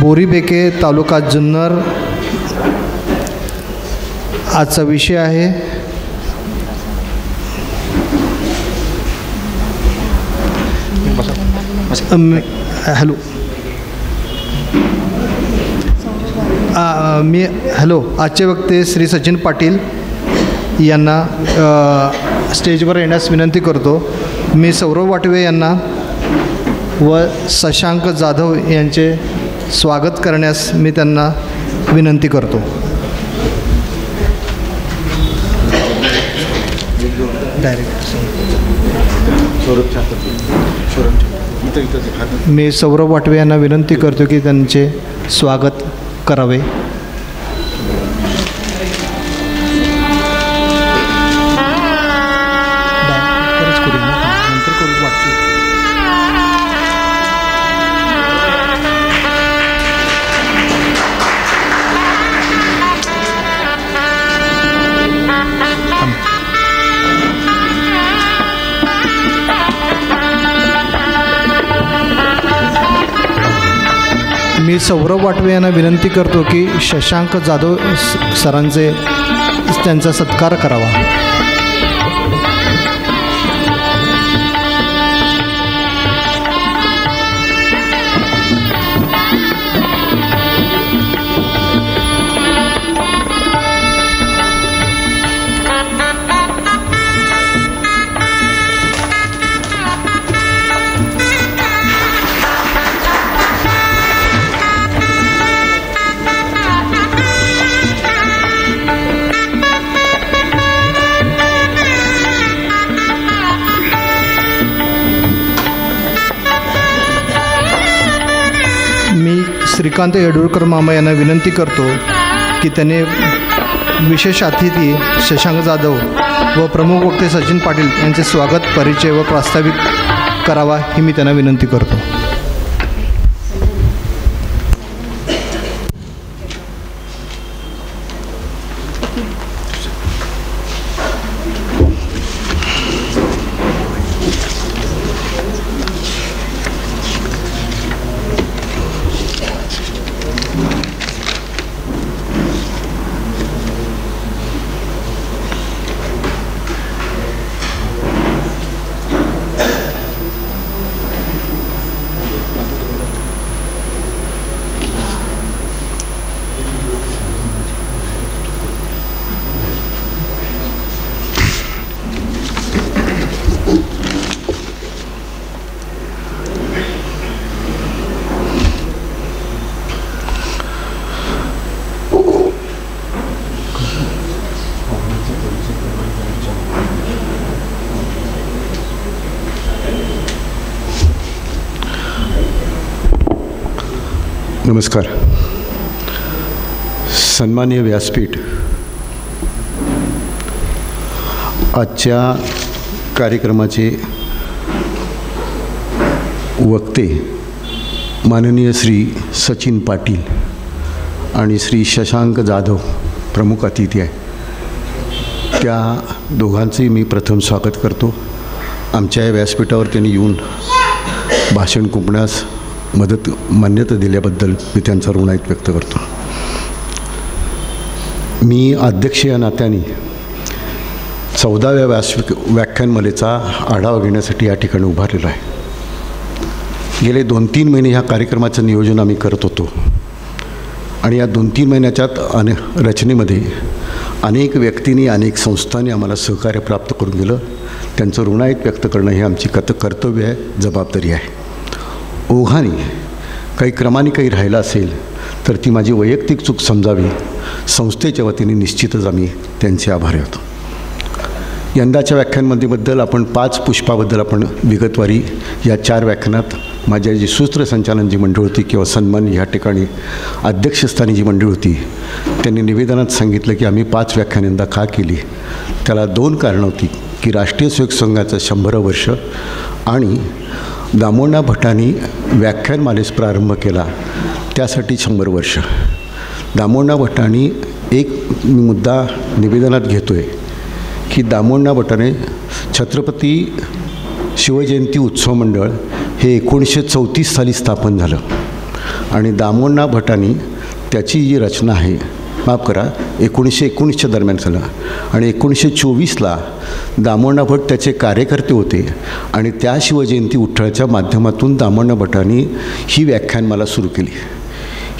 बोरीबेके तालुका जुन्नर आजचा विषय आहे हॅलो आजचे वक्ते श्री सचिन पाटील यांना स्टेजवर येण्यास विनंती करतो. मी सौरभ वाटवे यांना व शशांक जाधव यांचे स्वागत करण्यास मी त्यांना विनंती करतो. मी सौरभ वाटवे यांना विनंती करतो की त्यांचे स्वागत करावे. मी सौरभ वाटवे यांना विनंती करतो की शशांक जाधव सरांचे त्यांचा सत्कार करावा. श्रीकांत येडुरकर मामा यांना विनंती करतो की त्यांनी विशेष अतिथी शशांक जाधव व प्रमुख वक्ते सचिन पाटील यांचे स्वागत परिचय व प्रास्ताविक करावा ही मी त्यांना विनंती करतो. नमस्कार. सन्माननीय व्यासपीठ, आजच्या कार्यक्रमाचे वक्ते माननीय श्री सचिन पाटील आणि श्री शशांक जाधव प्रमुख अतिथी आहे. त्या दोघांचेही मी प्रथम स्वागत करतो. आमच्या या व्यासपीठावर त्यांनी येऊन भाषण कुंपण्यास मान्यता दिल्याबद्दल मी त्यांचा ऋण व्यक्त करतो. मी अध्यक्ष या नात्याने 14व्या व्याख्यानमालेचा आढावा घेण्यासाठी या ठिकाणी उभारलेला आहे. गेले 2-3 महिने ह्या कार्यक्रमाचं नियोजन आम्ही करत होतो आणि या 2-3 महिन्याच्यात रचनेमध्ये अनेक व्यक्तींनी अनेक संस्थांनी आम्हाला सहकार्य प्राप्त करून दिलं. त्यांचं ऋण व्यक्त करणं हे आमची कर्तव्य आहे, जबाबदारी आहे. ओघाने काही क्रमाने काही राहिलं असेल तर ती माझी वैयक्तिक चूक समजावी. संस्थेच्या वतीने निश्चितच आम्ही त्यांचे आभारी होतो. यंदाच्या व्याख्यानमालेबद्दल आपण 5 पुष्पाबद्दल आपण विगतवारी या 4 व्याख्यानात माझ्या जी सूत्रसंचालन जी मंडळ होती किंवा सन्मान ह्या ठिकाणी अध्यक्षस्थानी जी मंडळ होती त्यांनी निवेदनात सांगितलं की आम्ही 5 व्याख्यान यंदा का केली. त्याला 2 कारणं होती की राष्ट्रीय स्वयंसेवक संघाचं 100 वर्ष आणि दामोदर भटांनी व्याख्यानमालेस प्रारंभ केला त्यासाठी 100 वर्ष. दामोदर भटांनी एक मुद्दा निवेदनात घेतो आहे की दामोदर भटाने छत्रपती शिवजयंती उत्सव मंडळ हे 1934 साली स्थापन झालं आणि दामोदर भटांनी त्याची जी रचना आहे, माफ करा, 1919च्या दरम्यान झालं आणि 1924ला दामोदर भट त्याचे कार्यकर्ते होते आणि त्या शिवजयंती उठ्ठळच्या माध्यमातून दामोदर भटांनी ही व्याख्यानमाला सुरू केली.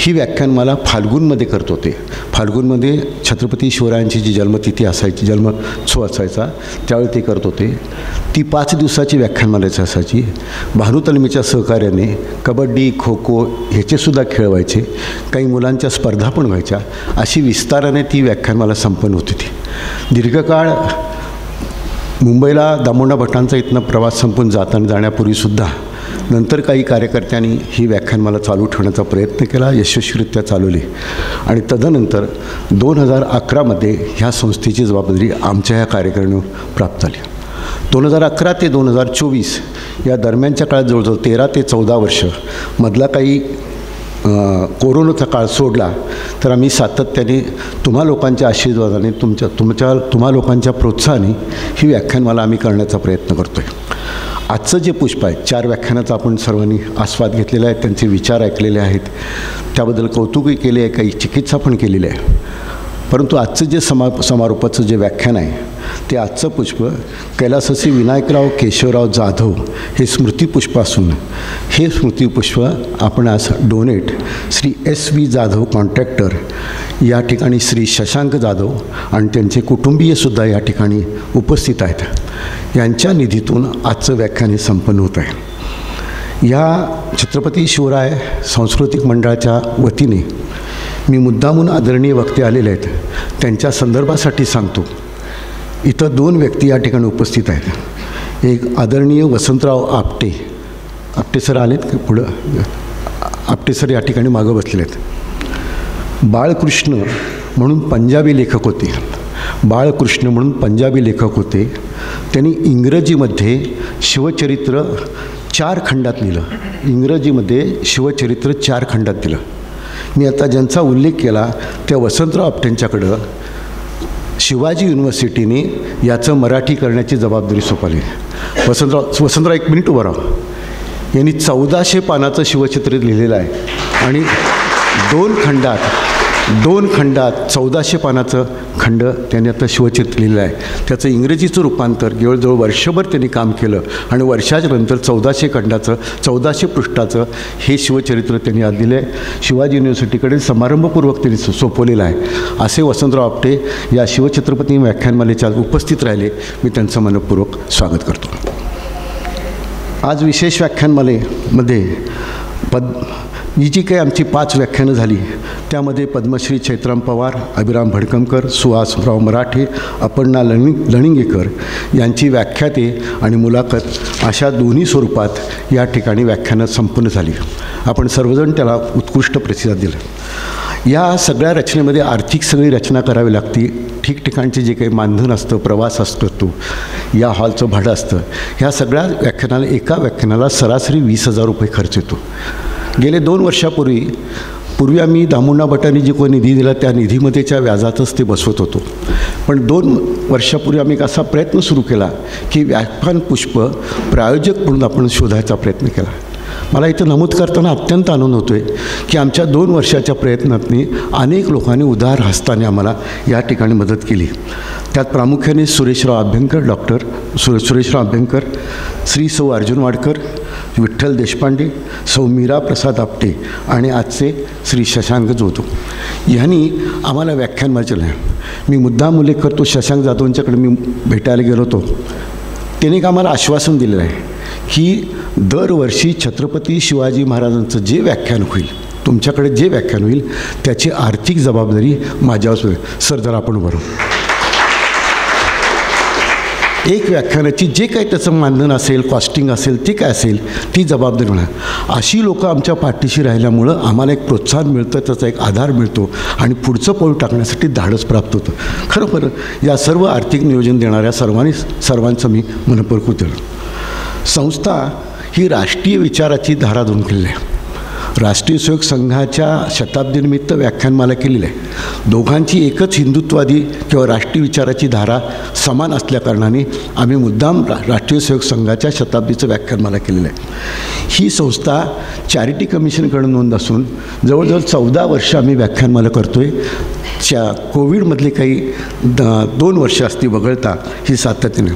ही व्याख्यानमाला फाल्गुनमध्ये करत होते. फाल्गुनमध्ये छत्रपती शिवरायांची जी जन्मतिथी असायची, जन्मोत्सव असायचा, त्यावेळी ते करत होते. ती 5 दिवसाची व्याख्यानमालाची असायची. भानुतालमीच्या सहकार्याने कबड्डी, खो खो ह्याचेसुद्धा खेळ व्हायचे, काही मुलांच्या स्पर्धा पण व्हायच्या. अशी विस्ताराने ती व्याख्यानमाला संपन्न होती. ती दीर्घकाळ मुंबईला दामोदर भटांचा इथनं प्रवास संपून जाण्यापूर्वीसुद्धा नंतर काही कार्यकर्त्यांनी ही व्याख्यानमाला चालू ठेवण्याचा प्रयत्न केला, यशस्वीरित्या चालवली आणि तदनंतर 2011मध्ये ह्या संस्थेची जबाबदारी आमच्या ह्या कार्यकारिणीवर प्राप्त झाली. 2011 ते 2024 या दरम्यानच्या काळात जवळजवळ 13 ते 14 वर्ष मधला काही कोरोनाचा काळ सोडला तर आम्ही सातत्याने तुम्हा लोकांच्या आशीर्वादाने, तुम्हा लोकांच्या प्रोत्साहाने ही व्याख्यानमाला आम्ही करण्याचा प्रयत्न करतो आहे. आजचं जे पुष्प आहे, 4 व्याख्यानाचा आपण सर्वांनी आस्वाद घेतलेला आहे, त्यांचे विचार ऐकलेले आहेत, त्याबद्दल कौतुकही केले आहे, काही चिकित्सा पण केलेली आहे. परंतु आजचं जे समारोपाचं जे व्याख्यान आहे ते आजचं पुष्प कैलासवासी विनायकराव केशवराव जाधव हे स्मृतिपुष्प असून हे स्मृतिपुष्प आपण आज donate Shri SV Jadhav contractor या ठिकाणी श्री शशांक जाधव आणि त्यांचे कुटुंबीयसुद्धा या ठिकाणी उपस्थित आहेत. यांच्या निधीतून आजचं व्याख्यान हे संपन्न होत आहे. या छत्रपती शिवराय सांस्कृतिक मंडळाच्या वतीने मी मुद्दामून आदरणीय वक्ते आलेले आहेत, त्यांच्या संदर्भासाठी सांगतो. इथं 2 व्यक्ती या ठिकाणी उपस्थित आहेत. एक आदरणीय वसंतराव आपटे सर आलेत का पुढं? आपटे सर या ठिकाणी मागं बसलेले आहेत. बाळकृष्ण म्हणून पंजाबी लेखक होते. त्यांनी इंग्रजीमध्ये शिवचरित्र 4 खंडात लिहिलं. शिवचरित्र 4 खंडात दिलं. मी आता ज्यांचा उल्लेख केला त्या वसंतराव आपटेंच्याकडं शिवाजी युनिव्हर्सिटीने याचं मराठी करण्याची जबाबदारी सोपवली. वसंतराव 1 मिनिट उभं राहा. यांनी 1400 पानाचं शिवचित्र लिहिलेलं आहे आणि 2 खंडात 1400 पानाचं खंड त्यांनी आता शिवचित्र लिहिलं आहे. त्याचं इंग्रजीचं रूपांतर जवळजवळ वर्षभर त्यांनी काम केलं आणि वर्षाच्या नंतर 1400 पृष्ठाचं हे शिवचरित्र त्यांनी आज दिलं आहे. शिवाजी युनिव्हर्सिटीकडे समारंभपूर्वक त्यांनी सोपवलेलं आहे. असे वसंतराव आपटे या शिवछत्रपती व्याख्यानमालेच्या उपस्थित राहिले. मी त्यांचं मनपूर्वक स्वागत करतो. आज विशेष व्याख्यानमालेमध्ये ही जी काही आमची 5 व्याख्यानं झाली त्यामध्ये पद्मश्री चैत्राम पवार, अभिराम भडकमकर, सुहासराव मराठे, अपर्णा लणिंगेकर यांची व्याख्याते आणि मुलाखत अशा दोन्ही स्वरूपात या ठिकाणी व्याख्यानं संपन्न झाली. आपण सर्वजण त्याला उत्कृष्ट प्रतिसाद दिला. या सगळ्या रचनेमध्ये आर्थिक सगळी रचना करावी लागते. ठिकठिकाणचे जे काही मानधन असतं, प्रवास असतो, या हॉलचं भाडं असतं, ह्या सगळ्या व्याख्यानाला एका व्याख्यानाला सरासरी 20,000 रुपये खर्च येतो. गेले 2 वर्षापूर्वी आम्ही दामोदर भटांनी जे कोणी निधी दिला त्या निधीमध्येच्या व्याजातच ते बसवत होतो. पण 2 वर्षापूर्वी आम्ही एक असा प्रयत्न सुरू केला की व्याख्यान पुष्प प्रायोजक म्हणून आपण शोधायचा प्रयत्न केला. मला इथं नमूद करताना अत्यंत आनंद होतो आहे की आमच्या 2 वर्षाच्या प्रयत्नातनी अनेक लोकांनी उदार हस्ताने आम्हाला या ठिकाणी मदत केली. त्यात प्रामुख्याने डॉक्टर सुरेशराव अभ्यंकर, श्री सौ अर्जुन वाडकर, विठ्ठल देशपांडे, सौ मीरा प्रसाद आपटे आणि आजचे श्री शशांक जाधव यांनी आम्हाला व्याख्यानमालेचं आहे. मी मुद्दाम उल्लेख करतो, शशांक जाधवांच्याकडे मी भेटायला गेलो होतो. त्याने आम्हाला आश्वासन दिलेलं आहे की दरवर्षी छत्रपती शिवाजी महाराजांचं जे व्याख्यान होईल, तुमच्याकडे जे व्याख्यान होईल त्याची आर्थिक जबाबदारी माझ्यावर होईल. सर जर आपण उभं राहू. एक व्याख्यानाची जे काही त्याचं मानधन असेल, कॉस्टिंग असेल, ते काय असेल ती जबाबदारी होणार. अशी लोकं आमच्या पाठीशी राहिल्यामुळं आम्हाला एक प्रोत्साहन मिळतं, त्याचा एक आधार मिळतो आणि पुढचं पाऊल टाकण्यासाठी धाडस प्राप्त होतं. खरोखर या सर्व आर्थिक नियोजन देणाऱ्या सर्वांचं मी मनपूर्वक केलं. संस्था ही राष्ट्रीय विचाराची धारा धरून केलेली आहे. राष्ट्रीय स्वयंसेवक संघाच्या शताब्दीनिमित्त व्याख्यानमाला केलेली आहे. दोघांची एकच हिंदुत्ववादी किंवा राष्ट्रीय विचाराची धारा समान असल्याकारणाने आम्ही मुद्दाम राष्ट्रीय स्वयंसेवक संघाच्या शताब्दीचं व्याख्यानमाला केलेलं आहे. ही संस्था चॅरिटी कमिशनकडून नोंद असून जवळजवळ 14 वर्ष आम्ही व्याख्यानमाला करतो आहे. कोविडमधले काही 2 वर्ष असती वगळता ही सातत्याने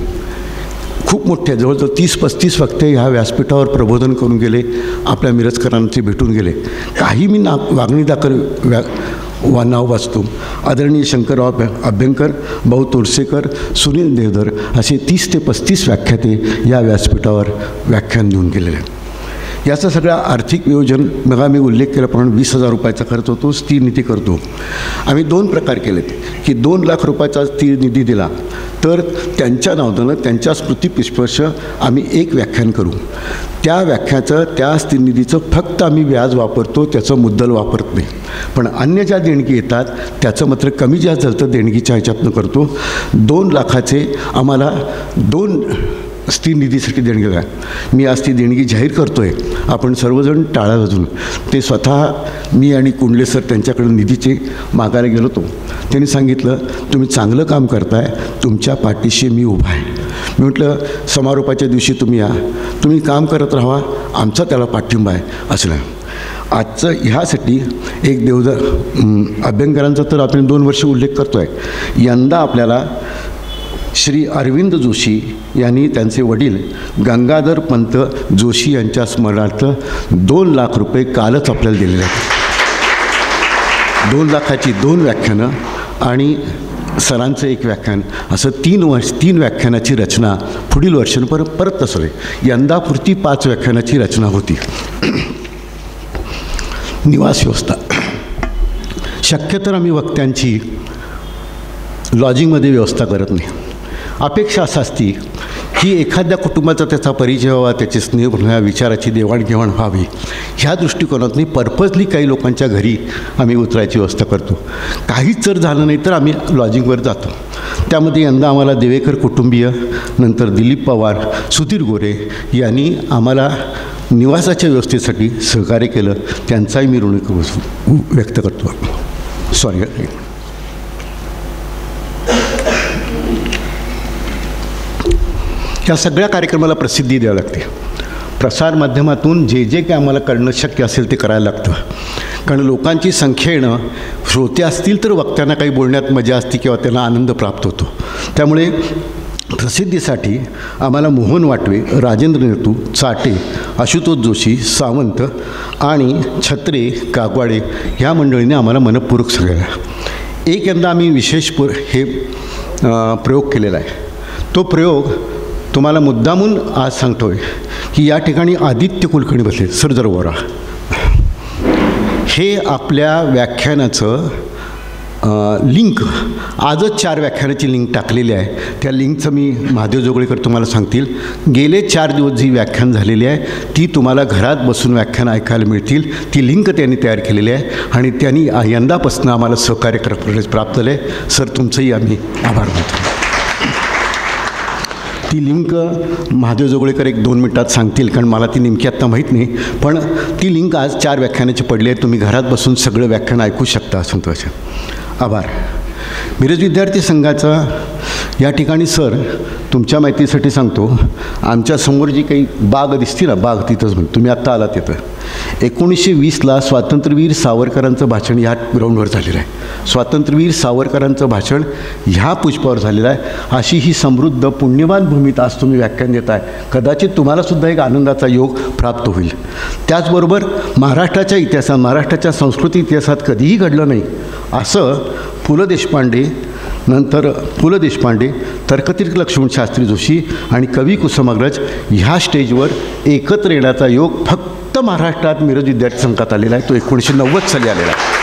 खूप मोठे जवळजवळ 30-35 वक्ते ह्या व्यासपीठावर प्रबोधन करून गेले, आपल्या मिरजकरांचे भेटून गेले. काही मी वागणी दाखल नाव वाचतो. आदरणीय शंकरराव अभ्यंकर, भाऊ तोरसेकर, सुनील देवधर असे 30 ते 35 व्याख्याते या व्यासपीठावर व्याख्यान देऊन गेलेले आहेत. याचा सगळा आर्थिक नियोजन मग मी उल्लेख केल्याप्रमाणे 20,000 रुपयाचा खर्च होतो. स्थिर निधी करतो. आम्ही 2 प्रकार केलेत की 2 लाख रुपयाचा स्थिर निधी दिला तर त्यांच्या नावानं त्यांच्या स्मृतिपुष्पवर्ष आम्ही 1 व्याख्यान करू. त्या व्याख्याचं त्या स्थिर निधीचं फक्त आम्ही व्याज वापरतो, त्याचं मुद्दल वापरत नाही. पण अन्य ज्या देणगी येतात त्याचं मात्र कमी जास्त झालं तर देणगीच्या ह्याच्यातनं करतो. 2 लाखाचे आम्हाला 2 स्थिर निधीसाठी देणगी आहे. मी आज ती देणगी जाहीर करतो आहे. आपण सर्वजण टाळा वाजून ते स्वतः मी आणि कुंडले सर त्यांच्याकडून निधीचे मागायला गेलो होतो. त्यांनी सांगितलं तुम्ही चांगलं काम करताय, तुमच्या पाठीशी मी उभा आहे. मी म्हटलं समारोपाच्या दिवशी तुम्ही या, तुम्ही काम करत राहा, आमचा त्याला पाठिंबा आहे असं. आजचं ह्यासाठी एक देवधर अभ्यंकरांचा तर आपण 2 वर्ष उल्लेख करतो आहे. यंदा आपल्याला श्री अरविंद जोशी यांनी त्यांचे वडील गंगाधर पंत जोशी यांच्या स्मरणार्थ 2 लाख रुपये कालच आपल्याला दिलेले आहेत. 2 लाखाची 2 व्याख्यानं आणि सरांचं 1 व्याख्यान असं 3 व्याख्यानाची रचना पुढील वर्षांपर्यंत परत असावे. यंदापुरती 5 व्याख्यानाची रचना होती. निवास व्यवस्था शक्यतर आम्ही वक्त्यांची लॉजिंगमध्ये व्यवस्था करत नाही. अपेक्षा असं असती की एखाद्या कुटुंबाचा त्याचा परिचय व्हावा, त्याची स्नेह व्हावा, विचाराची देवाणघेवाण व्हावी, ह्या दृष्टिकोनातून पर्पजली काही लोकांच्या घरी आम्ही उतरायची व्यवस्था करतो. काहीच जर झालं नाही तर आम्ही लॉजिंगवर जातो. त्यामध्ये यंदा आम्हाला देवेकर कुटुंबीय, नंतर दिलीप पवार, सुधीर गोरे यांनी आम्हाला निवासाच्या व्यवस्थेसाठी सहकार्य केलं. त्यांचाही मी ऋण व्यक्त करतो. सॉरी. या सगळ्या कार्यक्रमाला प्रसिद्धी द्यावी लागते. प्रसारमाध्यमातून जे काय आम्हाला करणं शक्य असेल ते करायला लागतं. कारण लोकांची संख्या येणं, श्रोते असतील तर वक्त्यांना काही बोलण्यात मजा असते किंवा त्यांना आनंद प्राप्त होतो. त्यामुळे प्रसिद्धीसाठी आम्हाला मोहन वाटवे, राजेंद्र नेतू, चाटे, आशुतोष जोशी, सावंत आणि छत्रे, कागवाडे ह्या मंडळीने आम्हाला मनपूर्वक सगळ्याला एक यंदा आम्ही विशेष प्रयोग केलेला आहे. तो प्रयोग तुम्हाला मुद्दामून आज सांगतो आहे की या ठिकाणी आदित्य कुलकर्णी बसले. सर जर वरा हे आपल्या व्याख्यानाचं लिंक आजच 4 व्याख्यानाची लिंक टाकलेली आहे. त्या लिंकचं मी महादेव जोगळेकर तुम्हाला सांगतील. गेले 4 दिवस जी व्याख्यान झालेली आहे ती तुम्हाला घरात बसून व्याख्यान ऐकायला मिळतील. ती लिंक त्यांनी तयार केलेली आहे आणि त्यांनी यंदापासून आम्हाला सहकार्य करण्यास प्राप्त झालं आहे. सर तुमचंही आम्ही आभार मानतो. ती लिंक महादेव जोगळेकर 1-2 मिनिटात सांगतील, कारण मला ती नेमकी आत्ता माहीत नाही. पण ती लिंक आज 4 व्याख्यानाची पडली आहे. तुम्ही घरात बसून सगळं व्याख्यान ऐकू शकता. संतोष. आभार. मिरज विद्यार्थी संघाचा या ठिकाणी सर तुमच्या माहितीसाठी सांगतो, आमच्यासमोर जी काही बाग दिसते ना, बाग तिथंच म्हणतो. तुम्ही आत्ता आलात तिथं. 1920ला स्वातंत्र्यवीर सावरकरांचं भाषण ह्या ग्राउंडवर झालेलं आहे. स्वातंत्र्यवीर सावरकरांचं भाषण ह्या पुष्पावर झालेलं आहे. अशी ही समृद्ध पुण्यवान भूमीत आज तुम्ही व्याख्यान देत आहे. कदाचित तुम्हालासुद्धा एक आनंदाचा योग प्राप्त होईल. त्याचबरोबर महाराष्ट्राच्या इतिहासात, महाराष्ट्राच्या संस्कृती इतिहासात कधीही घडलं नाही असं पु ल देशपांडे, नंतर पु ल देशपांडे, तर्कतीर्थ लक्ष्मण शास्त्री जोशी आणि कवी कुसुमाग्रज ह्या स्टेजवर एकत्र येण्याचा योग फक्त महाराष्ट्रात मिरज विद्यार्थी संघात आलेला आहे. तो 1990 साली आलेला आहे.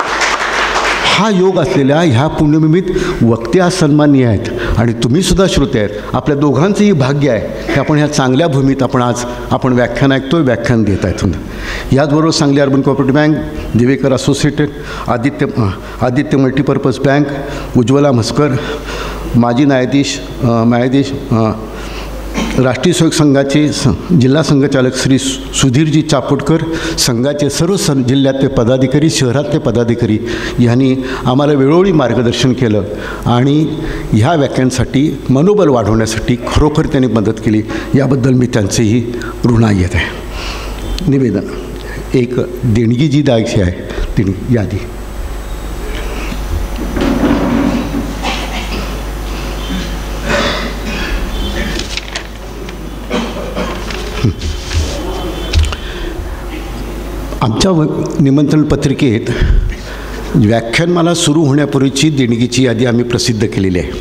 हा योग असलेल्या ह्या पुण्यभूमीत वक्ते आज सन्माननीय आहेत आणि तुम्हीसुद्धा श्रोते आहेत. आपल्या दोघांचंही भाग्य आहे की आपण ह्या चांगल्या भूमीत आपण व्याख्यान ऐकतोय, व्याख्यान देत आहेत. याचबरोबर Sangli urban cooperative bank, Divekar associated, Aditya multipurpose bank, Ujjwala Mhaskar, माजी न्यायाधीश राष्ट्रीय स्वयंसेवक संघाचे जिल्हा संघचालक श्री सुधीरजी चापोटकर, संघाचे सर्व जिल्ह्यातले पदाधिकारी, शहरातले पदाधिकारी यांनी आम्हाला वेळोवेळी मार्गदर्शन केलं आणि ह्या व्याख्यानासाठी मनोबल वाढवण्यासाठी खरोखर त्यांनी मदत केली. याबद्दल मी त्यांचेही ऋणी येत आहे. निवेदन एक देणगी जी द्यायची आहे देणगी यादी. आमच्या निमंत्रण पत्रिकेत व्याख्यानमाला सुरू होण्यापूर्वीची देणगीची यादी आम्ही प्रसिद्ध केलेली आहे.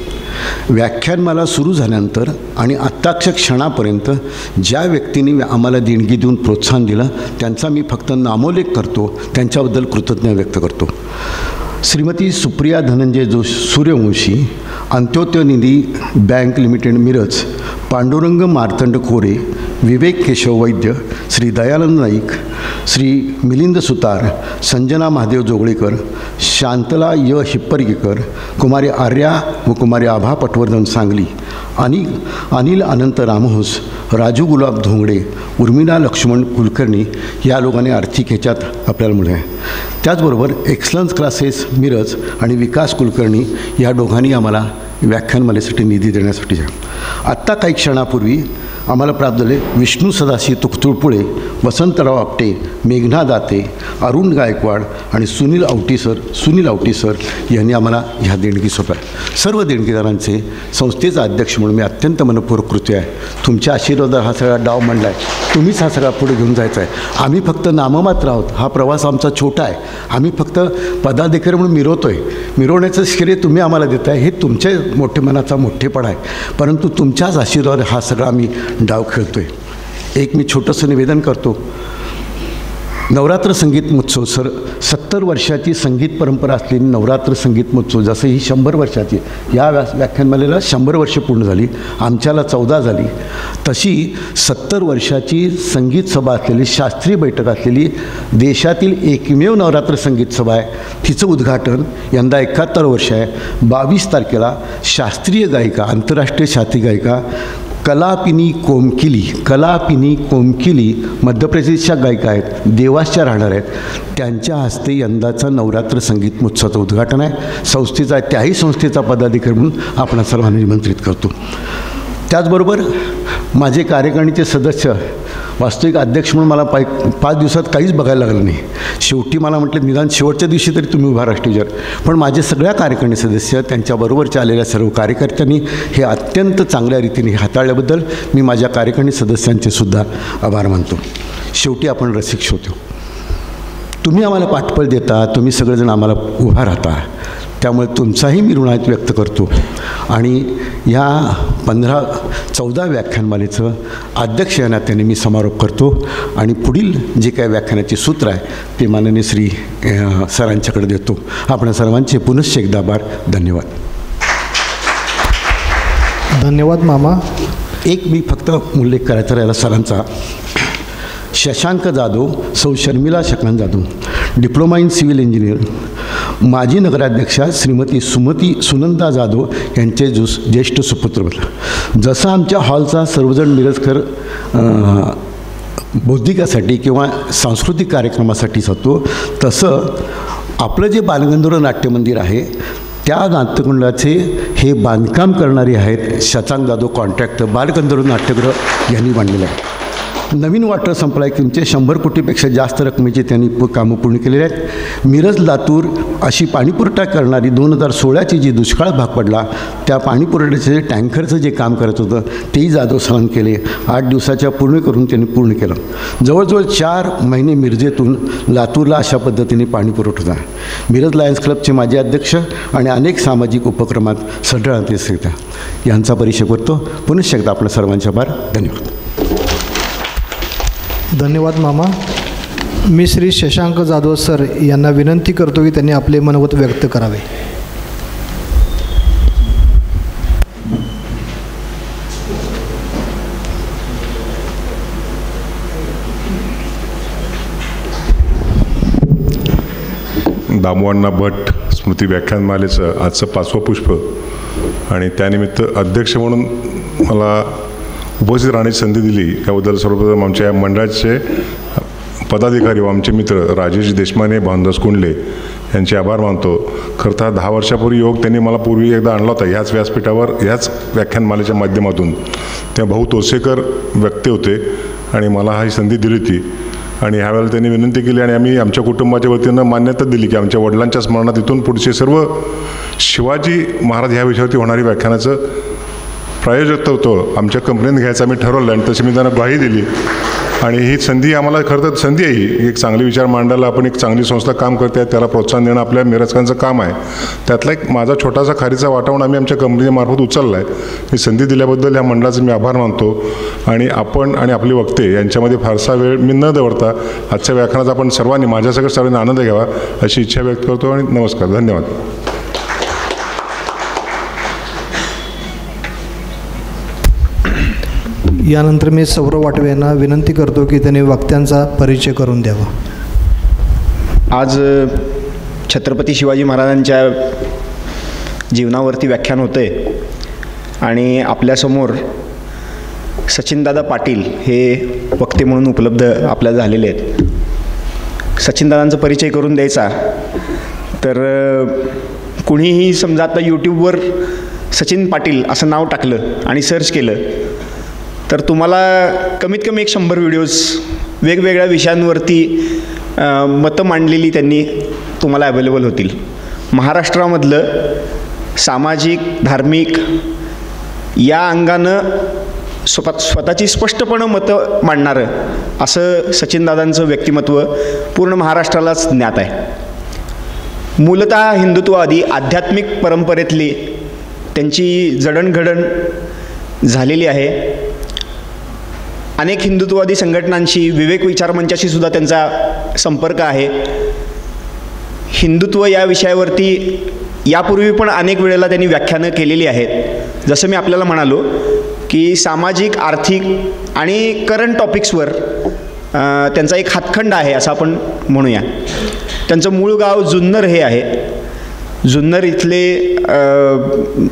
व्याख्यानमाला सुरू झाल्यानंतर आणि आत्ताच्या क्षणापर्यंत ज्या व्यक्तींनी आम्हाला देणगी देऊन प्रोत्साहन दिलं त्यांचा मी फक्त नामोल्लेख करतो, त्यांच्याबद्दल कृतज्ञता व्यक्त करतो. श्रीमती सुप्रिया धनंजय सूर्यवंशी, अंत्योदय निधी बँक लिमिटेड मिरज, पांडुरंग मार्तंड कोरे, विवेक केशव वैद्य, श्री दयानंद नाईक, श्री मिलिंद सुतार, संजना महादेव जोगळेकर, शांतला य हिप्परगेकर, कुमारी आर्या व कुमारी आभा पटवर्धन सांगली, अनिल अनंत रामहंस, राजू गुलाब धोंगडे, उर्मिला लक्ष्मण कुलकर्णी या लोकांनी आर्थिक ह्याच्यात आपल्याला मिळाले आहे. त्याचबरोबर एक्सलन्स क्लासेस मिरज आणि विकास कुलकर्णी या दोघांनी आम्हाला व्याख्यानमालेसाठी निधी देण्यासाठी. आत्ता काही क्षणापूर्वी आम्हाला प्राप्त झाले विष्णू सदाशिव तुळपुळे, वसंतराव आपटे, मेघना दाते, अरुण गायकवाड आणि सुनील आवटी सर यांनी आम्हाला ह्या देणगी सोपल्या. सर्व देणगीदारांचे संस्थेचा अध्यक्ष म्हणून मी अत्यंत मनपूर्वक कृती आहे. तुमच्या आशीर्वादावर हा सगळा डाव मांडला आहे. तुम्हीच हा सगळा पुढे घेऊन जायचा आहे. आम्ही फक्त नाममात्र आहोत. हा प्रवास आमचा छोटा आहे. आम्ही फक्त पदाधिकारी म्हणून मिरवतो आहे. मिरवण्याचं श्रेय तुम्ही आम्हाला देत आहे. हे तुमच्या मोठे मनाचा मोठेपणा आहे. परंतु तुमच्याच आशीर्वादावर हा सगळा आम्ही डाव खेळतो आहे. एक मी छोटंसं निवेदन करतो. नवरात्र संगीत महोत्सव 70 वर्षाची संगीत परंपरा असलेली नवरात्र संगीत महोत्सव, जसं ही 100 वर्षाची, या व्याख्यानमालेला 100 वर्ष पूर्ण झाली, आमच्याला 14 झाली, तशी 70 वर्षाची संगीत सभा असलेली, शास्त्रीय बैठक असलेली देशातील एकमेव नवरात्र संगीत सभा आहे. तिचं उद्घाटन यंदा 71 वर्ष आहे. 22 तारखेला शास्त्रीय गायिका, आंतरराष्ट्रीय शास्त्रीय गायिका कलापिनी कोमकिली मध्य प्रदेशच्या गायिका आहेत, देवासच्या राहणार आहेत. त्यांच्या हस्ते यंदाचा नवरात्र संगीत महोत्सवाचं उद्घाटन आहे. संस्थेचा त्याही संस्थेचा पदाधिकारी म्हणून आपण सर्वांना निमंत्रित करतो. त्याचबरोबर माझे कार्यकारिणीचे सदस्य, वास्तविक अध्यक्ष म्हणून मला 5 दिवसात काहीच बघायला लागलं नाही. शेवटी मला म्हटलं निदान शेवटच्या दिवशी तरी तुम्ही उभा राहा स्टेजवर. पण माझे सगळ्या कार्यकारिणी सदस्य, त्यांच्याबरोबरच्या आलेल्या सर्व कार्यकर्त्यांनी हे अत्यंत चांगल्या रीतीने हाताळल्याबद्दल मी माझ्या कार्यकारिणी सदस्यांचे सुद्धा आभार मानतो. शेवटी आपण रसिक होतो. तुम्ही आम्हाला पाठबळ देता, तुम्ही सगळेजण आम्हाला उभा राहता, त्यामुळे तुमचाही मी ऋण व्यक्त करतो. आणि ह्या 14 व्याख्यानमालेचं अध्यक्ष या नात्याने मी समारोप करतो. आणि पुढील जे काही व्याख्यानाचे सूत्र आहे ते माननीय श्री सरांच्याकडे देतो. आपण सर्वांचे पुनश्च एकदा आभार. धन्यवाद. धन्यवाद मामा. एक मी फक्त उल्लेख करायचा राहिला सरांचा. शशांक जाधव, सौ शर्मिला शकन Jadhav, diploma in civil engineer, माजी नगराध्यक्षा श्रीमती सुनंदा जाधव यांचे ज्येष्ठ सुपुत्र. जसं आमच्या हॉलचा सर्वजण मिरजकर बौद्धिकासाठी किंवा सांस्कृतिक कार्यक्रमासाठी जातो, तसं आपलं जे बालगंधर्व नाट्यमंदिर आहे त्या नाट्यमंदिराचे हे बांधकाम करणारे आहेत शशांक जाधव कॉन्ट्रॅक्टर, बालगंधर्व नाट्यगृह यांनी बांधलेलं आहे. नवीन वॉटर सप्लाय किमचे 100 कोटीपेक्षा जास्त रकमेचे त्यांनी कामं पूर्ण केलेले आहेत. मिरज लातूर अशी पाणीपुरवठा करणारी 2016ची जी दुष्काळ भाग पडला त्या पाणीपुरवठ्याचे जे टँकरचं जे काम करत होतं तेही जाधव सरांनी केले. 8 दिवसाच्या पूर्ण करून त्यांनी पूर्ण केलं. जवळजवळ 4 महिने मिरजेतून लातूरला अशा पद्धतीने पाणी पुरवठा होता. मिरज लायन्स क्लबचे माजी अध्यक्ष आणि अनेक सामाजिक उपक्रमात सढळ यांचा परिचय करतो. पुनश्च एकदा आपल्या सर्वांचे आभार. धन्यवाद. धन्यवाद मामा. मी श्री शशांक जाधव सर यांना विनंती करतो की त्यांनी आपले मनोगत व्यक्त करावे. दामोअण्णा भट स्मृती व्याख्यानमालेचं आजचं 5वं पुष्प आणि त्यानिमित्त अध्यक्ष म्हणून मला उपस्थित राहण्याची संधी दिली याबद्दल सर्वप्रथम आमच्या या मंडळाचे पदाधिकारी व आमचे मित्र राजेश देशमाने, भावनदास कुंडले यांचे आभार मानतो. खरं तर 10 वर्षापूर्वी योग त्यांनी मला पूर्वी एकदा आणला होता ह्याच व्यासपीठावर, ह्याच व्याख्यानमालेच्या माध्यमातून. तेव्हा भाऊ तोसेकर व्यक्ती होते आणि मला ही संधी दिली होती आणि ह्यावेळेला त्यांनी विनंती केली आणि आम्ही आमच्या कुटुंबाच्या वतीनं मान्यता दिली की आमच्या वडिलांच्या स्मरणात इथून पुढचे सर्व शिवाजी महाराज ह्या विषयावरती होणारी व्याख्यानाचं प्रायोजक होतं आमच्या कंपनीने घ्यायचं आम्ही ठरवलं आणि तशी मी त्यांना ग्वाही दिली. आणि ही संधी आम्हाला खरं तर संधी आहे, ही एक चांगली विचार मांडायला आपण एक चांगली संस्था काम करते, त्याला प्रोत्साहन देणं आपल्या मिरजकरांचं काम आहे. त्यातला एक माझा छोटासा खारीचा वाटावून आम्ही आमच्या कंपनीमार्फत उचलला आहे. ही संधी दिल्याबद्दल ह्या मंडळाचे मी आभार मानतो. आणि आपण आणि आपले वक्ते यांच्यामध्ये फारसा वेळ मी न दवडता आजच्या व्याख्यानाचा आपण सर्वांनी माझ्यासकट सर्वांनी आनंद घ्यावा अशी इच्छा व्यक्त करतो आणि नमस्कार, धन्यवाद. यानंतर मी सौरव वाटवे यांना विनंती करतो की त्यांनी वक्त्यांचा परिचय करून द्यावा. आज छत्रपती शिवाजी महाराजांच्या जीवनावरती व्याख्यान होतं आहे आणि आपल्यासमोर सचिनदादा पाटील हे वक्ते म्हणून उपलब्ध आपल्याला झालेले आहेत. सचिनदादांचा परिचय करून द्यायचा तर कुणीही समजा आता यूट्यूबवर सचिन पाटील असं नाव टाकलं आणि सर्च केलं तर तुम्हाला कमीत कमी 100 व्हिडिओज वेगवेगळ्या विषयांवरती मतं मांडलेली त्यांनी तुम्हाला अवेलेबल होतील. महाराष्ट्रामधलं सामाजिक, धार्मिक या अंगानं स्वतःची स्पष्टपणे मतं मांडणारं असं सचिनदादांचं व्यक्तिमत्व पूर्ण महाराष्ट्रालाच ज्ञात आहे. मूलतः हिंदुत्ववादी आध्यात्मिक परंपरेतली त्यांची जडणघडण झालेली आहे. अनेक हिंदुत्ववादी संघटनांशी, विवेक विचार मंचाशी सुद्धा त्यांचा संपर्क आहे. हिंदुत्व या विषयावरती यापूर्वी पण अनेक वेळेला त्यांनी व्याख्यानं केलेली आहेत. जसं मी आपल्याला म्हणालो की सामाजिक, आर्थिक आणि करंट टॉपिक्सवर त्यांचा एक हातखंड आहे असं आपण म्हणूया. त्यांचं मूळ गाव जुन्नर हे आहे. जुन्नर इथले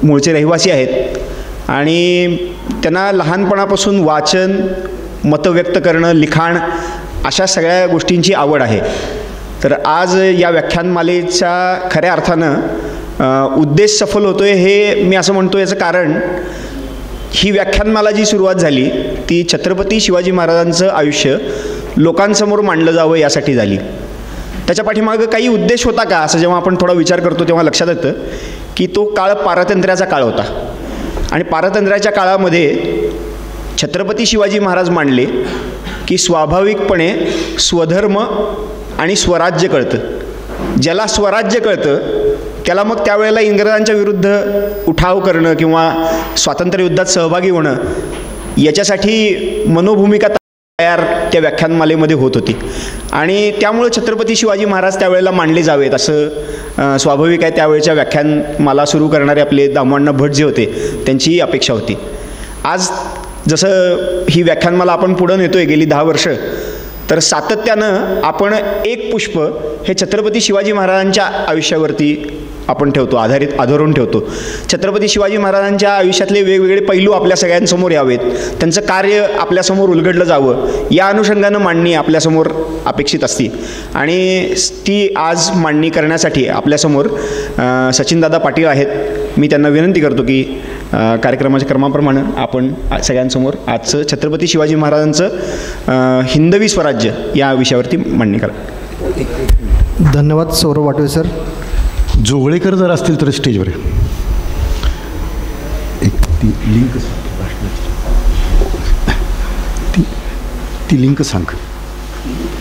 मूळचे रहिवासी आहेत आणि त्यांना लहानपणापासून वाचन, मतं व्यक्त करणं, लिखाण अशा सगळ्या गोष्टींची आवड आहे. तर आज या व्याख्यानमालेच्या खऱ्या अर्थानं उद्देश सफल होतो आहे हे मी असं म्हणतो. याचं कारण ही व्याख्यानमाला जी सुरुवात झाली ती छत्रपती शिवाजी महाराजांचं आयुष्य लोकांसमोर मांडलं जावं यासाठी झाली. त्याच्या पाठीमागं काही उद्देश होता का असं जेव्हा आपण थोडा विचार करतो तेव्हा लक्षात येतं की तो काळ पारतंत्र्याचा काळ होता आणि पारतंत्र्याच्या काळामध्ये छत्रपती शिवाजी महाराज मांडले की स्वाभाविकपणे स्वधर्म आणि स्वराज्य कळतं. ज्याला स्वराज्य कळतं त्याला मग त्यावेळेला इंग्रजांच्या विरुद्ध उठाव करणं किंवा स्वातंत्र्ययुद्धात सहभागी होणं याच्यासाठी मनोभूमिका तयार त्या व्याख्यानमालेमध्ये होत होती आणि त्यामुळे छत्रपती शिवाजी महाराज त्यावेळेला मांडले जावेत असं स्वाभाविक आहे. त्यावेळेच्या व्याख्यानमाला सुरू करणारे आपले दामोअण्णा भट जे होते त्यांची ही अपेक्षा होती. आज जसं ही व्याख्यानमाला आपण पुढं नेतोय गेली 10 वर्ष, तर सातत्यानं आपण एक पुष्प हे छत्रपती शिवाजी महाराजांच्या आयुष्यावरती आपण ठेवतो, आधारून ठेवतो. छत्रपती शिवाजी महाराजांच्या आयुष्यातले वेगवेगळे पैलू आपल्या सगळ्यांसमोर यावेत, त्यांचं कार्य आपल्यासमोर उलगडलं जावं या अनुषंगानं मांडणी आपल्यासमोर अपेक्षित असते आणि ती आज मांडणी करण्यासाठी आपल्यासमोर सचिनदादा पाटील आहेत. मी त्यांना विनंती करतो की कार्यक्रमाच्या क्रमाप्रमाणे आपण सगळ्यांसमोर आजचं छत्रपती शिवाजी महाराजांचं हिंदवी स्वराज्य या विषयावरती मांडणी करा. धन्यवाद सौरव वाटवे सर. जोगळेकर जर असतील तर स्टेजवर एक ती लिंक ती लिंक सांग.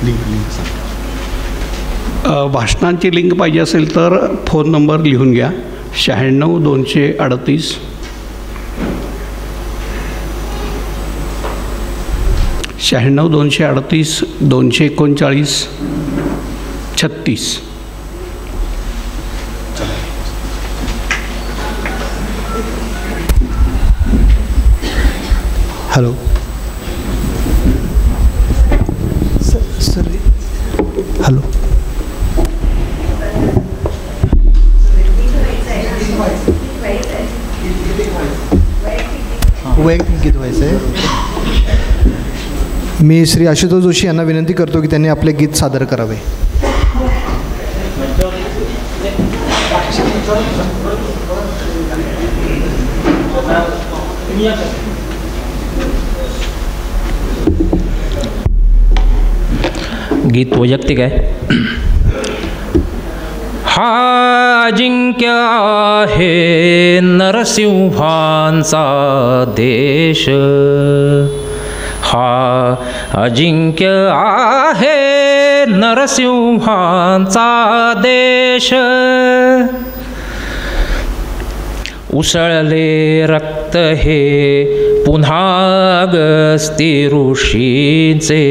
लिंक सांग. भाषणांची लिंक पाहिजे असेल तर फोन नंबर लिहून घ्या. 96 238 96 238 239 36. Hello sir. हॅलो. वैयक्तिक गीत व्हायचं आहे. मी श्री आशुतोष जोशी यांना विनंती करतो की त्यांनी आपले गीत सादर करावे. गीत वैयक्तिक आहे. हा अजिंक्य आहे नरसिंहांचा देश, हा अजिंक्य आहे नरसिंहांचा देश. उसळले रक्त हे पुन्हा अगस्ती ऋषींचे,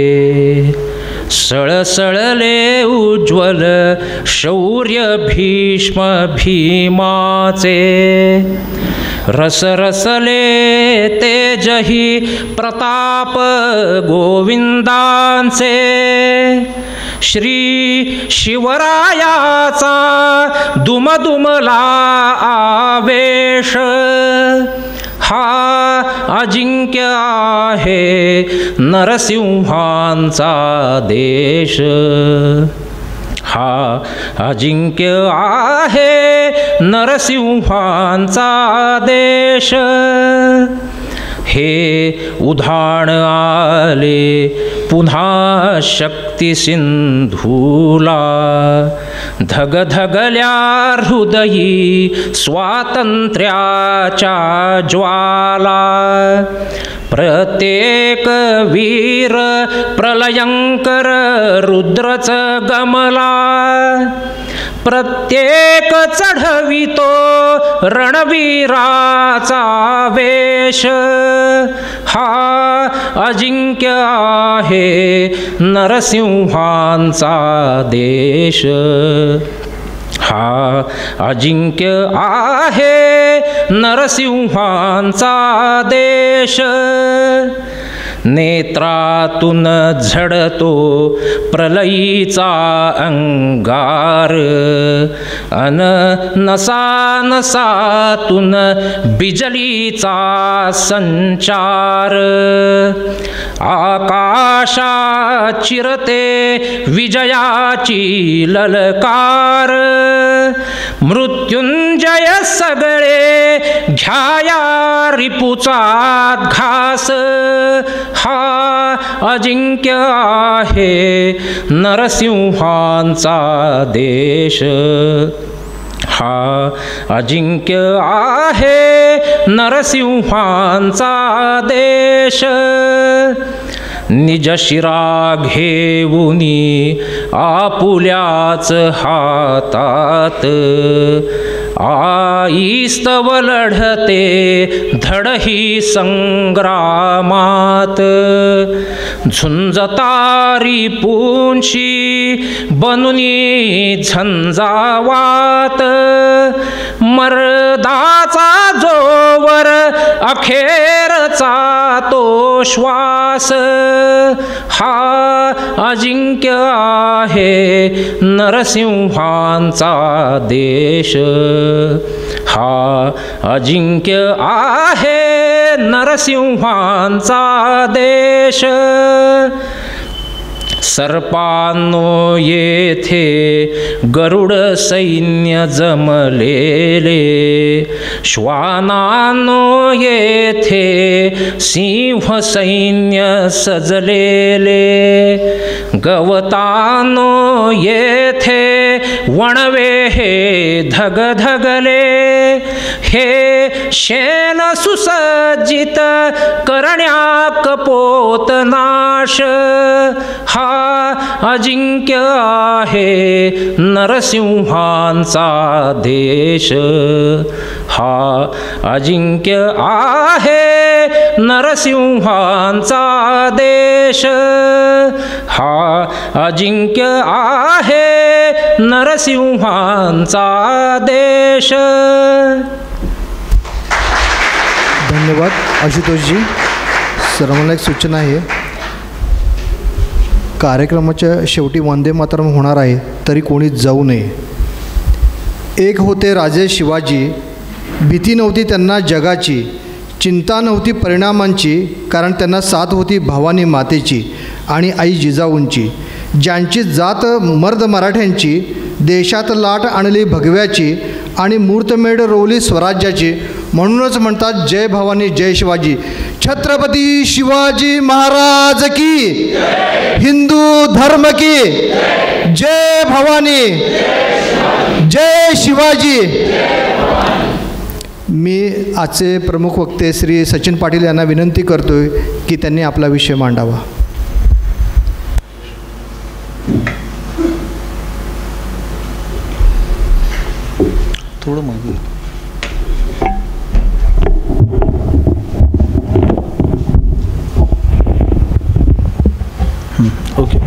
सळसळले उज्ज्वल शौर्य भीष्म भीमाचे. रसरसले तेजही प्रताप गोविंदांचे. श्री शिवरायाचा दुमदुमला आवेश, हा अजिंक्य आहे नरसिंहांचा देश, हा अजिंक्य आहे नरसिंहांचा देश. हे उधाण आले पुन्हा शक्ती सिंधूला, धगधगल्या हृदयी स्वातंत्र्याच्या ज्वाला. प्रत्येक वीर प्रलयंकर रुद्रच गमला, प्रत्येक चढवितो रणवीराचा वेश. हा अजिंक्य आहे नरसिंहांचा देश, हा अजिंक्य आहे नरसिंहांचा देश. नेत्रातून झडतो प्रलयीचा अंगार, अन नसानसातून बिजलीचा संचार. आकाशात चिरते विजयाची ललकार, मृत्युंजय सगळे घ्याया रिपुचा घास. हा अजिंक्य आहे नरसिंहांचा देश, हा अजिंक्य आहे नरसिंहांचा देश. निज शिरा घेऊनी आपुल्याच हातात, आईस्तव लढते धडही संग्रामात. झुंजतारी पुंशी बनुनी झंझावात, मर्दाचा जोवर अखेरचा तो श्वास. हा अजिंक्य आहे नरसिंहांचा देश, हा अजिंक्य आहे नरसिंहांचा देश. सर्पांनो येथे गरुड सैन्य जमलेले, श्वानांनो येथे सिंह सैन्य सजलेले. गवतांनो येथे वणवे हे धगधगले, हे शेन सुसज्जित करण्या कपोत नाश. हा अजिंक्य आहे नरसिंहांचा देश, हा अजिंक्य आहे नरसिंहांचा देश, हा अजिंक्य आहे नरसिंहांचा देश. धन्यवाद आशुतोषजी. सर मला एक सूचना आहे, कार्यक्रमाच्या शेवटी वंदे मातरम होणार आहे तरी कोणी जाऊ नये. एक होते राजे शिवाजी, भीती नव्हती त्यांना जगाची. चिंता नव्हती परिणामांची, कारण त्यांना साथ होती भवानी मातेची आणि आई जिजाऊंची. ज्यांची जात मर्द मराठ्यांची, देशात लाट आणली भगव्याची आणि मूर्तमेढ रोवली स्वराज्याची. म्हणूनच म्हणतात जय भवानी जय शिवाजी. छत्रपती शिवाजी महाराज की, हिंदू धर्म की जय भवानी जय शिवाजी. मी आजचे प्रमुख वक्ते श्री सचिन पाटील यांना विनंती करतोय की त्यांनी आपला विषय मांडावा. थोडं मागे. ओके.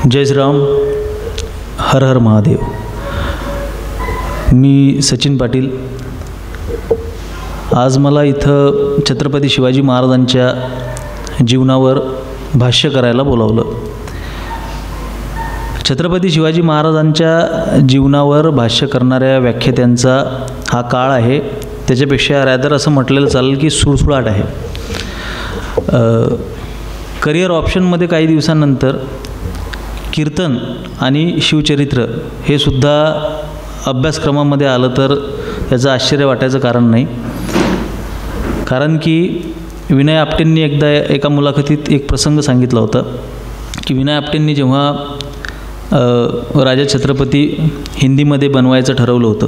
जय श्रीराम, हर हर महादेव. मी सचिन पाटील. आज मला इथं छत्रपती शिवाजी महाराजांच्या जीवनावर भाष्य करायला बोलावलं. छत्रपती शिवाजी महाराजांच्या जीवनावर भाष्य करणाऱ्या व्याख्यात्यांचा हा काळ आहे. त्याच्यापेक्षा रॅदर असं म्हटलेलं चालेल की सुळसुळाट आहे. करिअर ऑप्शनमध्ये काही दिवसांनंतर कीर्तन आणि शिवचरित्र हे सुद्धा अभ्यासक्रमामध्ये आलं तर याचं आश्चर्य वाटायचं कारण नाही. कारण की विनय आपटेंनी एकदा एका मुलाखतीत एक प्रसंग सांगितला होता की विनय आपटेंनी जेव्हा राजा छत्रपती हिंदीमध्ये बनवायचं ठरवलं होतं,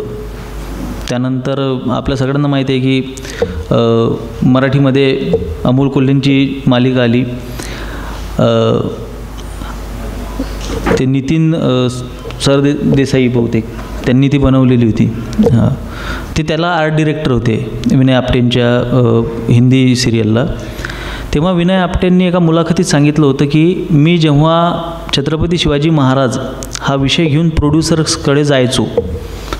त्यानंतर आपल्या सगळ्यांना माहिती आहे की मराठीमध्ये अमोल कोल्हेंची मालिका आली. ते नितीन सरदेसाई बहुतेक त्यांनी ती बनवलेली होती. हां, ते त्याला आर्ट डिरेक्टर होते विनय आपटेंच्या हिंदी सिरियलला. तेव्हा विनय आपटेंनी एका मुलाखतीत सांगितलं होतं की मी जेव्हा छत्रपती शिवाजी महाराज हा विषय घेऊन प्रोड्युसर्सकडे जायचो,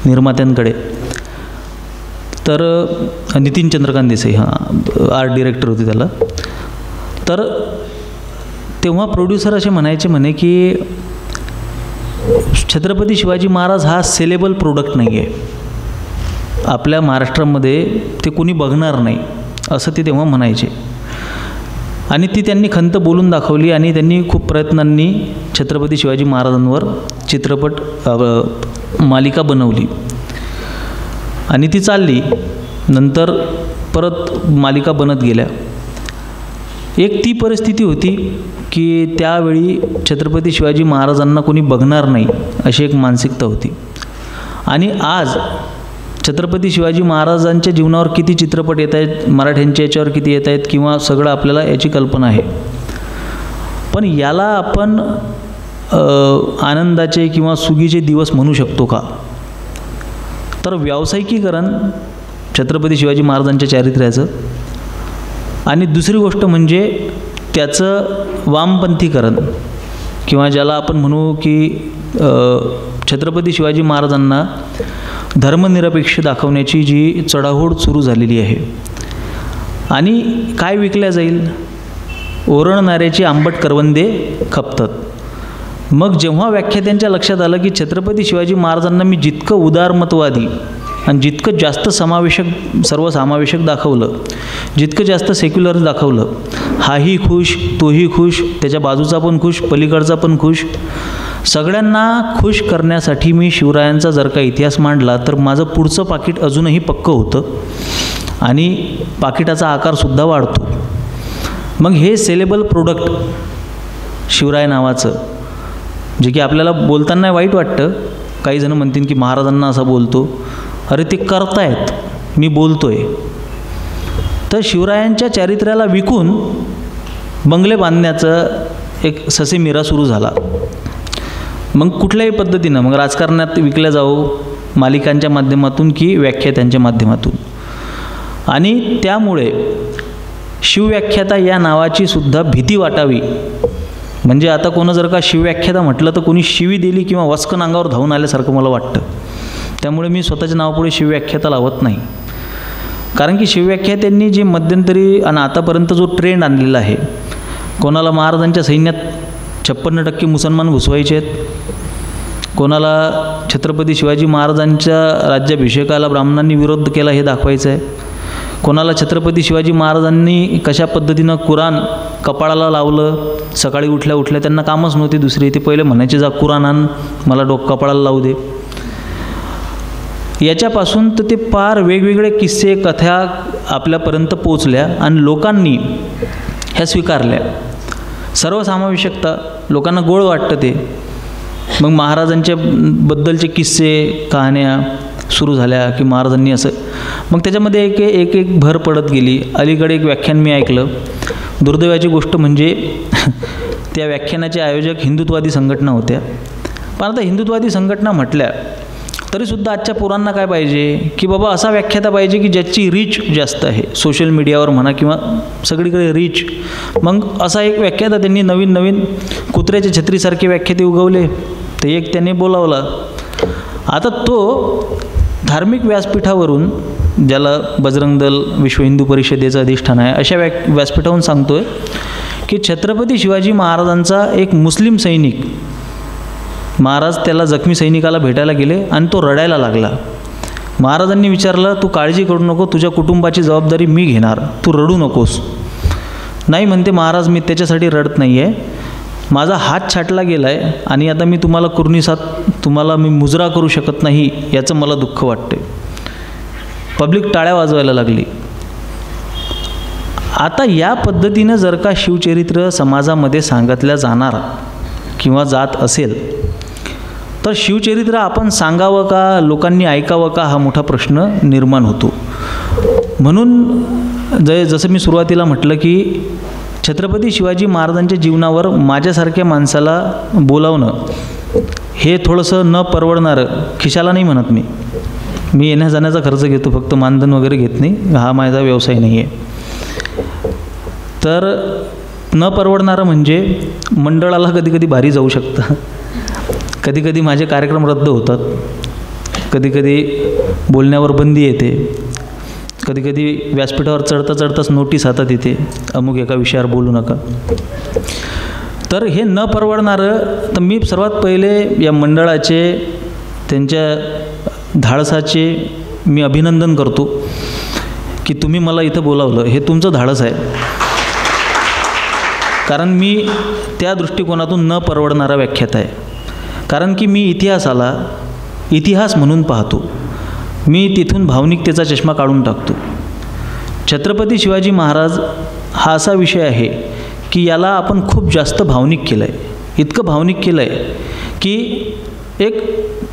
निर्मात्यांकडे, तर नितीन चंद्रकांत देसाई हां आर्ट डिरेक्टर होते त्याला, तर तेव्हा प्रोड्युसर असे म्हणे की छत्रपती शिवाजी महाराज हा सेलेबल प्रोडक्ट नाही आहे, आपल्या महाराष्ट्रामध्ये ते कोणी बघणार नाही, असं ते तेव्हा म्हणायचे. आणि ती त्यांनी खंत बोलून दाखवली आणि त्यांनी खूप प्रयत्नांनी छत्रपती शिवाजी महाराजांवर चित्रपट मालिका बनवली आणि ती चालली. नंतर परत मालिका बनत गेल्या. एक ती परिस्थिती होती की त्यावेळी छत्रपती शिवाजी महाराजांना कोणी बघणार नाही अशी एक मानसिकता होती. आणि आज छत्रपती शिवाजी महाराजांच्या जीवनावर किती चित्रपट येत आहेत, मराठ्यांच्या याच्यावर किती येत आहेत किंवा सगळं आपल्याला याची कल्पना आहे. पण याला आपण आनंदाचे किंवा सुगीचे दिवस म्हणू शकतो का? तर व्यावसायिकीकरण छत्रपती शिवाजी महाराजांच्या चारित्र्याचं आणि दुसरी गोष्ट म्हणजे त्याचं वामपंथीकरण किंवा ज्याला आपण म्हणू की छत्रपती शिवाजी महाराजांना धर्मनिरपेक्ष दाखवण्याची जी चढाओढ सुरू झालेली आहे. आणि काय विकल्या जाईल? ओरडणाऱ्याची आंबट करवंदे खपतात. मग जेव्हा व्याख्यात्यांच्या लक्षात आलं की छत्रपती शिवाजी महाराजांना मी जितकं उदारमतवादी आणि जितकं जास्त सर्वसमावेशक दाखवलं, जितकं जास्त सेक्युलर दाखवलं, हाही खुश तोही खुश, त्याच्या बाजूचा पण खुश, पलीकडचा पण खुश, सगळ्यांना खुश करण्यासाठी मी शिवरायांचा जर का इतिहास मांडला तर माझं पुढचं पाकीट अजूनही पक्कं होतं आणि पाकिटाचा आकारसुद्धा वाढतो. मग हे सेलेबल प्रोडक्ट शिवराय नावाचं, जे की आपल्याला बोलताना वाईट वाटतं, काही जण म्हणतील की महाराजांना असं बोलतो, अरे ते करतायत, मी बोलतोय. तर शिवरायांच्या चारित्र्याला विकून बंगले बांधण्याचं एक ससेमिरा सुरू झाला. मग कुठल्याही पद्धतीनं मग राजकारणात विकल्या जाऊ, मालिकांच्या माध्यमातून की व्याख्यात्यांच्या माध्यमातून. आणि त्यामुळे शिवव्याख्याता या नावाची सुद्धा भीती वाटावी. म्हणजे आता कोणं जर का शिवव्याख्याता म्हटलं तर कोणी शिवी दिली किंवा वस्कन अंगावर धावून आल्यासारखं मला वाटतं. त्यामुळे मी स्वतःच्या नावापुढे शिवव्याख्याता लावत नाही. कारण की शिवव्याख्यात्यांनी जे मध्यंतरी आणि आतापर्यंत जो ट्रेंड आणलेला आहे, कोणाला महाराजांच्या सैन्यात 56% मुसलमान घुसवायचे आहेत, कोणाला छत्रपती शिवाजी महाराजांच्या राज्याभिषेकाला ब्राह्मणांनी विरोध केला हे दाखवायचं आहे, कोणाला छत्रपती शिवाजी महाराजांनी कशा पद्धतीनं कुराण कपाळाला लावलं, सकाळी उठल्या उठल्या त्यांना कामच नव्हती दुसरी, ते पहिले म्हणायचे जा कुराण आण मला कपाळाला लावू दे. याच्यापासून तर ते पार वेगवेगळे किस्से कथा आपल्यापर्यंत पोचल्या आणि लोकांनी ह्या स्वीकारल्या. सर्वसमावेशकता लोकांना गोड वाटतं ते. मग महाराजांच्या बद्दलचे किस्से कहाण्या सुरू झाल्या की महाराजांनी असं, मग त्याच्यामध्ये एक एक भर पडत गेली. अलीकडे एक व्याख्यान मी ऐकलं. दुर्दैवाची गोष्ट म्हणजे त्या व्याख्यानाचे आयोजक हिंदुत्ववादी संघटना होत्या. पण आता हिंदुत्ववादी संघटना म्हटल्या तरीसुद्धा आजच्या पोरांना काय पाहिजे की बाबा असा व्याख्याता पाहिजे की ज्याची रीच जास्त आहे, सोशल मीडियावर म्हणा किंवा सगळीकडे रीच. मग असा एक व्याख्याता त्यांनी नवीन नवीन कुत्र्याच्या छत्रीसारखे व्याख्याते उगवले, ते एक त्याने बोलावला. आता तो धार्मिक व्यासपीठावरून, ज्याला बजरंग दल विश्व हिंदू परिषदेचं अधिष्ठान आहे, अशा व्यासपीठावरून सांगतोय की छत्रपती शिवाजी महाराजांचा एक मुस्लिम सैनिक, महाराज त्याला जखमी सैनिकाला भेटायला गेले आणि तो रडायला लागला. महाराजांनी विचारलं, तू काळजी करू नको, तुझ्या कुटुंबाची जबाबदारी मी घेणार, तू रडू नकोस. नाही म्हणते महाराज, मी त्याच्यासाठी रडत नाही आहे, माझा हात छाटला गेला आहे आणि आता मी तुम्हाला कुर्निसात तुम्हाला मी मुजरा करू शकत नाही, याचं मला दुःख वाटते. पब्लिक टाळ्या वाजवायला लागली. आता या पद्धतीनं जर का शिवचरित्र समाजामध्ये सांगितलं जाणार किंवा जात असेल तर शिवचरित्र आपण सांगावं का, लोकांनी ऐकावं का, हा मोठा प्रश्न निर्माण होतो. म्हणून जसं मी सुरुवातीला म्हटलं की छत्रपती शिवाजी महाराजांच्या जीवनावर माझ्यासारख्या माणसाला बोलावणं हे थोडंसं न परवडणारं, खिशाला नाही म्हणत मी येण्या जाण्याचा खर्च घेतो, फक्त मानधन वगैरे घेत नाही, हा माझा व्यवसाय नाही आहे. तर न परवडणारं म्हणजे मंडळाला कधीकधी भारी जाऊ शकतं, कधीकधी माझे कार्यक्रम रद्द होतात, कधीकधी बोलण्यावर बंदी येते, कधीकधी व्यासपीठावर चढताच नोटीस हातात येते, अमुक एका विषयावर बोलू नका. तर हे न परवडणारं, तर मी सर्वात पहिले या मंडळाचे, त्यांच्या धाडसाचे मी अभिनंदन करतो की तुम्ही मला इथं बोलावलं, हे तुमचं धाडस आहे. कारण मी त्या दृष्टिकोनातून न परवडणारा व्याख्याता आहे. कारण की मी इतिहास म्हणून पाहतो, मी तिथून भावनिकतेचा चष्मा काढून टाकतो. छत्रपती शिवाजी महाराज हा असा विषय आहे की याला आपण खूप जास्त भावनिक केलं आहे. इतकं भावनिक केलं आहे की एक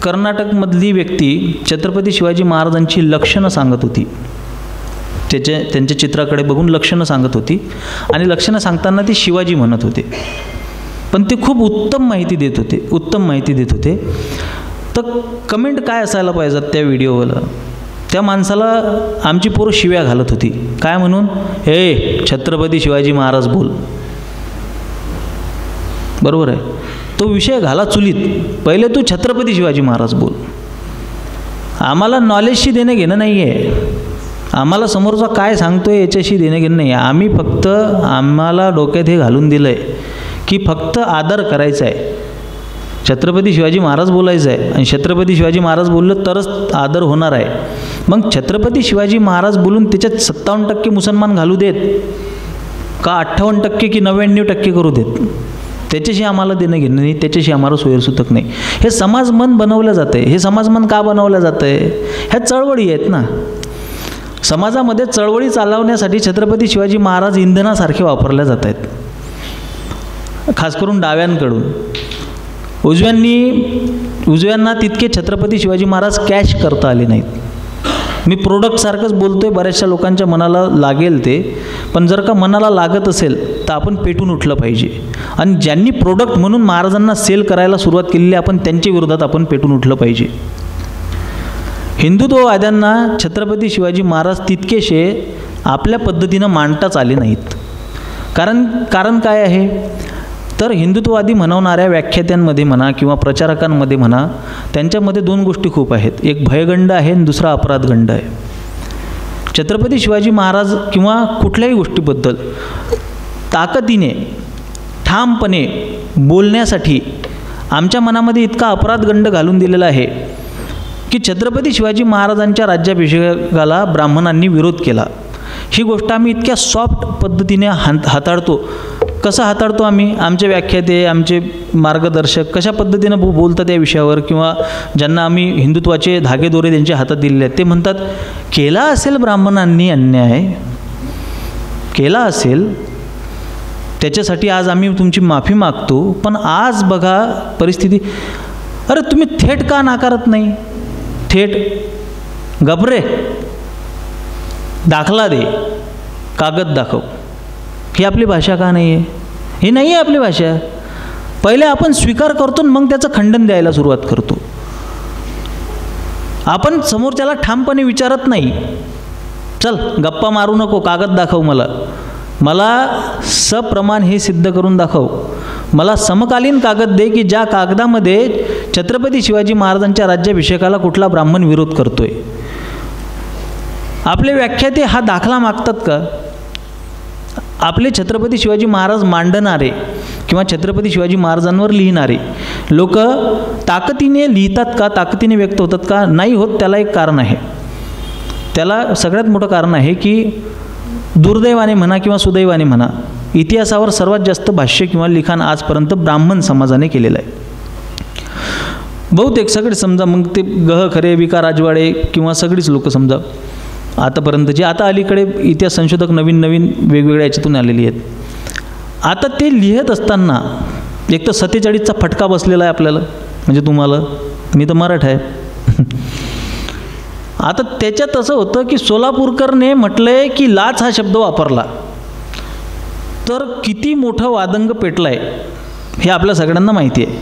कर्नाटकमधली व्यक्ती छत्रपती शिवाजी महाराजांची लक्षणं सांगत होती, त्यांच्या चित्राकडे बघून लक्षणं सांगत होती आणि लक्षणं सांगताना ते शिवाजी म्हणत होते, पण ते खूप उत्तम माहिती देत होते. तर कमेंट काय असायला पाहिजेत त्या व्हिडिओला, त्या माणसाला आमची पोरं शिव्या घालत होती, काय म्हणून, हे छत्रपती शिवाजी महाराज बोल. बरोबर आहे, तो विषय घाला चुलीत, पहिले तू छत्रपती शिवाजी महाराज बोल. आम्हाला नॉलेजशी देणं घेणं नाही आहे, आम्हाला समोरचा काय सांगतोय याच्याशी देणं घेणं नाही आहे. आम्ही फक्त, आम्हाला डोक्यात हे घालून दिलं आहे की फक्त आदर करायचा आहे, छत्रपती शिवाजी महाराज बोलायचं आहे आणि छत्रपती शिवाजी महाराज बोललं तरच आदर होणार आहे. मग छत्रपती शिवाजी महाराज बोलून त्याच्यात 57% मुसलमान घालू देत का 58% की 99% करू देत, त्याच्याशी आम्हाला देणं घेणं नाही, त्याच्याशी आम्हाला सोयरसुतक नाही. हे समाजमन बनवलं जातं आहे. हे समाजमन का बनवलं जातं आहे, ह्या चळवळी आहेत ना, समाजामध्ये चळवळी चालवण्यासाठी छत्रपती शिवाजी महाराज इंधनासारखे वापरल्या जात आहेत, खास करून डाव्यांकडून. उजव्यांना तितके छत्रपती शिवाजी महाराज कॅश करता आले नाहीत. मी प्रोडक्टसारखंच बोलतो आहे, बऱ्याचशा लोकांच्या मनाला लागेल ते, पण जर का मनाला लागत असेल तर आपण पेटून उठलं पाहिजे. आणि ज्यांनी प्रोडक्ट म्हणून महाराजांना सेल करायला सुरुवात केलेली, आपण त्यांच्या विरोधात आपण पेटून उठलं पाहिजे. हिंदुत्ववाद्यांना छत्रपती शिवाजी महाराज तितकेशे आपल्या पद्धतीनं मांडताच आले नाहीत. कारण काय आहे, तर हिंदुत्ववादी म्हणवणाऱ्या व्याख्यात्यांमध्ये म्हणा किंवा प्रचारकांमध्ये म्हणा, त्यांच्यामध्ये दोन गोष्टी खूप आहेत, एक भयगंड आहे आणि दुसरा अपराधगंड आहे. छत्रपती शिवाजी महाराज किंवा कुठल्याही गोष्टीबद्दल ताकदीने ठामपणे बोलण्यासाठी आमच्या मनामध्ये इतका अपराधगंड घालून दिलेला आहे की छत्रपती शिवाजी महाराजांच्या राज्याभिषेकाला ब्राह्मणांनी विरोध केला. ही गोष्ट आम्ही इतक्या सॉफ्ट पद्धतीने हाताळतो. कसं हाताळतो आम्ही? आमचे व्याख्याते, आमचे मार्गदर्शक कशा पद्धतीनं बोलतात या विषयावर, किंवा ज्यांना आम्ही हिंदुत्वाचे धागेदोरे त्यांच्या हातात दिलेले आहेत ते म्हणतात केला असेल ब्राह्मणांनी अन्याय, केला असेल त्याच्यासाठी आज आम्ही तुमची माफी मागतो, पण आज बघा परिस्थिती. अरे तुम्ही थेट का नाकारत नाही? थेट गबरे, दाखला दे, कागद दाखव. ही आपली भाषा का नाही आहे? ही नाही आहे आपली भाषा. पहिले आपण स्वीकार करतो मग त्याचं खंडन द्यायला सुरुवात करतो. आपण समोरच्याला ठामपणे विचारत नाही, चल गप्पा मारू नको, कागद दाखव, मला सप्रमाण हे सिद्ध करून दाखव, मला समकालीन कागद दे की ज्या कागदामध्ये छत्रपती शिवाजी महाराजांच्या राज्याभिषेकाला कुठला ब्राह्मण विरोध करतोय. आपले व्याख्याते हा दाखला मागतात का? आपले छत्रपती शिवाजी महाराज मांडणारे किंवा छत्रपती शिवाजी महाराजांवर लिहिणारे लोक ताकदीने लिहितात का? ताकदीने व्यक्त होतात का? नाही होत. त्याला एक कारण आहे. त्याला सगळ्यात मोठं कारण आहे की दुर्दैवाने म्हणा किंवा सुदैवाने म्हणा, इतिहासावर सर्वात जास्त भाष्य किंवा लिखाण आजपर्यंत ब्राह्मण समाजाने केलेलं आहे. बहुतेक सगळे समजा, मग ते गह खरे, विका राजवाडे किंवा सगळीच लोक समजा आतापर्यंतची, आता अलीकडे इतिहास संशोधक नवीन वेगवेगळ्या याच्यातून आलेली आहेत. आता ते लिहित असताना एक तर 47चा फटका बसलेला आहे आपल्याला, म्हणजे तुम्हाला, मी तर मराठा आहे. आता त्याच्यात असं होतं की सोलापूरकरने म्हटलंय की लाच हा शब्द वापरला तर किती मोठं वादंग पेटलं आहे हे आपल्या सगळ्यांना माहिती आहे.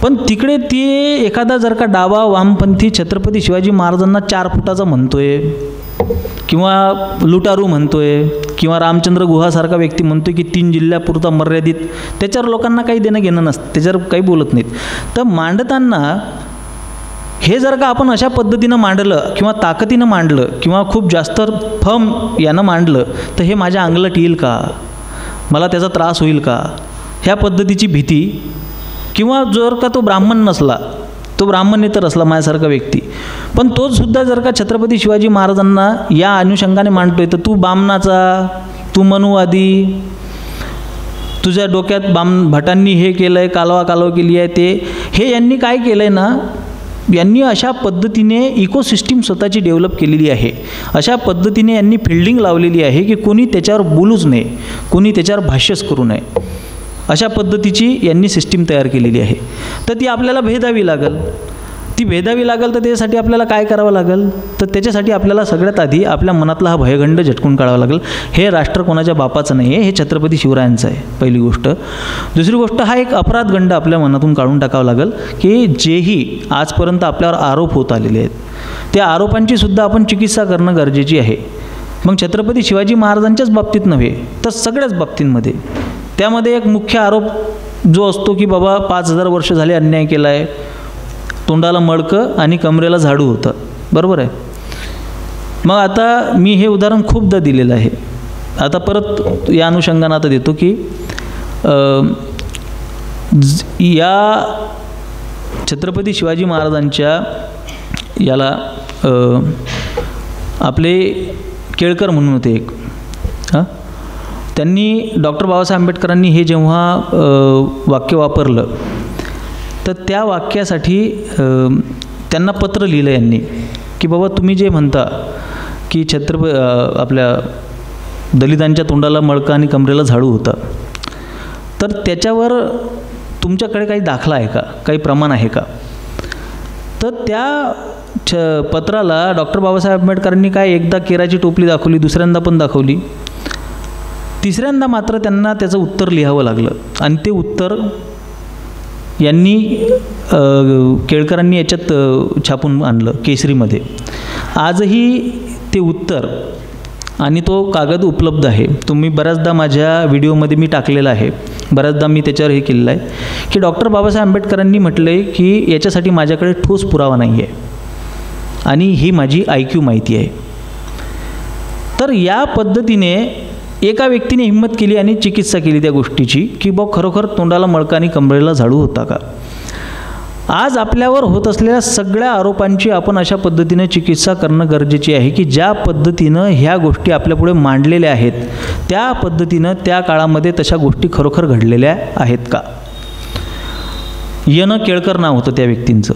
पण तिकडे ते एखादा जर का डावा वामपंथी छत्रपती शिवाजी महाराजांना 4 फुटाचा म्हणतोय किंवा लुटारू म्हणतोय किंवा रामचंद्र गुहासारखा व्यक्ती म्हणतोय की 3 जिल्ह्यापुरता मर्यादित, त्याच्यावर लोकांना काही देणं घेणं नसतं, त्याच्यावर काही बोलत नाहीत. तर मांडताना हे जर का आपण अशा पद्धतीनं मांडलं किंवा ताकदीनं मांडलं किंवा खूप जास्त फर्म यानं मांडलं तर हे माझ्या अंगलट येईल का? मला त्याचा त्रास होईल का? ह्या पद्धतीची भीती. किंवा जर का तो ब्राह्मण नसला, तो ब्राह्मणेतर असला माझ्यासारखा व्यक्ती, पण तोसुद्धा जर का छत्रपती शिवाजी महाराजांना या अनुषंगाने मांडतोय तर तू बामणाचा, तू मनुवादी, तुझ्या डोक्यात भटांनी हे केलं आहे, कालवा केली आहे, हे यांनी काय केलं आहे ना, यांनी अशा पद्धतीने इकोसिस्टीम स्वतःची डेव्हलप केलेली आहे. अशा पद्धतीने यांनी फिल्डिंग लावलेली आहे की कोणी त्याच्यावर बोलूच नये, कोणी त्याच्यावर भाष्यच करू नये. अशा पद्धतीची यांनी सिस्टीम तयार केलेली आहे. तर ती आपल्याला भेदावी लागेल. तर त्यासाठी आपल्याला काय करावं लागेल? तर त्याच्यासाठी आपल्याला सगळ्यात आधी आपल्या मनातला हा भयगंड झटकून काढावा लागेल. हे राष्ट्र कोणाच्या बापाचं नाही आहे, हे छत्रपती शिवरायांचं आहे, पहिली गोष्ट. दुसरी गोष्ट, हा एक अपराधगंड आपल्या मनातून काढून टाकावा लागेल की जेही आजपर्यंत आपल्यावर आरोप होत आलेले आहेत, त्या आरोपांची सुद्धा आपण चिकित्सा करणं गरजेची आहे. मग छत्रपती शिवाजी महाराजांच्याच बाबतीत नव्हे तर सगळ्याच बाबतींमध्ये. त्यामध्ये एक मुख्य आरोप जो असतो की बाबा 5000 वर्ष झाले अन्याय केला आहे, तोंडाला मडकं आणि कमरेला झाडू होतं, बरोबर आहे. मग आता मी हे उदाहरण खूपदा दिलेलं आहे, आता परत या अनुषंगानं आता देतो की या छत्रपती शिवाजी महाराजांच्या याला आपले केळकर म्हणून होते एक, त्यांनी डॉक्टर बाबासाहेब आंबेडकरांनी हे जेव्हा वाक्य वापरलं तर त्या वाक्यासाठी त्यांना पत्र लिहिलं यांनी की बाबा तुम्ही जे म्हणता की आपल्या दलितांच्या तोंडाला मडकं आणि कमरेला झाडू होता, तर त्याच्यावर तुमच्याकडे काही दाखला आहे का, काही प्रमाण आहे का? तर त्या पत्राला डॉक्टर बाबासाहेब आंबेडकरांनी काय एकदा केराची टोपली दाखवली, दुसऱ्यांदा पण दाखवली, तिसऱ्यांदा मात्र त्यांना त्याचं उत्तर लिहावं लागलं. आणि ते उत्तर यांनी केळकरांनी याच्यात छापून आणलं केसरीमध्ये. आजही ते उत्तर आणि तो कागद उपलब्ध आहे. तुम्ही बऱ्याचदा माझ्या व्हिडिओमध्ये मी टाकलेला आहे, बऱ्याचदा मी त्याच्यावर हे केलेलं आहे की डॉक्टर बाबासाहेब आंबेडकरांनी म्हटलं आहे की याच्यासाठी माझ्याकडे ठोस पुरावा नाही आहे आणि ही माझी IQ माहिती आहे. तर या पद्धतीने एका व्यक्तीने हिंमत केली आणि चिकित्सा केली त्या गोष्टीची की बा खरोखर तोंडाला मळका आणि कमरेला झाडू होता का. आज आपल्यावर होत असलेल्या सगळ्या आरोपांची आपण अशा पद्धतीने चिकित्सा करणं गरजेची आहे की ज्या पद्धतीनं ह्या गोष्टी आपल्यापुढे मांडलेल्या आहेत त्या पद्धतीनं त्या काळामध्ये तशा गोष्टी खरोखर घडलेल्या आहेत का. यन केळकर नाव होतं त्या व्यक्तींचं,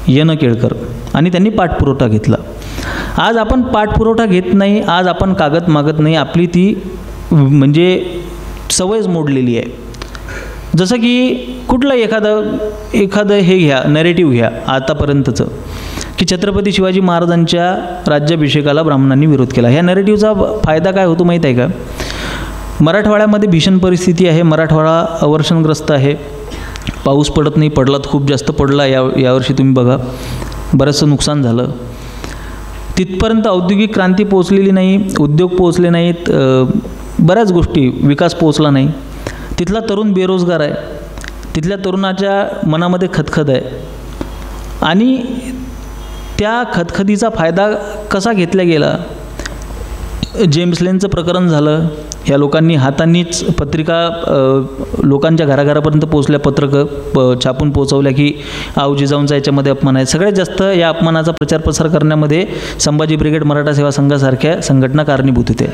यन केळकर, आणि त्यांनी पाठपुरवठा घेतला. आज आपण पाठपुरवठा घेत नाही, आज आपण कागद मागत नाही, आपली ती म्हणजे सवयच मोडलेली आहे. जसं की कुठलं एखादं हे घ्या, नॅरेटिव्ह घ्या आतापर्यंतचं की छत्रपती शिवाजी महाराजांच्या राज्याभिषेकाला ब्राह्मणांनी विरोध केला. ह्या नॅरेटिव्हचा फायदा काय होतो माहीत आहे का. मराठवाड्यामध्ये भीषण परिस्थिती आहे, मराठवाडा अवर्षणग्रस्त आहे, पाऊस पडत नाही, पडला तर खूप जास्त पडला. यावर्षी तुम्ही बघा बरंचसं नुकसान झालं. तिथपर्यंत औद्योगिक क्रांती पोचलेली नाही, उद्योग पोचले नाहीत, बऱ्याच गोष्टी, विकास पोचला नाही. तिथला तरुण बेरोजगार आहे, तिथल्या तरुणाच्या मनामध्ये खदखद आहे आणि त्या खदखदीचा फायदा कसा घेतला गेला. जेम्स लेनचं प्रकरण झालं, ह्या लोकांनी हातांनीच पत्रिका लोकांच्या घराघरापर्यंत पोचल्या, पत्रकं छापून पोचवल्या की आऊ जिजाऊंचा याच्यामध्ये अपमान आहे. सगळ्यात जास्त या अपमानाचा प्रचार प्रसार करण्यामध्ये संभाजी ब्रिगेड, मराठा सेवा संघासारख्या संघटना कारणीभूत होते.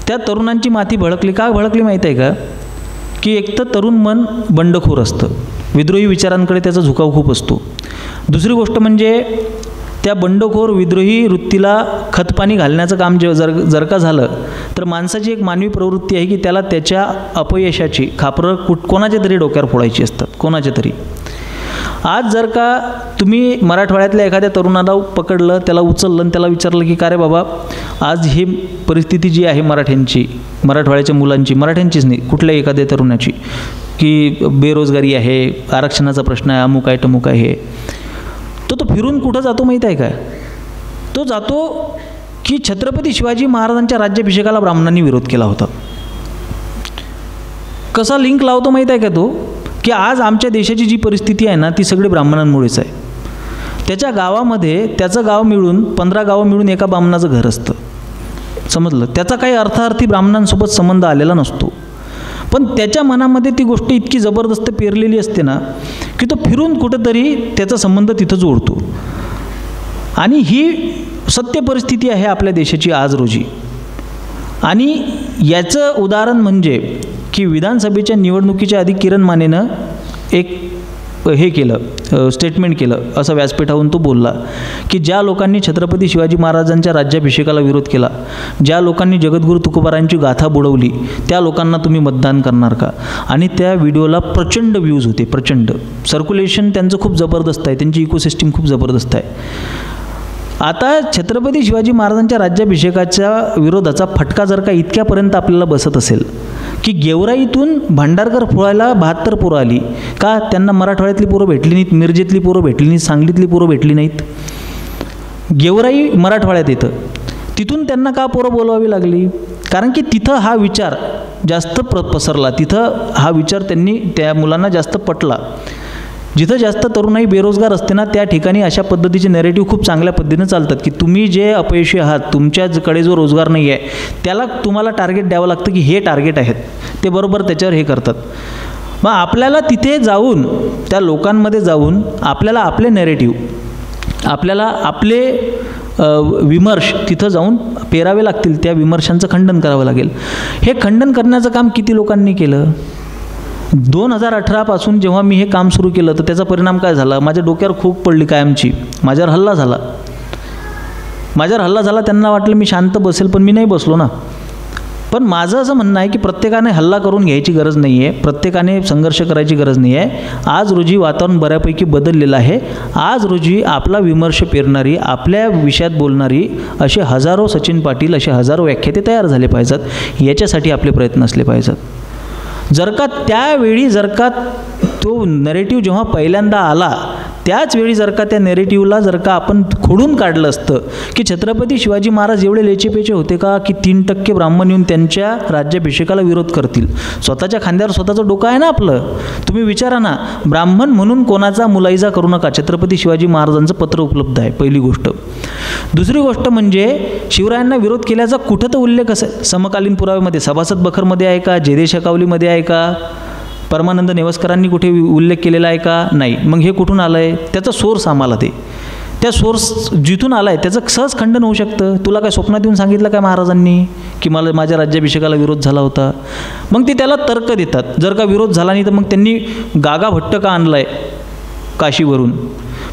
त्या तरुणांची माथी भडकली. का भडकली माहीत आहे का की एक तर तरुण मन बंडखोर असतं, विद्रोही विचारांकडे त्याचा झुकाव खूप असतो. दुसरी गोष्ट म्हणजे त्या बंडखोर विद्रोही वृत्तीला खतपाणी घालण्याचं काम जर का झालं तर माणसाची एक मानवी प्रवृत्ती आहे की त्याला त्याच्या अपयशाची खापरं कोणाच्या तरी डोक्यावर फोडायची असतात, कोणाच्या तरी. आज जर का तुम्ही मराठवाड्यातल्या एखाद्या तरुणाला पकडलं, त्याला उचललं आणि त्याला विचारलं की का रे बाबा आज ही परिस्थिती जी आहे मराठ्यांची, मराठवाड्याच्या मुलांची, मराठ्यांचीच नाही कुठल्याही एखाद्या तरुणाची, की बेरोजगारी आहे, आरक्षणाचा प्रश्न आहे, अमुक आहे टमुक आहे, तो फिरून कुठं जातो माहीत आहे काय. तो जातो की छत्रपती शिवाजी महाराजांच्या राज्याभिषेकाला ब्राह्मणांनी विरोध केला होता. कसा लिंक लावतो माहीत आहे का तो की आज आमच्या देशाची जी परिस्थिती आहे ना ती सगळी ब्राह्मणांमुळेच आहे. त्याच्या गावामध्ये त्याचं गाव मिळून 15 गावं मिळून एका ब्राह्मणाचं घर असतं, समजलं. त्याचा काही अर्थार्थी ब्राह्मणांसोबत संबंध आलेला नसतो, पण त्याच्या मनामध्ये ती गोष्ट इतकी जबरदस्त पेरलेली असते ना की तो फिरून कुठंतरी त्याचा संबंध तिथं जोडतो. आणि ही सत्य परिस्थिती आहे आपल्या देशाची आज रोजी. आणि याचं उदाहरण म्हणजे की विधानसभेच्या निवडणुकीच्या आधी किरण मानेनं एक हे केलं, स्टेटमेंट केलं, असं व्यासपीठावरून तो बोलला की ज्या लोकांनी छत्रपती शिवाजी महाराजांच्या राज्याभिषेकाला विरोध केला, ज्या लोकांनी जगद्गुरू तुकोबारायांची गाथा बुडवली, त्या लोकांना तुम्ही मतदान करणार का. आणि त्या व्हिडिओला प्रचंड व्ह्यूज होते, प्रचंड सर्क्युलेशन त्यांचं खूप जबरदस्त आहे, त्यांची इकोसिस्टीम खूप जबरदस्त आहे. आता छत्रपती शिवाजी महाराजांच्या राज्याभिषेकाच्या विरोधाचा फटका जर का इतक्यापर्यंत आपल्याला बसत असेल की गेवराईतून भांडारकर फोळायला 72 पोरं आली का, त्यांना मराठवाड्यातली पोरं भेटली नाहीत, मिरजेतली पोरं भेटली नाहीत, सांगलीतली पोरं भेटली नाहीत. गेवराई मराठवाड्यात येतं, तिथून त्यांना का पोरं बोलवावी लागली, कारण की तिथं हा विचार जास्त पसरला, तिथं हा विचार त्या मुलांना जास्त पटला. जिथं जास्त तरुणाई बेरोजगार असते ना त्या ठिकाणी अशा पद्धतीचे नॅरेटिव्ह खूप चांगल्या पद्धतीने चालतात की तुम्ही जे अपयशी आहात, तुमच्याकडे जो रोजगार नाही आहे त्याला तुम्हाला टार्गेट द्यावं लागतं की हे टार्गेट आहेत, ते बरोबर त्याच्यावर हे करतात. मग आपल्याला तिथे जाऊन, त्या लोकांमध्ये जाऊन आपल्याला आपले नॅरेटिव्ह, आपल्याला आपले विमर्श तिथं जाऊन पेरावे लागतील, त्या विमर्शांचं खंडन करावं लागेल. हे खंडन करण्याचं काम किती लोकांनी केलं. 2018 जेव्हा मी हे काम सुरू केलं तर त्याचा परिणाम काय झाला, माझ्या डोक्यावर खूप पडली कायमची, माझ्यावर हल्ला झाला. त्यांना वाटलं मी शांत बसेल, पण मी नाही बसलो ना. पण माझं असं म्हणणं आहे की प्रत्येकाने हल्ला करून घ्यायची गरज नाही आहे, प्रत्येकाने संघर्ष करायची गरज नाही आहे. आज रोजी वातावरण बऱ्यापैकी बदललेलं आहे. आज रोजी आपला विमर्श पेरणारी, आपल्या विषयात बोलणारी असे हजारो सचिन पाटील, असे हजारो व्याख्याते तयार झाले पाहिजेत. याच्यासाठी आपले प्रयत्न असले पाहिजेत. जर का त्यावेळी जर का तो नरेटिव्ह जेव्हा पहिल्यांदा आला त्याच वेळी जर का त्या नेरेटिव्हला जर का आपण खोडून काढलं असतं की छत्रपती शिवाजी महाराज एवढे लेचेपेचे होते का की 3% ब्राह्मण येऊन त्यांच्या राज्याभिषेकाला विरोध करतील. स्वतःच्या खांद्यावर स्वतःचं डोकं आहे ना आपलं. तुम्ही विचारा ना, ब्राह्मण म्हणून कोणाचा मुलायजा करू नका. छत्रपती शिवाजी महाराजांचं पत्र उपलब्ध आहे, पहिली गोष्ट. दुसरी गोष्ट म्हणजे शिवरायांना विरोध केल्याचा कुठं तर उल्लेख असेल समकालीन पुराव्यामध्ये? सभासद बखरमध्ये आहे का? जयदेश शकावलीमध्ये आहे का? परमानंद नेवस्करांनी कुठे उल्लेख केलेला आहे का? नाही. मग हे कुठून आलं आहे? त्याचा सोर्स आम्हाला दे. त्या सोर्स जिथून आला आहे त्याचं सहज खंडन होऊ शकतं. तुला काय स्वप्नात येऊन सांगितलं काय महाराजांनी की मला माझ्या राज्याभिषेकाला विरोध झाला होता? मग ते त्याला तर्क देतात. जर का विरोध झाला नाही तर मग त्यांनी गागा भट्ट का आणला आहे काशीवरून?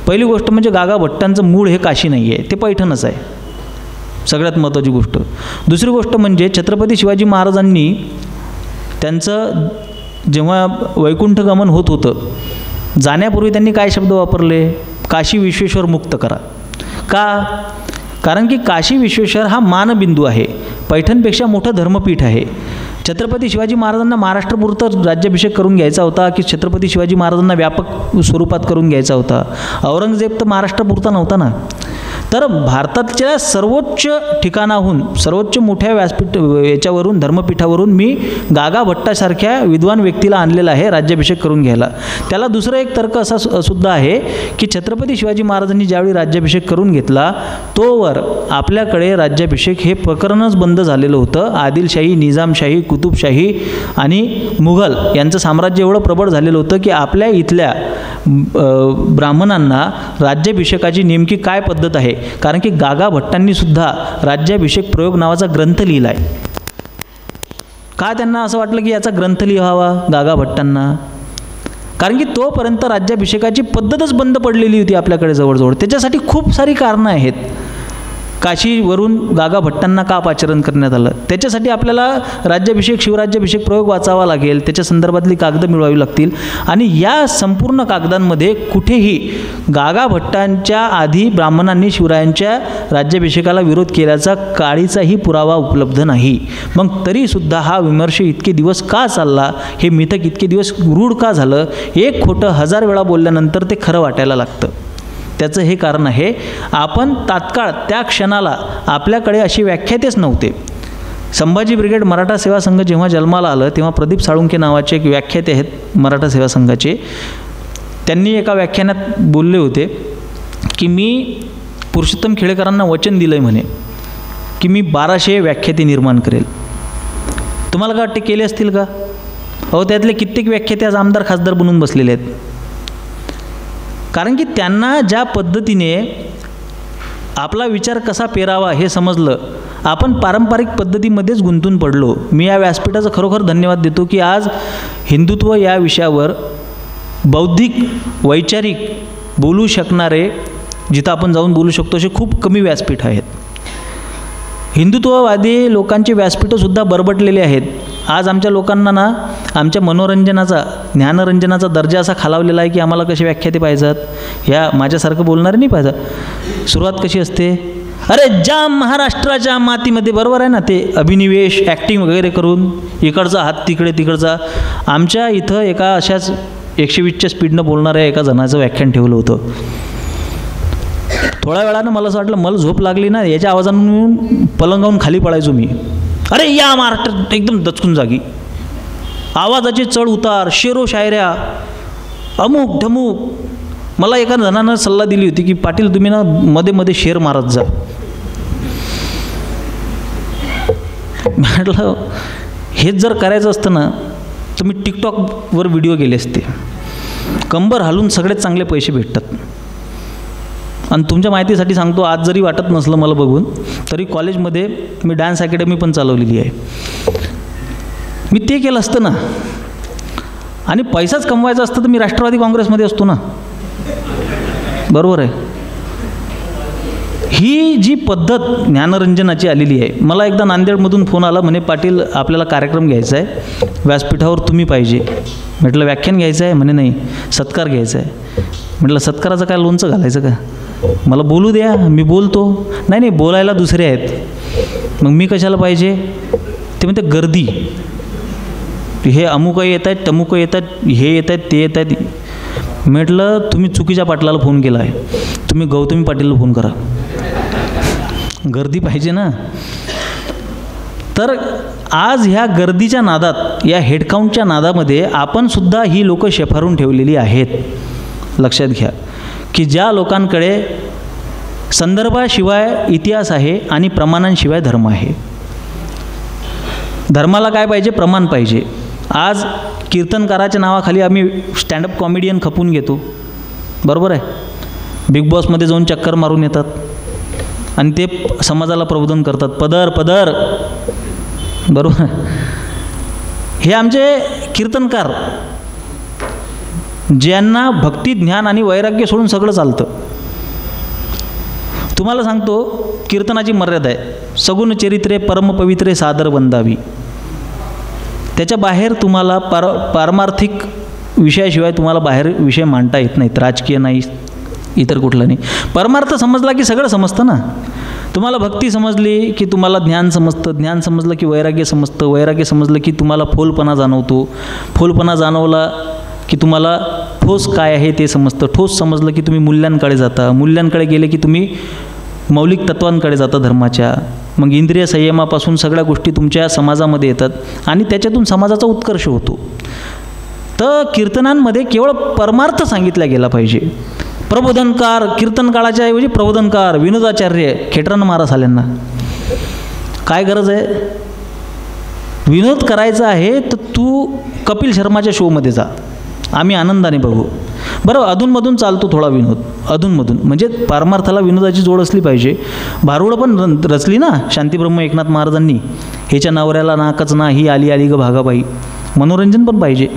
पहिली गोष्ट म्हणजे गागा भट्टांचं मूळ हे काशी नाही आहे, ते पैठणच आहे, सगळ्यात महत्त्वाची गोष्ट. दुसरी गोष्ट म्हणजे छत्रपती शिवाजी महाराजांनी त्यांचं जेव्हा वैकुंठ गमन होत होतं, जाण्यापूर्वी त्यांनी काय शब्द वापरले? काशी विश्वेश्वर मुक्त करा. का? कारण की काशी विश्वेश्वर हा मानबिंदू आहे, पैठणपेक्षा मोठं धर्मपीठ आहे. छत्रपती शिवाजी महाराजांना महाराष्ट्रपुरतं राज्याभिषेक करून घ्यायचा होता की छत्रपती शिवाजी महाराजांना व्यापक स्वरूपात करून घ्यायचा होता? औरंगजेब तर महाराष्ट्रपुरता नव्हता ना. तर भारताच्या सर्वोच्च ठिकाणाहून, सर्वोच्च मोठ्या व्यासपीठ याच्यावरून, धर्मपीठावरून मी गागा भट्टासारख्या विद्वान व्यक्तीला आणलेला आहे राज्याभिषेक करून घ्यायला. त्याला दुसरं एक तर्क असा सुद्धा आहे की छत्रपती शिवाजी महाराजांनी ज्यावेळी राज्याभिषेक करून घेतला तोवर आपल्याकडे राज्याभिषेक हे प्रकरणच बंद झालेलं होतं. आदिलशाही, निजामशाही, कुतुबशाही आणि मुघल यांचं साम्राज्य एवढं प्रबळ झालेलं होतं की आपल्या इथल्या ब्राह्मणांना राज्याभिषेकाची नेमकी काय पद्धत आहे, कारण की गागा भट्टांनी सुद्धा राज्याभिषेक प्रयोग नावाचा ग्रंथ लिहिला आहे. का त्यांना असं वाटलं की याचा ग्रंथ लिहावा गागा भट्टांना? कारण की तोपर्यंत राज्याभिषेकाची पद्धतच बंद पडलेली होती आपल्याकडे जवळजवळ. त्याच्यासाठी खूप सारी कारणं आहेत. काशीवरून गागा भट्टांना का पाचारण करण्यात आलं त्याच्यासाठी आपल्याला राज्याभिषेक, शिवराज्याभिषेक प्रयोग वाचावा लागेल, त्याच्या संदर्भातली कागदं मिळवावी लागतील. आणि या संपूर्ण कागदांमध्ये कुठेही गागा भट्टांच्या आधी ब्राह्मणांनी शिवरायांच्या राज्याभिषेकाला विरोध केल्याचा काळीचाही पुरावा उपलब्ध नाही. मग तरीसुद्धा हा विमर्श इतके दिवस का चालला, हे मिथक इतके दिवस रूढ का झालं? एक खोटं 1000 वेळा बोलल्यानंतर ते खरं वाटायला लागतं. त्याचं हे कारण आहे, आपण तात्काळ त्या क्षणाला आपल्याकडे अशी व्याख्यातेच नव्हते. संभाजी ब्रिगेड मराठा सेवा संघ जेव्हा जन्माला आलं तेव्हा प्रदीप साळुंके नावाचे एक व्याख्याते आहेत मराठा सेवा संघाचे. त्यांनी एका व्याख्यानात बोलले होते की मी पुरुषोत्तम खेडेकरांना वचन दिलं आहे म्हणे की मी 1200 व्याख्याते निर्माण करेल. तुम्हाला काय वाटते केले असतील का? अहो, त्यातले कित्येक व्याख्याते आज आमदार खासदार बनून बसलेले आहेत. कारण की त्यांना ज्या पद्धतीने आपला विचार कसा पेरावा हे समजलं. आपण पारंपरिक पद्धतीमध्येच गुंतून पडलो. मी या व्यासपीठाचं खरोखर धन्यवाद देतो की आज हिंदुत्व या विषयावर बौद्धिक, वैचारिक बोलू शकणारे, जिथं आपण जाऊन बोलू शकतो असे खूप कमी व्यासपीठ आहेत. हिंदुत्ववादी लोकांचे व्यासपीठंसुद्धा बरबटलेले आहेत. आज आमच्या लोकांना ना आमच्या मनोरंजनाचा, ज्ञानरंजनाचा दर्जा असा खालावलेला आहे की आम्हाला कसे व्याख्याते पाहिजेत, ह्या माझ्यासारखं बोलणारे नाही पाहिजे. सुरुवात कशी असते? अरे ज्या महाराष्ट्राच्या मातीमध्ये, बरोबर आहे ना, ते अभिनिवेश, ॲक्टिंग वगैरे करून इकडचा हात तिकडे, तिकडचा. आमच्या इथं एका अशाच 120च्या स्पीडनं बोलणाऱ्या एका जणाचं व्याख्यान ठेवलं होतं. थोड्या वेळानं मला असं वाटलं, मला झोप लागली ना, याच्या आवाजानं पलंगावून खाली पडायचो मी. अरे या महाराष्ट्रात एकदम दचकून जागी, आवाजाचे चढ उतार, शेरो शायऱ्या, अमुक ढमुक. मला एका जणानं सल्ला दिली होती की पाटील तुम्ही ना मध्ये मध्ये शेर मारत जा. म्हटलं हेच जर करायचं असतं ना तर मी टिकटॉकवर व्हिडिओ केले असते. कंबर हलून सगळेच चांगले पैसे भेटतात. आणि तुमच्या माहितीसाठी सांगतो, आज जरी वाटत नसलं मला बघून, तरी कॉलेजमध्ये मी डान्स अकॅडमी पण चालवलेली आहे. मी ते केलं असतं ना, आणि पैसाच कमवायचा असतं तर मी राष्ट्रवादी काँग्रेसमध्ये असतो ना, बरोबर आहे. ही जी पद्धत ज्ञानरंजनाची आलेली आहे. मला एकदा नांदेडमधून फोन आला, म्हणे पाटील आपल्याला कार्यक्रम घ्यायचा आहे, व्यासपीठावर तुम्ही पाहिजे. म्हटलं व्याख्यान घ्यायचं आहे? म्हणे नाही, सत्कार घ्यायचा आहे. म्हटलं सत्काराचं काय लोणचं घालायचं का? मला बोलू द्या, मी बोलतो. नाही नाही, बोलायला दुसरे आहेत, मग मी कशाला पाहिजे? ते म्हणते गर्दी, हे अमुकं येत आहेत, तमुकं येतात, हे येत आहेत, ते येत आहेत. म्हटलं तुम्ही चुकीच्या पाटलाला फोन केला आहे, तुम्ही गौतमी पाटीलला फोन करा. गर्दी पाहिजे ना. तर आज ह्या गर्दीच्या नादात, या हेडकाउंटच्या नादामध्ये आपण सुद्धा ही लोकं शेफारून ठेवलेली आहेत. लक्षात घ्या की ज्या लोकांकडे संदर्भाशिवाय इतिहास आहे आणि प्रमाणांशिवाय धर्म आहे. धर्माला काय पाहिजे? प्रमाण पाहिजे. आज कीर्तनकाराच्या नावाखाली आम्ही स्टँडअप कॉमेडियन खपून घेतो, बरोबर आहे. बिग बॉसमध्ये जाऊन चक्कर मारून येतात आणि ते समाजाला प्रबोधन करतात, पदर पदर, बरोबर. हे आमचे कीर्तनकार ज्यांना भक्ती, ज्ञान आणि वैराग्य सोडून सगळं चालतं. तुम्हाला सांगतो, कीर्तनाची मर्यादा आहे. सगुण चरित्रे परमपवित्रे सादर वंदावी. त्याच्या बाहेर तुम्हाला पारमार्थिक विषयाशिवाय तुम्हाला बाहेर विषय मांडता येत नाहीत. राजकीय नाही, इतर कुठलं नाही. परमार्थ समजला की सगळं समजतं ना. तुम्हाला भक्ती समजली की तुम्हाला ज्ञान समजतं, ज्ञान समजलं की वैराग्य समजतं, वैराग्य समजलं की तुम्हाला फोलपणा जाणवतो, फोलपणा जाणवला की तुम्हाला ठोस काय आहे ते समजतं, ठोस समजलं की तुम्ही मूल्यांकडे जाता, मूल्यांकडे गेले की तुम्ही मौलिक तत्वांकडे जाता धर्माच्या. मग इंद्रिय संयमापासून सगळ्या गोष्टी तुमच्या समाजामध्ये येतात आणि त्याच्यातून समाजाचा उत्कर्ष होतो. तर कीर्तनांमध्ये केवळ परमार्थ सांगितला गेला पाहिजे. प्रबोधनकार, कीर्तनकाळाच्या ऐवजी प्रबोधनकार, विनोदाचार्य, खेटरानं मारा साल्यांना. काय गरज आहे? विनोद करायचा आहे तर तू कपिल शर्माच्या शोमध्ये जा, आम्ही आनंदाने बघू. बरं, अधूनमधून चालतो थोडा विनोद, अधूनमधून, म्हणजे परमार्थाला विनोदाची जोड असली पाहिजे. भारुडं पण रचली ना शांतीब्रह्म एकनाथ महाराजांनी, ह्याच्या नवऱ्याला नाकच ना, ही आली आली ग भागाबाई. मनोरंजन पण पाहिजे,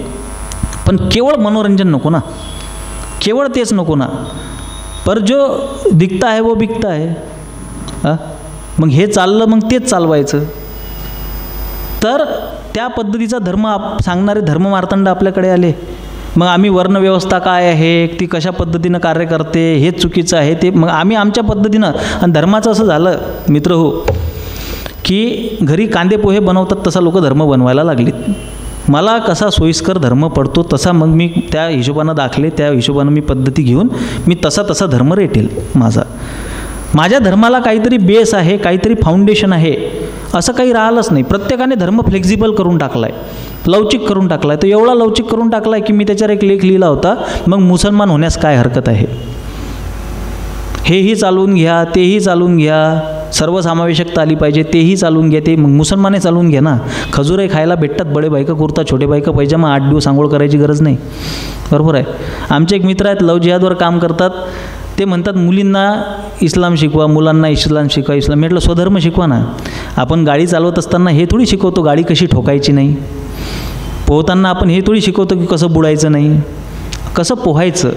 पण केवळ मनोरंजन नको ना, केवळ तेच नको ना. पर जो दिखता है वो बिकता है. मग हे चाललं, मग तेच चालवायचं. तर त्या पद्धतीचा धर्म सांगणारे धर्ममार्तंड आपल्याकडे आले. मग आम्ही वर्णव्यवस्था काय आहे, ती कशा पद्धतीनं कार्य करते, हेच चुकीचं आहे ते. मग आम्ही आमच्या पद्धतीनं. आणि धर्माचं असं झालं मित्र हो, की घरी कांदे पोहे बनवतात तसा लोक धर्म बनवायला लागलीत. मला कसा सोयीस्कर धर्म पडतो तसा मग मी त्या हिशोबानं दाखले, त्या हिशोबानं मी पद्धती घेऊन मी तसा धर्म रेटेल माझा. माझ्या धर्माला काहीतरी बेस आहे, काहीतरी फाउंडेशन आहे, असं काही राहिलंच नाही. प्रत्येकाने धर्म फ्लेक्झिबल करून टाकला आहे, लवचिक करून टाकला आहे. तो एवढा लवचिक करून टाकला आहे की मी त्याच्यावर एक लेख लिहिला होता, मग मुसलमान होण्यास काय हरकत आहे. हेही चालवून घ्या, तेही चालवून घ्या, सर्वसमावेशकता आली पाहिजे, तेही चालवून घ्या. ते मग मुसलमाने चालवून घ्या ना. खजूरही खायला भेटतात, बडे बायका कुर्ता, छोटे बायका पैजामा, 8 दिवस आंघोळ करायची गरज नाही, बरोबर आहे. आमचे एक मित्र आहेत, लव जिहादवर काम करतात. ते म्हणतात मुलींना इस्लाम शिकवा, मुलांना इस्लाम शिकवा. इस्लाम म्हटलं स्वधर्म शिकवा ना. आपण गाडी चालवत असताना हे थोडी शिकवतो गाडी कशी ठोकायची नाही. पोहताना आपण हे थोडी शिकवतो की कसं बुडायचं नाही, कसं पोहायचं,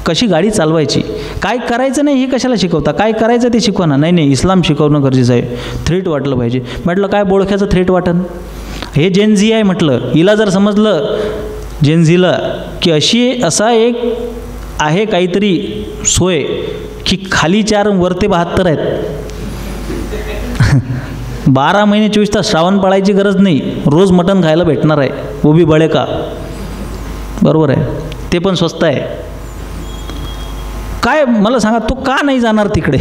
कशी गाडी चालवायची, काय करायचं नाही हे कशाला शिकवता, काय करायचं ते शिकवा ना. नाही, इस्लाम शिकवणं गरजेचं आहे. थ्रेट वाटलं पाहिजे. म्हटलं काय बोळख्याचं थ्रेट वाटन, हे जेनझी आहे म्हटलं. हिला जर समजलं जेनझीला की असा एक आहे काहीतरी सोय की खाली 4 वरते 72 आहेत. 12 महिने 24 तास श्रावण पाळायची गरज नाही, रोज मटण खायला भेटणार आहे, वो भी बळे का, बरोबर आहे. ते पण स्वस्त आहे. काय मला सांगा, तो का नाही जाणार तिकडे?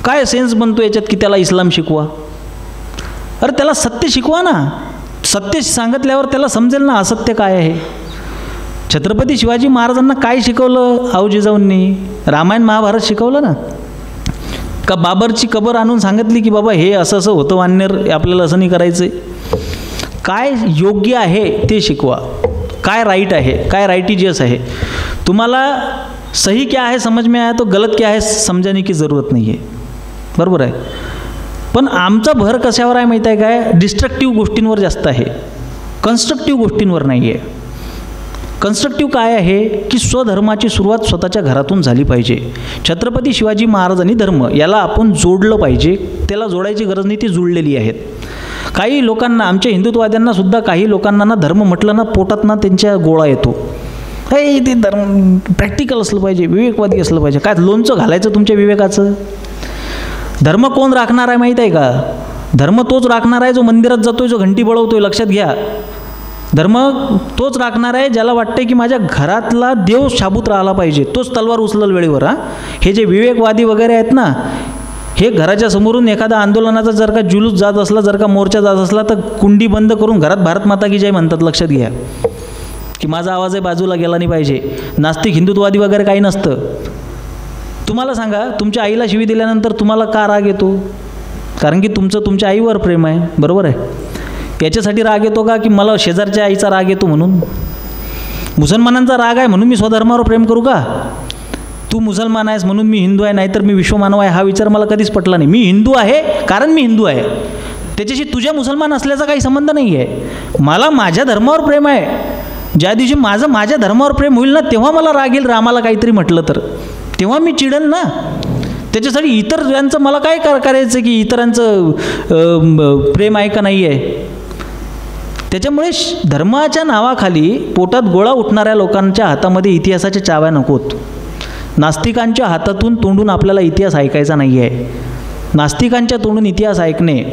काय सेन्स बनतो याच्यात की त्याला इस्लाम शिकवा? अरे त्याला सत्य शिकवा ना. सत्य सांगितल्यावर त्याला समजेल ना असत्य काय आहे. छत्रपती शिवाजी महाराजांना काय शिकवलं आऊ जिजाऊंनी? रामायण महाभारत शिकवलं ना. का बाबरची कबर आणून सांगितली की बाबा हे असं असं होतं वानर, आपल्याला असं नाही करायचं. काय योग्य आहे ते शिकवा, काय राईट आहे, काय राइटिजियस आहे. तुम्हाला सही क्या है समझ में आया तो गलत क्या है समझने की ज़रूरत नहीं है, बरोबर आहे. पण आमचा भर कशावर आहे माहीत आहे काय? डिस्ट्रक्टिव्ह गोष्टींवर जास्त आहे, कन्स्ट्रक्टिव्ह गोष्टींवर नाही आहे. कन्स्ट्रक्टिव्ह काय आहे की स्वधर्माची सुरुवात स्वतःच्या घरातून झाली पाहिजे. छत्रपती शिवाजी महाराजांनी धर्म याला आपण जोडलं पाहिजे. त्याला जोडायची गरज नाही, ती जुळलेली आहेत. काही लोकांना, आमच्या हिंदुत्ववाद्यांना सुद्धा काही लोकांना ना धर्म म्हटलं ना पोटात ना त्यांच्या गोळा येतो. हे ते धर्म प्रॅक्टिकल असलं पाहिजे, विवेकवादी असलं पाहिजे. काय लोणचं घालायचं तुमच्या विवेकाचं? धर्म कोण राखणार आहे माहीत आहे का? धर्म तोच राखणार आहे जो मंदिरात जातोय, जो घंटी बळवतोय. लक्षात घ्या, धर्म तोच राखणार आहे ज्याला वाटते की माझ्या घरातला देव शाबूत राहिला पाहिजे, तोच तलवार उचलल वेळेवर. हे जे विवेकवादी वगैरे आहेत ना, हे घराच्या समोरून एखादा आंदोलनाचा जर का जुलूस जात असला, जर का मोर्चा जात असला, तर कुंडी बंद करून घरात भारत माता की जय म्हणतात. लक्षात घ्या की माझा आवाजही बाजूला गेला नाही पाहिजे. नास्तिक हिंदुत्ववादी वगैरे काही नसतं. तुम्हाला सांगा, तुमच्या आईला शिवी दिल्यानंतर तुम्हाला का राग येतो? कारण की तुमच्या आईवर प्रेम आहे, बरोबर आहे. याच्यासाठी राग येतो का की मला शेजारच्या आईचा राग येतो म्हणून? मुसलमानांचा राग आहे म्हणून मी स्वधर्मावर प्रेम करू का? तू मुसलमान आहेस म्हणून मी हिंदू आहे, नाहीतर मी विश्वमानव आहे, हा विचार मला कधीच पटला नाही. मी हिंदू आहे कारण मी हिंदू आहे, त्याच्याशी तुझ्या मुसलमान असल्याचा काही संबंध नाही आहे. मला माझ्या धर्मावर प्रेम आहे. ज्या दिवशी माझ्या धर्मावर प्रेम होईल ना, तेव्हा मला राग येईल रामाला काहीतरी म्हटलं तर, तेव्हा मी चिडेल ना. त्याच्यासाठी इतरांचं मला काय करायचं की इतरांचं प्रेम आहे का नाही आहे? त्याच्यामुळे धर्माच्या नावाखाली पोटात गोळा उठणाऱ्या लोकांच्या हातामध्ये इतिहासाच्या चाव्या नकोत. नास्तिकांच्या हातातून तोंडून आपल्याला इतिहास ऐकायचा नाही आहे. नास्तिकांच्या तोंडून इतिहास ऐकणे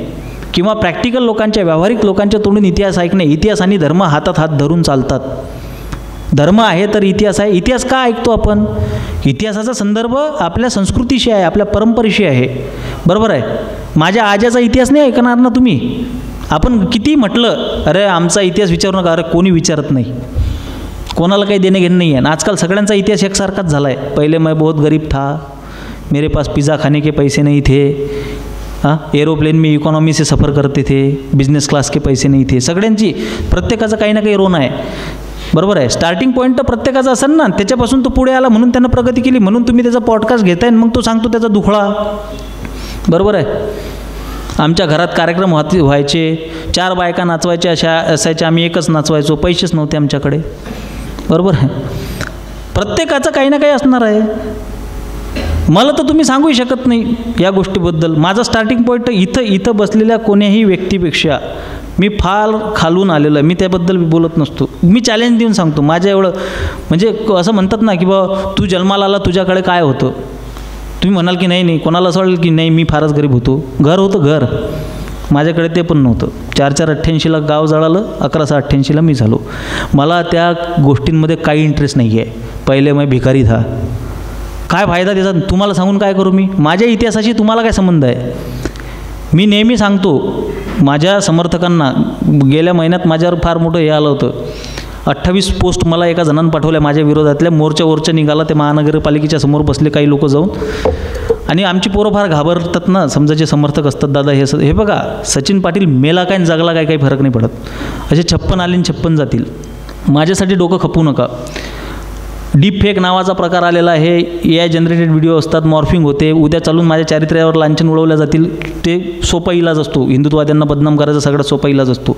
किंवा प्रॅक्टिकल लोकांच्या, व्यावहारिक लोकांच्या तोंडून इतिहास ऐकणे, इतिहास आणि धर्म हातात हात धरून चालतात. धर्म आहे तर इतिहास आहे. इतिहास का ऐकतो आपण? इतिहासाचा संदर्भ आपल्या संस्कृतीशी आहे, आपल्या परंपरेशी आहे, बरोबर आहे. माझ्या आज्याचा इतिहास नाही ऐकणार ना तुम्ही. आपण किती म्हटलं अरे आमचा इतिहास विचारू नका, अरे कोणी विचारत नाही, कोणाला काही देणे घेणं नाही आहे. आजकाल सगळ्यांचा इतिहास एकसारखाच झाला आहे. पहिले मैं बहुत गरीब था, मेरे पास पिज़्ज़ा खाने के पैसे नहीं थे, एरोप्लेन में इकॉनॉमी से सफ़र करते थे, बिजनेस क्लास के पैसे नहीं थे. सगळ्यांची, प्रत्येकाचं काही ना काही रोन आहे, बरोबर आहे. स्टार्टिंग पॉईंट तर प्रत्येकाचा असेल ना, त्याच्यापासून तो पुढे आला म्हणून त्यानं प्रगती केली, म्हणून तुम्ही त्याचा पॉडकास्ट घेताय मग तो सांगतो त्याचा दुखळा, बरोबर आहे. आमच्या घरात कार्यक्रम व्हायचे, 4 बायका नाचवायच्या असायच्या, आम्ही एकच नाचवायचो, पैसेच नव्हते आमच्याकडे, बरोबर आहे. प्रत्येकाचं काही ना काही असणार आहे. मला तर तुम्ही सांगूही शकत नाही या गोष्टीबद्दल. माझा स्टार्टिंग पॉईंट इथं बसलेल्या कोण्याही व्यक्तीपेक्षा मी फार खालून आलेलो आहे. मी त्याबद्दल बोलत नसतो. मी चॅलेंज देऊन सांगतो. माझ्या एवढं म्हणजे असं म्हणतात ना की बा तू जन्माला आला, तुझ्याकडे काय होतं? तुम्ही म्हणाल की नाही, कोणाला असं वाटेल की नाही मी फारच गरीब होतो. घर होतं, घर. माझ्याकडे ते पण नव्हतं. 488ला गाव जळालं, 1188ला मी झालो. मला त्या गोष्टींमध्ये काही इंटरेस्ट नाही आहे. पहिले मैं भिकारी था. काय फायदा त्याचा? तुम्हाला सांगून काय करू मी? माझ्या इतिहासाशी तुम्हाला काय संबंध आहे? मी नेहमी सांगतो माझ्या समर्थकांना, गेल्या महिन्यात माझ्यावर फार मोठं हे आलं होतं. 28 पोस्ट मला एका जणांनी पाठवल्या माझ्या विरोधातल्या. मोर्चा निघाला, ते महानगरपालिकेच्या समोर बसले काही लोक जाऊन, आणि आमची पोरं फार घाबरतात ना, समजा जे समर्थक असतात. दादा हे बघा, सचिन पाटील मेला काय जगला काय काही फरक नाही पडत. असे 56 आले आणि 56 जातील. माझ्यासाठी डोकं खपवू नका. डीप फेक नावाचा प्रकार आलेला आहे. AI जनरेटेड व्हिडिओ असतात, मॉर्फिंग होते, उद्या चालून माझ्या चारित्र्यावर लांछन उडवल्या जातील. ते सोपा इलाज असतो. हिंदुत्ववाद्यांना बदनाम करायचा सगळ्यात सोपा इलाज असतो.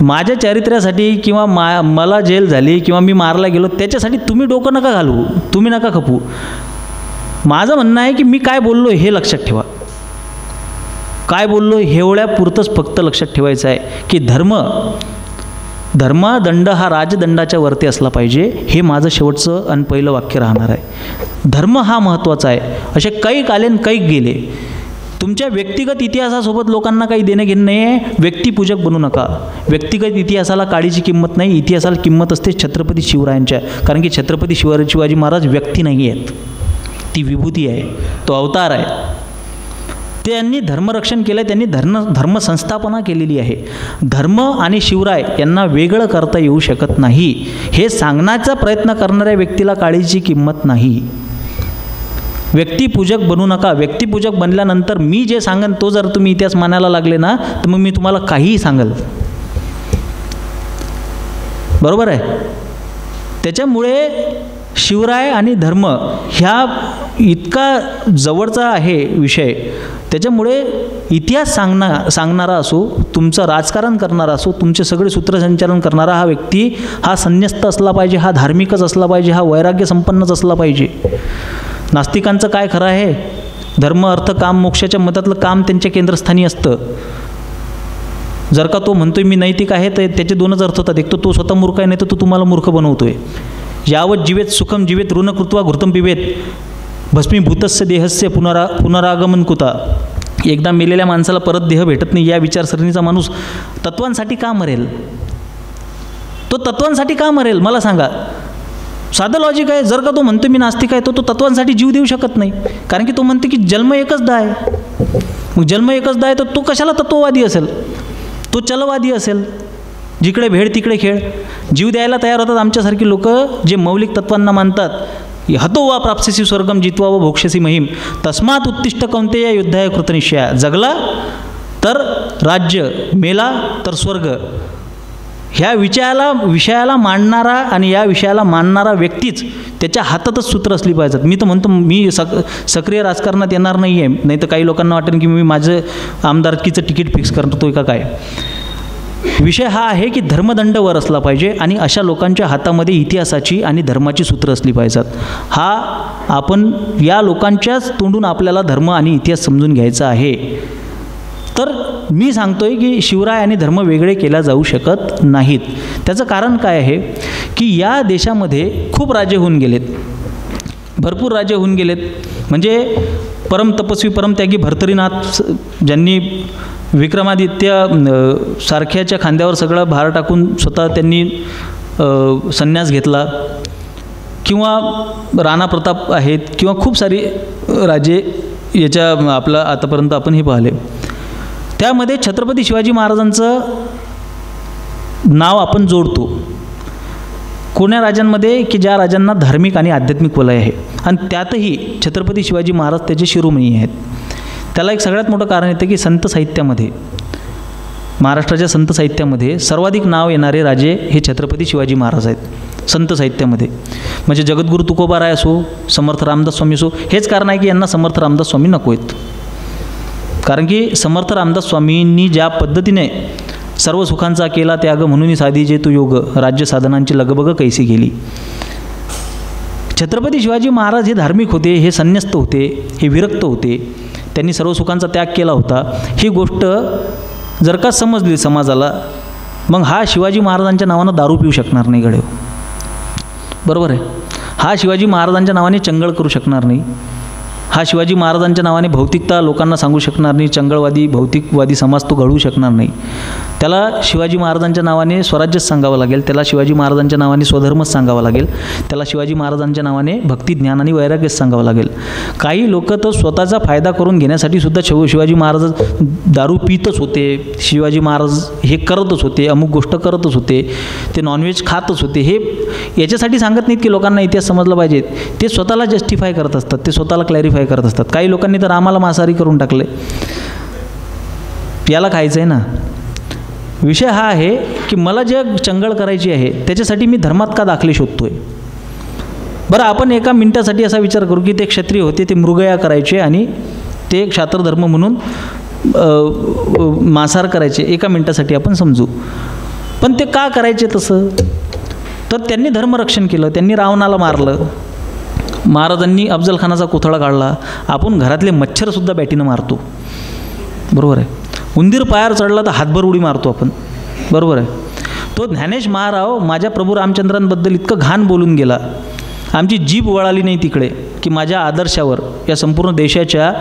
माझ्या चारित्र्यासाठी किंवा मला जेल झाली किंवा मी मारला गेलो त्याच्यासाठी तुम्ही डोकं नका घालू, तुम्ही नका खपू. माझं म्हणणं आहे की मी काय बोललो हे लक्षात ठेवा. काय बोललो एवढ्यापुरतंच फक्त लक्षात ठेवायचं आहे की धर्मदंड हा राजदंडाच्या वरती असला पाहिजे. हे माझं शेवटचं आणि पहिलं वाक्य राहणार आहे. धर्म हा महत्त्वाचा आहे. असे कैक आले आणि कैक गेले. तुमच्या व्यक्तिगत इतिहासासोबत लोकांना काही देणं घेणं नाही आहे. व्यक्तिपूजक बनू नका. व्यक्तिगत इतिहासाला काळीची किंमत नाही. इतिहासाला किंमत असते छत्रपती शिवरायांच्या. कारण की छत्रपती शिवाजी महाराज व्यक्ती नाही आहेत, ती विभूती आहे, तो अवतार आहे. त्यांनी धर्मरक्षण केलं आहे, त्यांनी धर्मसंस्थापना केलेली आहे. धर्म आणि शिवराय यांना वेगळं करता येऊ शकत नाही. हे सांगण्याचा प्रयत्न करणाऱ्या व्यक्तीला काळीची किंमत नाही. व्यक्तिपूजक बनू नका. व्यक्तिपूजक बनल्यानंतर मी जे सांगेन तो जर तुम्ही इतिहास मानायला लागले ना, तर मग मी तुम्हाला काहीही सांगेल, बरोबर आहे. त्याच्यामुळे शिवराय आणि धर्म ह्या इतका जवळचा आहे विषय. त्याच्यामुळे इतिहास सांगणारा असो, तुमचं राजकारण करणारा असो, तुमचे सगळे सूत्रसंचालन करणारा हा व्यक्ती हा संन्यस्त असला पाहिजे, हा धार्मिकच असला पाहिजे, हा वैराग्य संपन्नच असला पाहिजे. नास्तिकांचं काय खरं आहे? धर्म अर्थ काम मोक्षाच्या मतातलं काम त्यांच्या केंद्रस्थानी असतं. जर का तो म्हणतोय मी नैतिक आहे तर त्याचे 2च अर्थ होतात. एक तो स्वतः मूर्ख आहे, नाही तर तो तुम्हाला मूर्ख बनवतोय. यावत जीवेत सुखम जीवेत ऋण कृत्वा घृतम पिबेत भस्मीभूतस्य देहस्य पुनरागमन कुता. एकदा मेलेल्या माणसाला परत देह भेटत नाही या विचारसरणीचा माणूस तत्वांसाठी का मरेल? तो तत्वांसाठी का मरेल मला सांगा. साधं लॉजिक आहे. जर का तो म्हणतो मी नास्तिक आहे, तो तत्वांसाठी जीव देऊ शकत नाही. कारण की तो म्हणते की जन्म एकचदा आहे. मग जन्म एकचदा आहे तर तो कशाला तत्ववादी असेल? तो चलवादी असेल. जिकडे भेड तिकडे खेळ. जीव द्यायला तयार होतात आमच्यासारखी लोक जे मौलिक तत्वांना मानतात. हतो वा प्राप्स्यसी स्वर्गम जित्वा व भोक्ष्यसी महिम तस्मात उत्तिष्ठ कौंतेय युद्धाय कृतनिश्चया. जगला तर राज्य, मेला तर स्वर्ग. ह्या विषयाला मांडणारा आणि या विषयाला मानणारा व्यक्तीच त्याच्या हातातच सूत्र असली पाहिजेत. मी तर म्हणतो मी सक्रिय राजकारणात येणार नाही आहे. नाही तर काही लोकांना वाटेल की मी माझं आमदारकीचं तिकीट फिक्स करतोय का काय. विषय हा आहे की धर्मदंड वर असला पाहिजे आणि अशा लोकांच्या हातामध्ये इतिहासाची आणि धर्माची सूत्र असली पाहिजेत. हा आपण या लोकांच्याच तोंडून आपल्याला धर्म आणि इतिहास समजून घ्यायचा आहे. तर मी सांगतोय की शिवराय आणि धर्म वेगळे केला जाऊ शकत नाहीत. त्याचं कारण काय आहे की या देशामध्ये खूप राजे होऊन गेलेत, भरपूर राजे होऊन गेलेत. म्हणजे परमतपस्वी परमत्यागी भर्तरीनाथ ज्यांनी विक्रमादित्य सारख्याच्या खांद्यावर सगळं भार टाकून स्वतः त्यांनी संन्यास घेतला, किंवा राणा प्रताप आहेत, किंवा खूप सारी राजे याच्या आपलं आतापर्यंत आपण हे पाहिले. त्यामध्ये छत्रपती शिवाजी महाराजांचं नाव आपण जोडतो कोण्या राजांमध्ये की ज्या राजांना धार्मिक आणि आध्यात्मिक वलय आहे. आणि त्यातही छत्रपती शिवाजी महाराज त्याचे शिरोमणी आहेत. त्याला एक सगळ्यात मोठं कारण येतं की संत साहित्यामध्ये, महाराष्ट्राच्या संत साहित्यामध्ये सर्वाधिक नाव येणारे राजे हे छत्रपती शिवाजी महाराज आहेत संत साहित्यामध्ये. म्हणजे जगद्गुरू तुकोबाराय असो, समर्थ रामदास स्वामी असो. हेच कारण आहे की यांना समर्थ रामदास स्वामी नको आहेत. कारण की समर्थ रामदास स्वामींनी ज्या पद्धतीने सर्व सुखांचा केला त्याग म्हणून साधी जे तू योग, राज्य साधनांची लगबग कैसी गेली. छत्रपती शिवाजी महाराज हे धार्मिक होते, हे संन्यस्त होते, हे विरक्त होते, त्यांनी सर्व सुखांचा त्याग केला होता. ही गोष्ट जर का समजली समाजाला, मग हा शिवाजी महाराजांच्या नावानं दारू पिऊ शकणार नाही गड्या, बरोबर आहे. हा शिवाजी महाराजांच्या नावाने चंगळ करू शकणार नाही. हा शिवाजी महाराजांच्या नावाने भौतिकता लोकांना सांगू शकणार नाही. चंगळवादी भौतिकवादी समाज तो घडवू शकणार नाही. त्याला शिवाजी महाराजांच्या नावाने स्वराज्यच सांगावं लागेल. त्याला शिवाजी महाराजांच्या नावाने स्वधर्मच सांगावा लागेल. त्याला शिवाजी महाराजांच्या नावाने भक्ती, ज्ञान आणि वैराग्यच सांगावं लागेल. काही लोक तर स्वतःचा फायदा करून घेण्यासाठी सुद्धा शिवाजी महाराज दारू पितच होते, शिवाजी महाराज हे करतच होते, अमुक गोष्ट करतच होते, ते नॉनव्हेज खातच होते. हे याच्यासाठी सांगत नाहीत की लोकांना इतिहास समजला पाहिजे. ते स्वतःला जस्टिफाय करत असतात, ते स्वतःला क्लॅरिफाय करत असतात. काही लोकांनी तर आम्हाला मांसाहारी करून टाकले. याला खायचं आहे ना. विषय हा आहे की मला जे चंगळ करायची आहे त्याच्यासाठी मी धर्मात का दाखले शोधतोय. बरं, आपण एका मिनिटासाठी असा विचार करू की ते क्षत्रिय होते, ते मृगया करायचे आणि ते क्षात्रधर्म म्हणून मांसाहार करायचे. एका मिनिटासाठी आपण समजू. पण ते का करायचे तसं? तर त्यांनी धर्मरक्षण केलं, त्यांनी रावणाला मारलं, महाराजांनी अफजलखानाचा कोथळा काढला. आपण घरातले मच्छरसुद्धा बॅटीनं मारतो, बरोबर आहे. उंदीर पायावर चढला तर हातभर उडी मारतो आपण, बरोबर आहे. तो ज्ञानेश महाराव माझ्या प्रभू रामचंद्रांबद्दल इतकं घाण बोलून गेला, आमची जीभ वळाली नाही तिकडे की माझ्या आदर्शावर, या संपूर्ण देशाच्या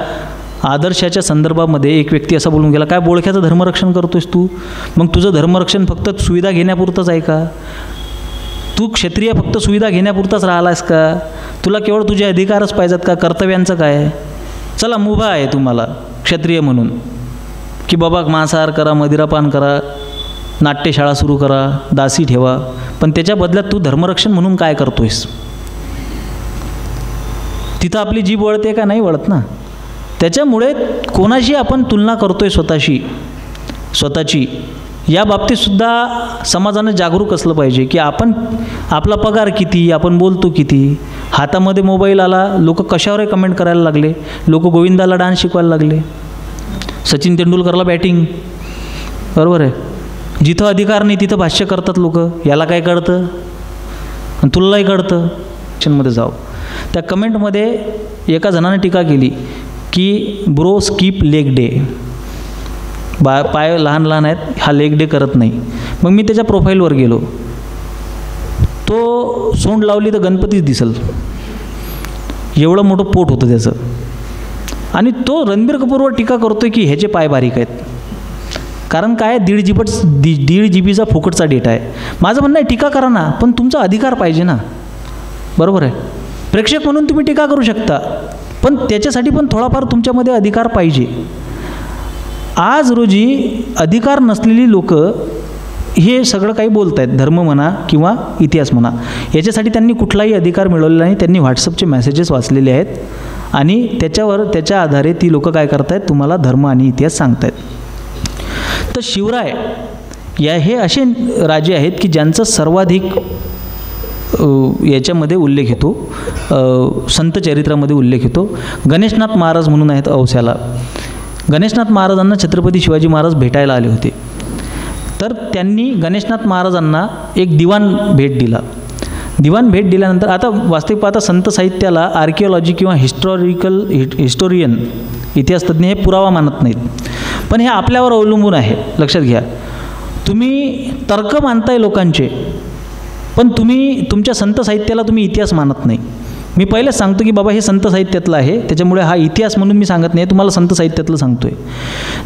आदर्शाच्या संदर्भामध्ये एक व्यक्ती असा बोलून गेला, काय बोळख्याचं धर्मरक्षण करतोयस तू? मग तुझं धर्मरक्षण फक्त सुविधा घेण्यापुरतंच आहे का? तू क्षत्रिय फक्त सुविधा घेण्यापुरताच राहिलास का? तुला केवळ तुझे अधिकारच पाहिजेत का? कर्तव्यांचं काय? चला मुभा आहे तुम्हाला क्षत्रिय म्हणून की बाबा मांसाहार करा, मदिरापान करा, नाट्यशाळा सुरू करा, दासी ठेवा, पण त्याच्या बदल्यात तू धर्मरक्षण म्हणून काय करतोयस? तिथं आपली जीभ वळते का? नाही वळत ना. त्याच्यामुळे कोणाशी आपण तुलना करतोय स्वतःची, या बाबतीतसुद्धा समाजानं जागरूक असलं पाहिजे की आपण आपला पगार किती, आपण बोलतो किती. हातामध्ये मोबाईल आला, लोक कशावरही कमेंट करायला लागले, लोक गोविंदाला डान्स शिकवायला लागले, सचिन तेंडुलकरला बॅटिंग, बरोबर आहे. जिथं अधिकार नाही तिथं भाष्य करतात लोक. याला काय कळतं? आणि तुलाही कळतं. मध्ये जाऊ, त्या कमेंटमध्ये एका जणाने टीका केली की ब्रो स्किप लेग डे, पाय लहान लहान आहेत, हा लेग डे करत नाही. मग मी त्याच्या प्रोफाईलवर गेलो, तो सोंड लावली तर गणपतीच दिसल, एवढं मोठं पोट होतं त्याचं. आणि तो रणबीर कपूरवर टीका करतोय की ह्याचे पाय बारीक आहेत. कारण काय 1.5 GB फुकटचा डेटा आहे. माझं म्हणणं आहे टीका करा ना, पण तुमचा अधिकार पाहिजे ना. बरोबर आहे, प्रेक्षक म्हणून तुम्ही टीका करू शकता, पण त्याच्यासाठी पण थोडाफार तुमच्यामध्ये अधिकार पाहिजे. आज रोजी अधिकार नसलेली लोक हे सगळं काही बोलत आहेत, धर्म म्हणा किंवा इतिहास म्हणा, याच्यासाठी त्यांनी कुठलाही अधिकार मिळवलेला नाही. त्यांनी व्हॉट्सअपचे मेसेजेस वाचलेले आहेत आणि त्याच्या आधारे ती लोक काय करत आहेत, तुम्हाला धर्म आणि इतिहास सांगत आहेत. तर शिवराय हे असे राजे आहेत की ज्यांचं सर्वाधिक याच्यामध्ये उल्लेख येतो, संत चरित्रामध्ये उल्लेख येतो. गणेशनाथ महाराज म्हणून आहेत औस्याला. गणेशनाथ महाराजांना छत्रपती शिवाजी महाराज भेटायला आले होते. तर त्यांनी गणेशनाथ महाराजांना एक दिवाण भेट दिला. दिवाण भेट दिल्यानंतर आता वास्तविक पाहता संत साहित्याला आर्किओलॉजी किंवा हिस्टोरियन इतिहासतज्ञ हे पुरावा मानत नाहीत, पण हे आपल्यावर अवलंबून आहे. लक्षात घ्या, तुम्ही तर्क मानताय लोकांचे, पण तुम्ही तुमच्या संत साहित्याला तुम्ही इतिहास मानत नाही. मी पहिलेच सांगतो की बाबा हे संत साहित्यातलं आहे, त्याच्यामुळे हा इतिहास म्हणून मी सांगत नाही, तुम्हाला संत साहित्यातलं सांगतो आहे.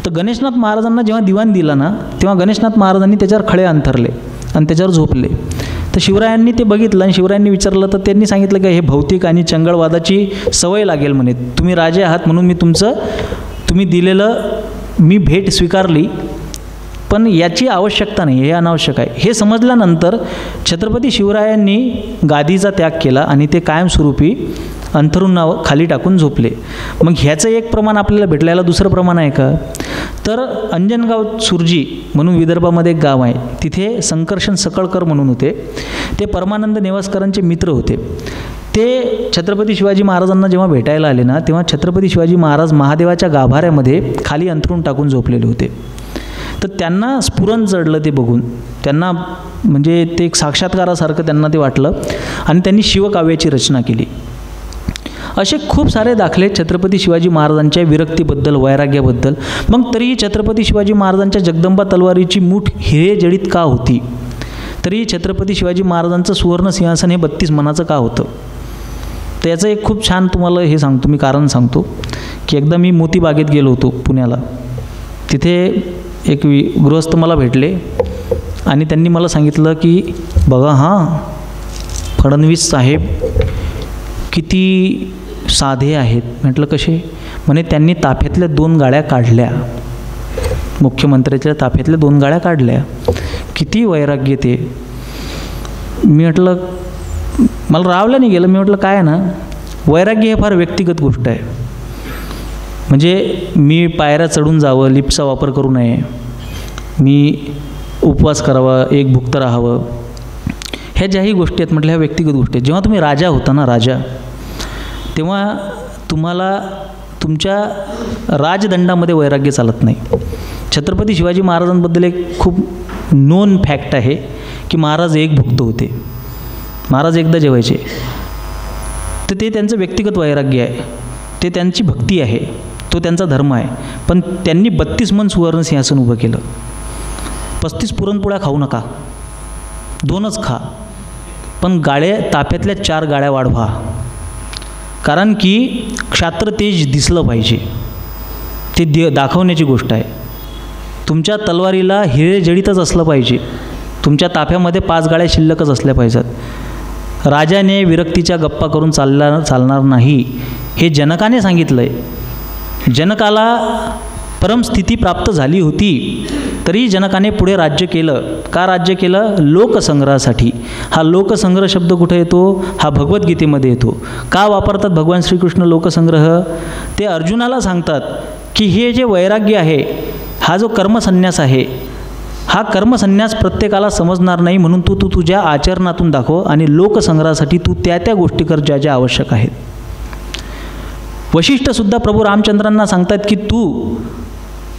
तर गणेशनाथ महाराजांना जेव्हा दिवाण दिला ना, तेव्हा गणेशनाथ महाराजांनी त्याच्यावर खळे अंथरले आणि त्याच्यावर झोपले. तर शिवरायांनी ते बघितलं आणि शिवरायांनी विचारलं, तर त्यांनी सांगितलं की हे भौतिक आणि चंगळवादाची सवय लागेल म्हणे. तुम्ही राजे आहात म्हणून मी तुम्ही दिलेलं मी भेट स्वीकारली, पण याची आवश्यकता नाही, हे अनावश्यक आहे. हे समजल्यानंतर छत्रपती शिवरायांनी गादीचा त्याग केला आणि ते कायमस्वरूपी अंथरून खाली टाकून झोपले. मग ह्याचं एक प्रमाण आपल्याला भेटलं. याला दुसरं प्रमाण आहे का? तर अंजनगाव सुरजी म्हणून विदर्भामध्ये एक गाव आहे, तिथे संकर्षण सकळकर म्हणून होते. ते परमानंद नेवासकरांचे मित्र होते. ते छत्रपती शिवाजी महाराजांना जेव्हा भेटायला आले ना, तेव्हा छत्रपती शिवाजी महाराज महादेवाच्या गाभाऱ्यामध्ये खाली अंथरून टाकून झोपलेले होते. तर त्यांना स्फुरण चढलं ते बघून. त्यांना म्हणजे ते एक साक्षात्कारासारखं त्यांना ते वाटलं आणि त्यांनी शिवकाव्याची रचना केली. असे खूप सारे दाखले छत्रपती शिवाजी महाराजांच्या विरक्तीबद्दल, वैराग्याबद्दल. मग तरीही छत्रपती शिवाजी महाराजांच्या जगदंबा तलवारीची मूठ हिरे जडित का होती? तरी छत्रपती शिवाजी महाराजांचं सुवर्ण सिंहासन हे 32 मणाचं का होतं? तर याचं एक खूप छान तुम्हाला हे सांगतो, मी कारण सांगतो की एकदा मी मोतीबागेत गेलो होतो पुण्याला. तिथे एक गृहस्थ मला भेटले आणि त्यांनी मला सांगितलं की बघा हां, फडणवीस साहेब किती साधे आहेत. म्हटलं कसे? म्हणे त्यांनी ताफ्यातल्या 2 गाड्या काढल्या, मुख्यमंत्र्याच्या ताफ्यातल्या 2 गाड्या काढल्या. किती वैराग्य ते. मी म्हटलं, मला रावलं नाही गेलं. मी म्हटलं काय आहे ना, वैराग्य हे फार व्यक्तिगत गोष्ट आहे. म्हणजे मी पायऱ्या चढून जावं, लिफ्टचा वापर करू नये, मी उपवास करावा, एक भुक्त राहावं, ह्या ज्याही गोष्टी आहेत म्हटलं ह्या व्यक्तिगत गोष्टी आहेत. जेव्हा तुम्ही राजा होता ना, राजा, तेव्हा तुम्हाला तुमच्या राजदंडामध्ये वैराग्य चालत नाही. छत्रपती शिवाजी महाराजांबद्दल एक खूप नोन फॅक्ट आहे की महाराज एक भुक्त होते. महाराज एकदा जेवायचे. तर ते त्यांचं व्यक्तिगत वैराग्य आहे, ते त्यांची भक्ती आहे, तो त्यांचा धर्म आहे. पण त्यांनी 32 मन सुवर्ण सिंहासन उभं केलं. 35 पुरणपोळ्या खाऊ नका, 2च खा, पण ताफ्यातल्या 4 गाड्या वाढवा. कारण की क्षात्र तेज दिसलं पाहिजे, ते दाखवण्याची गोष्ट आहे. तुमच्या तलवारीला हिरे जडितच असलं पाहिजे, तुमच्या ताफ्यामध्ये 5 गाड्या शिल्लकच असल्या पाहिजेत. राजाने विरक्तीच्या गप्पा करून चालणार नाही, हे जनकाने सांगितलं आहे. जनकाला परमस्थिती प्राप्त झाली होती, तरी जनकाने पुढे राज्य केलं. का राज्य केलं? लोकसंग्रहासाठी. हा लोकसंग्रह शब्द कुठे येतो? हा भगवद्गीतेमध्ये येतो. का वापरतात भगवान श्रीकृष्ण लोकसंग्रह? ते अर्जुनाला सांगतात की हे जे वैराग्य आहे, हा जो कर्मसन्यास आहे, हा कर्मसन्यास प्रत्येकाला समजणार नाही, म्हणून तू तुझ्या आचरणातून दाखव आणि लोकसंग्रहासाठी तू त्या गोष्टी कर ज्या ज्या आवश्यक आहेत. वशिष्ठसुद्धा प्रभू रामचंद्रांना सांगतात की तू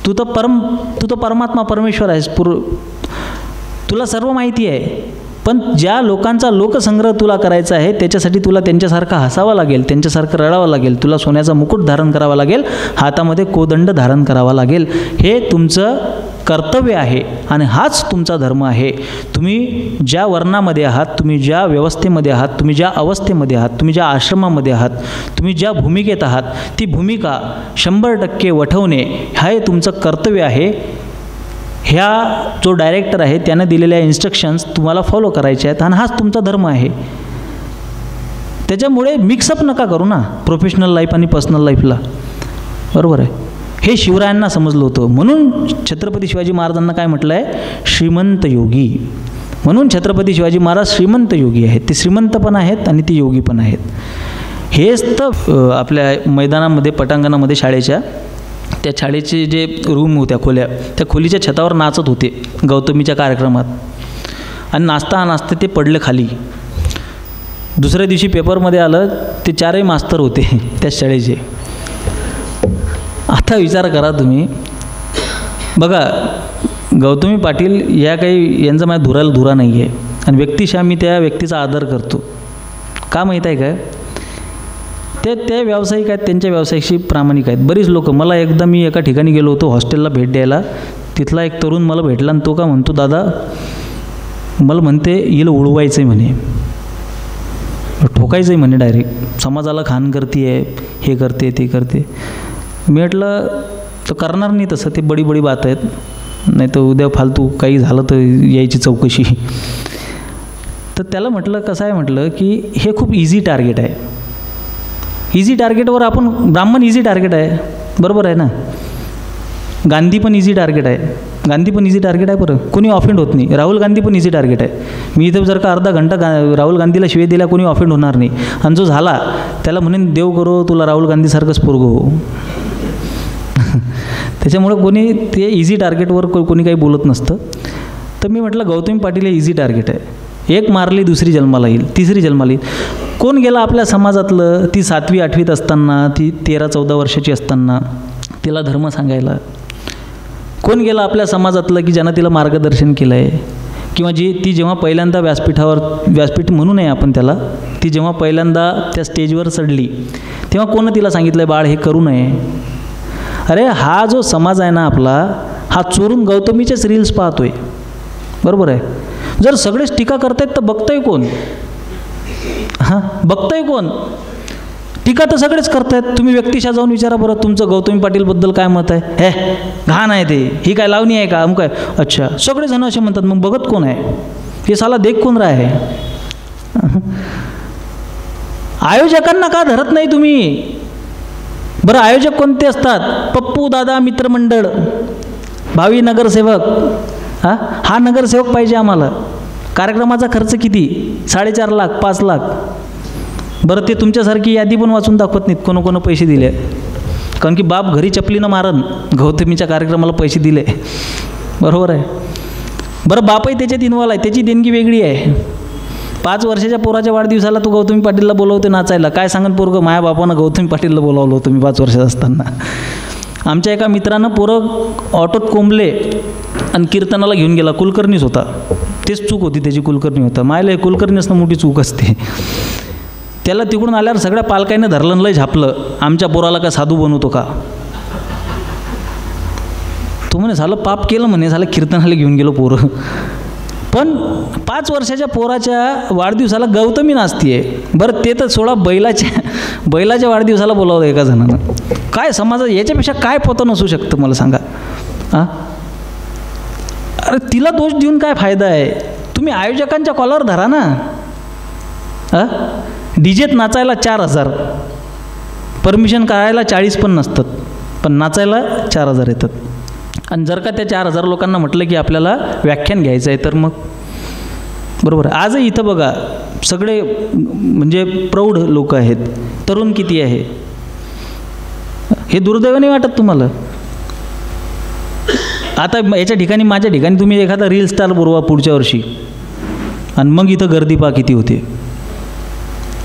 तर परमात्मा परमेश्वर आहेस, तुला सर्व माहिती आहे, पण ज्या लोकांचा लोकसंग्रह तुला करायचा आहे त्याच्यासाठी तुला त्यांच्यासारखं हसावं लागेल, त्यांच्यासारखं रडावं लागेल, तुला सोन्याचा मुकुट धारण करावा लागेल, हातामध्ये कोदंड धारण करावा लागेल. हे तुमचं कर्तव्य आहे आणि हाच तुमचा धर्म आहे. तुम्ही ज्या वर्णामध्ये आहात, तुम्ही ज्या व्यवस्थेमध्ये आहात, तुम्ही ज्या अवस्थेमध्ये आहात, तुम्ही ज्या आश्रमामध्ये आहात, तुम्ही ज्या भूमिकेत आहात, ती भूमिका 100% वठवणे हे तुमचं कर्तव्य आहे. ह्या जो डायरेक्टर आहे त्यानं दिलेल्या इन्स्ट्रक्शन्स तुम्हाला फॉलो करायचे आहेत आणि हाच तुमचा धर्म आहे. त्याच्यामुळे मिक्सअप नका करू ना प्रोफेशनल लाईफ आणि पर्सनल लाईफला. बरोबर आहे. हे शिवरायांना समजलं होतं. म्हणून छत्रपती शिवाजी महाराजांना काय म्हटलं आहे, श्रीमंत योगी. म्हणून छत्रपती शिवाजी महाराज श्रीमंत योगी आहेत. ते श्रीमंत पण आहेत आणि ते योगी पण आहेत. हेच तर आपल्या मैदानामध्ये पटांगणामध्ये शाळेच्या त्या शाळेचे जे रूम होत्या खोल्या, त्या खोलीच्या छतावर नाचत होते गौतमीच्या कार्यक्रमात. आणि नाचता ते पडले खाली. दुसऱ्या दिवशी पेपरमध्ये आलं ते 4ही मास्तर होते त्या शाळेचे. आता विचार करा तुम्ही. बघा गौतमी पाटील या काही यांचा माझ्या धुराला धुरा नाही आहे आणि व्यक्तिशः मी त्या व्यक्तीचा आदर करतो. का माहीत आहे काय, ते व्यावसायिक आहेत, त्यांच्या व्यवसायाशी प्रामाणिक आहेत. बरीच लोक मला एकदा मी एका ठिकाणी गेलो होतो हॉस्टेलला भेट द्यायला. तिथला एक तरुण मला भेटला आणि तो का म्हणतो, दादा मला म्हणते हिला उडवायचं आहे म्हणे, ठोकायचं आहे म्हणे, डायरेक्ट समाजाला खान करते आहे, हे करते ते करते. मी म्हटलं तर करणार नाही तसं, ते बडी बात आहेत, नाही तर उद्या फालतू काही झालं तर यायची चौकशी. तर त्याला म्हटलं कसं आहे, म्हटलं की हे खूप इझी टार्गेट आहे. इझी टार्गेटवर आपण, ब्राह्मण इझी टार्गेट आहे, बरोबर आहे ना. गांधी पण इझी टार्गेट आहे, गांधी पण इझी टार्गेट आहे. बरं कोणी ऑफेंड होत नाही. राहुल गांधी पण इझी टार्गेट आहे. मी इथं जर का अर्धा घंटा राहुल गांधीला शिवे दिला कोणी ऑफेंड होणार नाही. आणि जो झाला त्याला म्हणेन देव करो तुला राहुल गांधीसारखंच पोरगं हो. त्याच्यामुळं कोणी ते इझी टार्गेटवर कोणी काही बोलत नसतं. तर मी म्हटलं गौतमी पाटील हे इझी टार्गेट आहे. एक मारली दुसरी जन्माला येईल, तिसरी जन्माला येईल. कोण गेला आपल्या समाजातलं, ती 7वी 8वीत असताना, ती 13-14 वर्षाची असताना तिला धर्म सांगायला. कोण गेला आपल्या समाजातलं की ज्यानं तिला मार्गदर्शन केलं आहे, किंवा ती जेव्हा पहिल्यांदा व्यासपीठ म्हणू नये आपण त्याला, ती जेव्हा पहिल्यांदा त्या स्टेजवर चढली तेव्हा कोण तिला सांगितलं बाळ हे करू नये. अरे हा जो समाज आहे ना आपला, हा चोरून गौतमीचेच रील्स पाहतोय, बरोबर आहे. जर सगळेच टीका करतायत तर बघतंय कोण, हां बघतंय कोण. टीका तर सगळेच करतायत. तुम्ही व्यक्तिशः जाऊन विचारा बरं तुमचं गौतमी पाटीलबद्दल काय मत आहे. हे घाण आहे ते, ही काय लावणी आहे का, अमुक आहे. अच्छा सगळेजण असे म्हणतात, मग बघत कोण आहे, हे साला देख कोण आहे. आयोजकांना का धरत नाही तुम्ही. बरं आयोजक कोणते असतात, पप्पू दादा मित्रमंडळ, भावी नगरसेवक. हा नगरसेवक पाहिजे आम्हाला. कार्यक्रमाचा खर्च किती, 4.5 लाख 5 लाख. बरं ते तुमच्यासारखी यादी पण वाचून दाखवत नाहीत कोण पैसे दिले. कारण की बाप घरी चपलीनं मारन, गौतमीच्या कार्यक्रमाला पैसे दिले, बरोबर आहे. बरं बापही त्याच्यात इन्व्हॉल्व आहे, त्याची देणगी वेगळी आहे. 5 वर्षाच्या पोराच्या वाढदिवसाला तू गौतमी पाटीलला बोलवते नाचायला. काय सांगन पोरगं, माझ्या बापानं गौतमी पाटीलला बोलावलं होतं मी 5 वर्षात असताना. आमच्या एका मित्रानं पोरं ऑटोत कोंबले आणि कीर्तनाला घेऊन गेला. कुलकर्णीच होता, तेच चूक होती त्याची, कुलकर्णी होता. मायला हे कुलकर्णी असणं मोठी चूक असते. त्याला तिकडून आल्यावर सगळ्या पालकाईनं धरलं, लय झापलं, आमच्या पोराला काय साधू बनवतो का. तो म्हणे झालं पाप केलं म्हणे, झालं कीर्तनाला घेऊन गेलो पोरं. पण 5 वर्षाच्या पोराच्या वाढदिवसाला गौतमी नाचतीये. बरं ते तर सोडा, बैलाच्या वाढदिवसाला बोलावलं एका जणानं. काय समाजात याच्यापेक्षा काय पतन असू शकतं मला सांगा. हां अरे तिला दोष देऊन काय फायदा आहे. तुम्ही आयोजकांच्या कॉलर धरा ना. डीजेत नाचायला 4,000, परमिशन काढायला 40 पण नसतात, पण नाचायला 4,000 येतात. आणि जर का त्या 4,000 लोकांना म्हटलं की आपल्याला व्याख्यान घ्यायचं आहे तर मग बरोबर. आजही इथं बघा सगळे म्हणजे प्रौढ लोक आहेत, तरुण किती आहे. हे दुर्दैव नाही वाटत तुम्हाला. आता याच्या ठिकाणी, माझ्या ठिकाणी तुम्ही एखादा रील स्टार बोलवा पुढच्या वर्षी आणि मग इथं गर्दी पहा किती होते,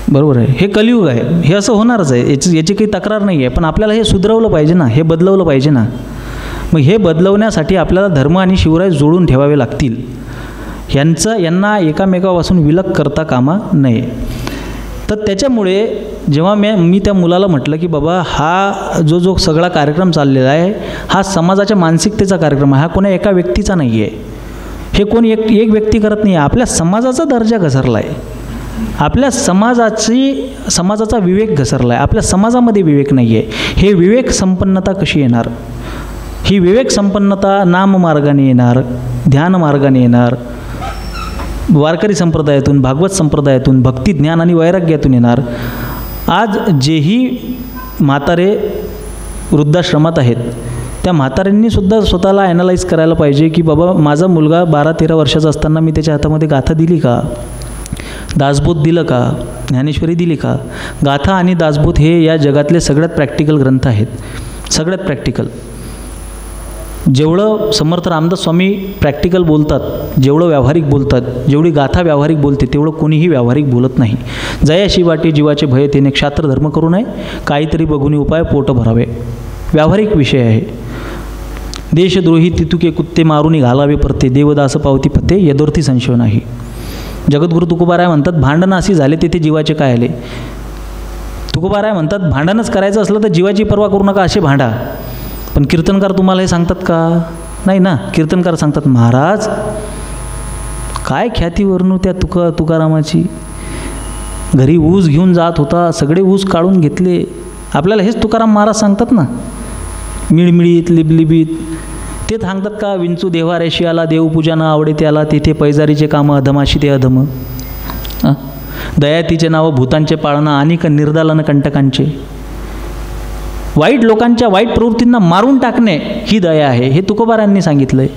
बरोबर आहे. हे कलियुग आहे, हे असं होणारच आहे, याची काही तक्रार नाही आहे. पण आपल्याला हे सुधारवलं पाहिजे ना, हे बदलवलं पाहिजे ना. मग हे बदलवण्यासाठी आपल्याला धर्म आणि शिवराय जोडून ठेवावे लागतील. यांना एकामेकापासून विलग करता कामा नये. तर त्याच्यामुळे जेव्हा मी त्या मुलाला म्हटलं की बाबा हा जो सगळा कार्यक्रम चाललेला आहे हा समाजाच्या मानसिकतेचा कार्यक्रम आहे, हा कोणा एका व्यक्तीचा नाही आहे. हे कोणी एक व्यक्ती करत नाही आहे. आपल्या समाजाचा दर्जा घसरला आहे, आपल्या समाजाचा विवेक घसरला आहे, आपल्या समाजामध्ये विवेक नाही आहे. हे विवेक संपन्नता कशी येणार, ही विवेक संपन्नता नाममार्गाने येणार, ध्यान मार्गाने येणार, वारकरी संप्रदायातून, भागवत संप्रदायातून, भक्ती, ज्ञान आणि वैराग्यातून येणार. आज जेही म्हातारे वृद्धाश्रमात आहेत त्या म्हाताऱ्यांनी सुद्धा स्वतःला ॲनालाइज करायला पाहिजे की बाबा माझा मुलगा 12-13 वर्षाचा असताना मी त्याच्या हातामध्ये गाथा दिली का, दासबोध दिलं का, ज्ञानेश्वरी दिली का. गाथा आणि दासबोध हे या जगातले सगळ्यात प्रॅक्टिकल ग्रंथ आहेत, सगळ्यात प्रॅक्टिकल. जेवढं समर्थ रामदास स्वामी प्रॅक्टिकल बोलतात, जेवढं व्यावहारिक बोलतात, जेवढी गाथा व्यावहारिक बोलते तेवढं कोणीही व्यावहारिक बोलत नाही. जयाशी वाटे जीवाचे भय तेने क्षात्र धर्म करू नये, काहीतरी बघुनी उपाय पोट भरावे. व्यावहारिक विषय आहे. देशद्रोही तितुके कुत्ते मारून घालावे परते, देवदास पावती फते यदोर्थी संशय नाही. जगद्गुरू तुकोबाराय म्हणतात भांडणं अशी झाले तेथे जीवाचे काय आले. तुकोबाराय म्हणतात भांडणच करायचं असलं तर जीवाची पर्वा करू नका, असे भांडा. पण कीर्तनकार तुम्हाला हे सांगतात का? नाही ना. कीर्तनकार सांगतात महाराज काय ख्याती वर्णू त्या तुकारामाची. घरी ऊस घेऊन जात होता, सगळे ऊस काढून घेतले. आपल्याला हेच तुकाराम महाराज सांगतात ना, मिळमिळीत लिबलिबीत. ते सांगतात का विंचू देव्हाऱ्याशी आला, देवपूजानं आवडे त्याला, तेथे पैजारीचे कामं अधमाशी ते अधम. दयातीचे नावं भूतांचे पाळणं आणि निर्दालन कंटकांचे. वाईट लोकांच्या वाईट प्रवृत्तींना मारून टाकणे ही दया आहे, हे तुकोबारांनी सांगितलं आहे.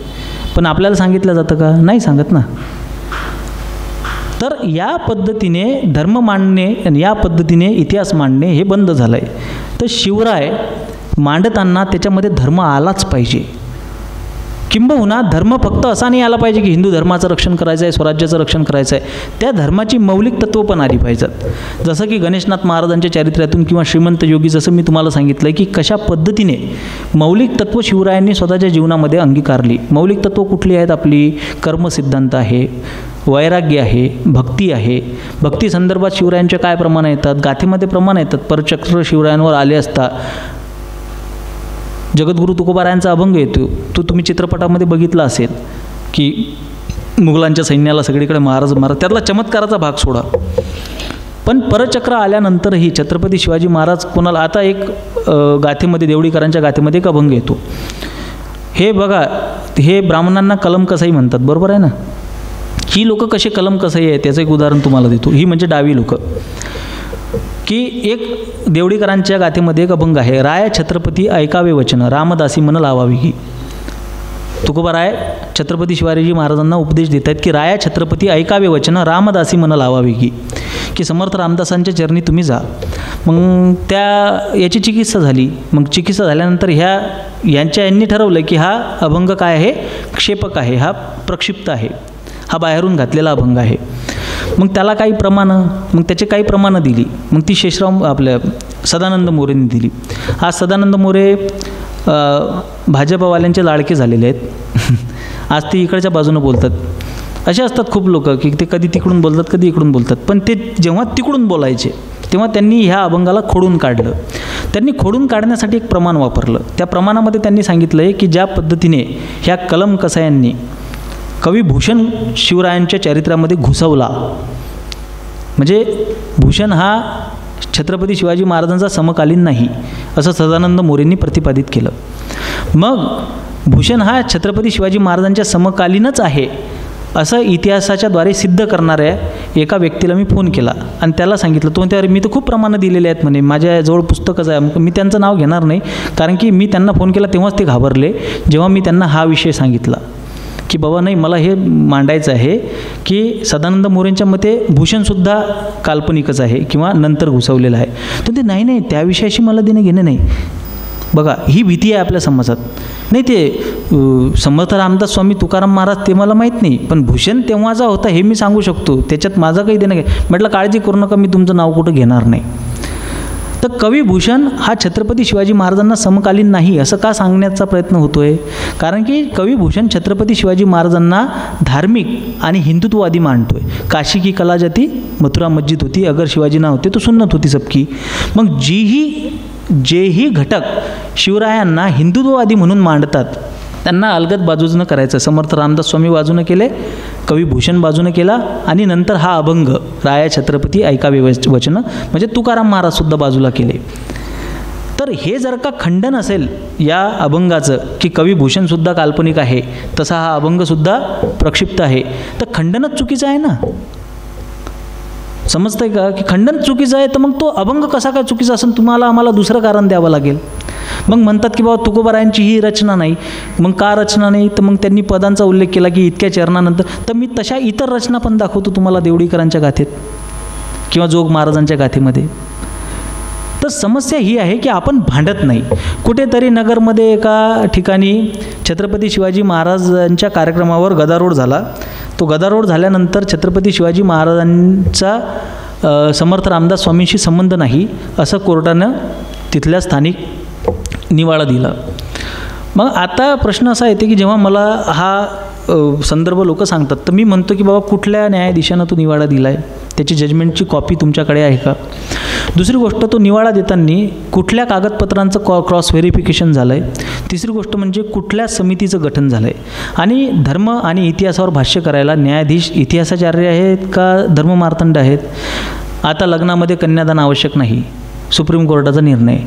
पण आपल्याला सांगितलं जातं का? नाही सांगत ना. तर या पद्धतीने धर्म मांडणे आणि या पद्धतीने इतिहास मांडणे हे बंद झालं आहे. तर शिवराय मांडताना त्याच्यामध्ये धर्म आलाच पाहिजे. किंबहुना धर्म फक्त असा नाही आला पाहिजे की हिंदू धर्माचं रक्षण करायचं आहे, स्वराज्याचं रक्षण करायचं आहे. त्या धर्माची मौलिक तत्त्व पण आली पाहिजेत. जसं की गणेशनाथ महाराजांच्या चारित्र्यातून किंवा श्रीमंत योगी जसं मी तुम्हाला सांगितलं आहे की कशा पद्धतीने मौलिक तत्त्व शिवरायांनी स्वतःच्या जीवनामध्ये अंगीकारली. मौलिक तत्त्व कुठली आहेत आपली? कर्मसिद्धांत आहे, वैराग्य आहे, भक्ती आहे. भक्ती संदर्भात शिवरायांच्या काय प्रमाण येतात? गाथेमध्ये प्रमाण येतात. परचक्र शिवरायांवर आले असता जगद्गुरू तुकोबारायांचा अभंग येतो. तो तुम्ही चित्रपटामध्ये बघितला असेल की मुघलांच्या सैन्याला सगळीकडे महाराज त्यातला चमत्काराचा भाग सोडा. पण परचक्र आल्यानंतरही छत्रपती शिवाजी महाराज कोणाला, आता एक गाथेमध्ये देवडीकरांच्या गाथेमध्ये एक अभंग येतो. हे बघा, हे ब्राह्मणांना कलम कसाई म्हणतात, बरोबर आहे ना. ही लोक कसे कलम कसाई आहे त्याचं एक उदाहरण तुम्हाला देतो. ही म्हणजे डावी लोक. की एक देवडीकरांच्या गाथेमध्ये एक अभंग आहे, राय छत्रपती ऐकावे वचन रामदासी मन लावावी की. तुकोबाराय छत्रपती शिवाजी महाराजांना उपदेश देत आहेत की राया छत्रपती ऐकावे वचन रामदासी मन लावावी की समर्थ रामदासांच्या चरणी तुम्ही जा. मग याची चिकित्सा झाली. मग चिकित्सा झाल्यानंतर यांनी ठरवलं की हा अभंग काय आहे? क्षेपक आहे, हा प्रक्षिप्त आहे, हा बाहेरून घातलेला अभंग आहे. मग त्याला काही प्रमाणं, मग त्याचे काही प्रमाणं दिली. मग ती शेषराव आपल्या सदानंद मोरेंनी दिली. आज सदानंद मोरे भाजपवाल्यांचे लाडके झालेले आहेत. आज ते इकडच्या बाजूनं बोलतात. असे असतात खूप लोक की ते कधी तिकडून बोलतात, कधी इकडून बोलतात. पण ते जेव्हा तिकडून बोलायचे तेव्हा त्यांनी ह्या अभंगाला खोडून काढलं. त्यांनी खोडून काढण्यासाठी एक प्रमाण वापरलं. त्या प्रमाणामध्ये त्यांनी सांगितलं आहे की ज्या पद्धतीने ह्या कलम कसायांनी कवी भूषण शिवरायांच्या चरित्रामध्ये घुसवला, म्हणजे भूषण हा छत्रपती शिवाजी महाराजांचा समकालीन नाही असं सदानंद मोरेंनी प्रतिपादित केलं. मग भूषण हा छत्रपती शिवाजी महाराजांच्या समकालीनच आहे असं इतिहासाच्या द्वारे सिद्ध करणाऱ्या एका व्यक्तीला मी फोन केला आणि त्याला सांगितलं. तो त्यावर मी तर खूप प्रमाणं दिलेले आहेत म्हणे, माझ्याजवळ पुस्तकच आहे. मी त्यांचं नाव घेणार नाही कारण की मी त्यांना फोन केला तेव्हाच ते घाबरले, जेव्हा मी त्यांना हा विषय सांगितला की बाबा नाही, मला हे मांडायचं आहे की सदानंद मोरेंच्या मते भूषणसुद्धा काल्पनिकच आहे किंवा नंतर घुसवलेलं आहे. तर ते नाही, त्या विषयाशी मला देणं घेणं नाही. बघा, ही भीती आहे आपल्या समाजात. नाही, ते समर्थ रामदास स्वामी तुकाराम महाराज ते मला माहीत नाही, पण भूषण तेव्हाचा होता हे मी सांगू शकतो. त्याच्यात माझं काही देणं घे. म्हटलं काळजी करू नका, मी तुमचं नाव कुठं घेणार नाही. तर कवी भूषण हा छत्रपती शिवाजी महाराजांना समकालीन नाही असं का सांगण्याचा प्रयत्न होतो आहे? कारण की कवी भूषण छत्रपती शिवाजी महाराजांना धार्मिक आणि हिंदुत्ववादी मानतो आहे. काशी की कला जाती मथुरा मस्जिद होती, अगर शिवाजी ना होते तो सुन्नत होती सबकी. मग जेही घटक शिवरायांना हिंदुत्ववादी म्हणून मांडतात त्यांना अलगद बाजूनं करायचं. समर्थ रामदास स्वामी बाजूनं केले, कवी भूषण बाजूनं केला आणि नंतर हा अभंग राया छत्रपती ऐकावे वचन म्हणजे तुकाराम महाराजसुद्धा बाजूला केले. तर हे जर का खंडन असेल या अभंगाचं की कविभूषणसुद्धा काल्पनिक आहे, तसा हा अभंगसुद्धा प्रक्षिप्त आहे, तर खंडनच चुकीचं आहे ना. समजतंय का की खंडन चुकीचं आहे, तर मग तो अभंग कसा काय चुकीचा असेल, तुम्हाला आम्हाला दुसरं कारण द्यावं लागेल. मग म्हणतात की बाबा तुकोबारायांची ही रचना नाही. मग का रचना नाही, तर मग त्यांनी पदांचा उल्लेख केला की इतक्या चरणानंतर. तर मी तशा इतर रचना पण दाखवतो तुम्हाला देवडीकरांच्या गाथेत किंवा जोग महाराजांच्या गाथेमध्ये. तर समस्या ही आहे की आपण भांडत नाही. कुठेतरी नगरमध्ये एका ठिकाणी छत्रपती शिवाजी महाराजांच्या कार्यक्रमावर गदारोळ झाला. तो गदारोळ झाल्यानंतर छत्रपती शिवाजी महाराजांचा समर्थ रामदास स्वामींशी संबंध नाही असं कोर्टानं तिथल्या स्थानिक निवाडा दिला. मग आता प्रश्न असा येते की जेव्हा मला हा संदर्भ लोक सांगतात, तर मी म्हणतो की बाबा कुठल्या न्यायाधीशानं तो निवाडा दिला आहे, त्याची जजमेंटची कॉपी तुमच्याकडे आहे का. दुसरी गोष्ट, तो निवाडा देताना कुठल्या कागदपत्रांचं क्रॉस व्हेरिफिकेशन झालं आहे. तिसरी गोष्ट म्हणजे कुठल्या समितीचं गठन झालं आहे. आणि धर्म आणि इतिहासावर भाष्य करायला न्यायाधीश इतिहासाचार्य आहेत का धर्ममार्तंड आहेत. आता लग्नामध्ये कन्यादान आवश्यक नाही, सुप्रीम कोर्टाचा निर्णय.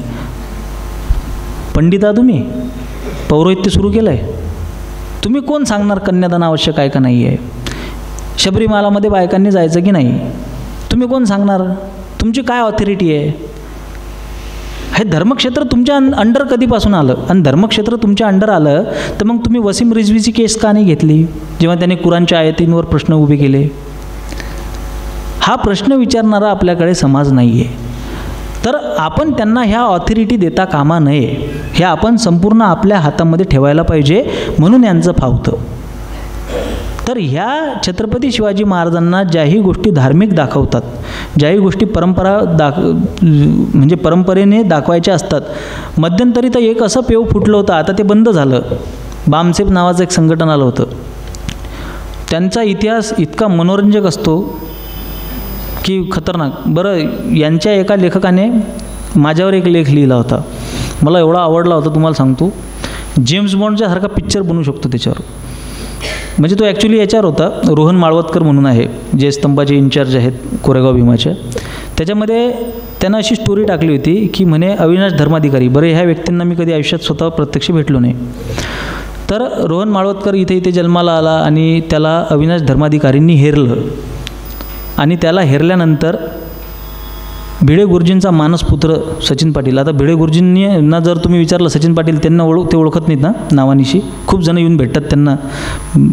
पंडिता तुम्ही पौरोहित्य सुरू केलं आहे, तुम्ही कोण सांगणार कन्यादान आवश्यक आहे का नाही आहे. शबरीमालामध्ये बायकांनी जायचं की नाही, तुम्ही कोण सांगणार. तुमची काय ऑथॉरिटी आहे. हे धर्मक्षेत्र तुमच्या अंडर कधीपासून आलं. आणि धर्मक्षेत्र तुमच्या अंडर आलं तर मग तुम्ही वसीम रिझवीची केस का नाही घेतली जेव्हा त्यांनी कुराणच्या आयतींवर प्रश्न उभे केले. हा प्रश्न विचारणारा आपल्याकडे समाज नाही आहे. तर आपण त्यांना ह्या ऑथॉरिटी देता कामा नये. हे आपण संपूर्ण आपल्या हातामध्ये ठेवायला पाहिजे, म्हणून यांचं फावतं. तर ह्या छत्रपती शिवाजी महाराजांना ज्याही गोष्टी धार्मिक दाखवतात, ज्याही गोष्टी म्हणजे परंपरेने दाखवायच्या असतात. मध्यंतरी तर एक असं पेव फुटलं होतं, आता ते बंद झालं. बामसेप नावाचं एक संघटन आलं होतं. त्यांचा इतिहास इतका मनोरंजक असतो की खतरनाक. बरं, यांच्या एका लेखकाने माझ्यावर एक लेख लिहिला होता, मला एवढा आवडला होता तुम्हाला सांगतो. जेम्स बॉन्डच्या सारखा पिक्चर बनवू शकतो त्याच्यावर. म्हणजे तो ॲक्च्युली याच्यावर होता, रोहन माळवतकर म्हणून आहे, जे स्तंभाचे इन्चार्ज आहेत कोरेगाव भीमाच्या. त्याच्यामध्ये त्यानं अशी स्टोरी टाकली होती की म्हणे अविनाश धर्माधिकारी. बरं, ह्या व्यक्तींना मी कधी आयुष्यात स्वतः प्रत्यक्ष भेटलो नाही. तर रोहन माळवतकर इथे जन्माला आला आणि त्याला अविनाश धर्माधिकारींनी हेरलं. आणि त्याला हेरल्यानंतर भिडे गुरुजींचा मानसपुत्र सचिन पाटील. आता भिडे गुरुजींना जर तुम्ही विचारलं सचिन पाटील, त्यांना ते ओळखत नाहीत ना नावानिशी. खूप जण येऊन भेटतात त्यांना,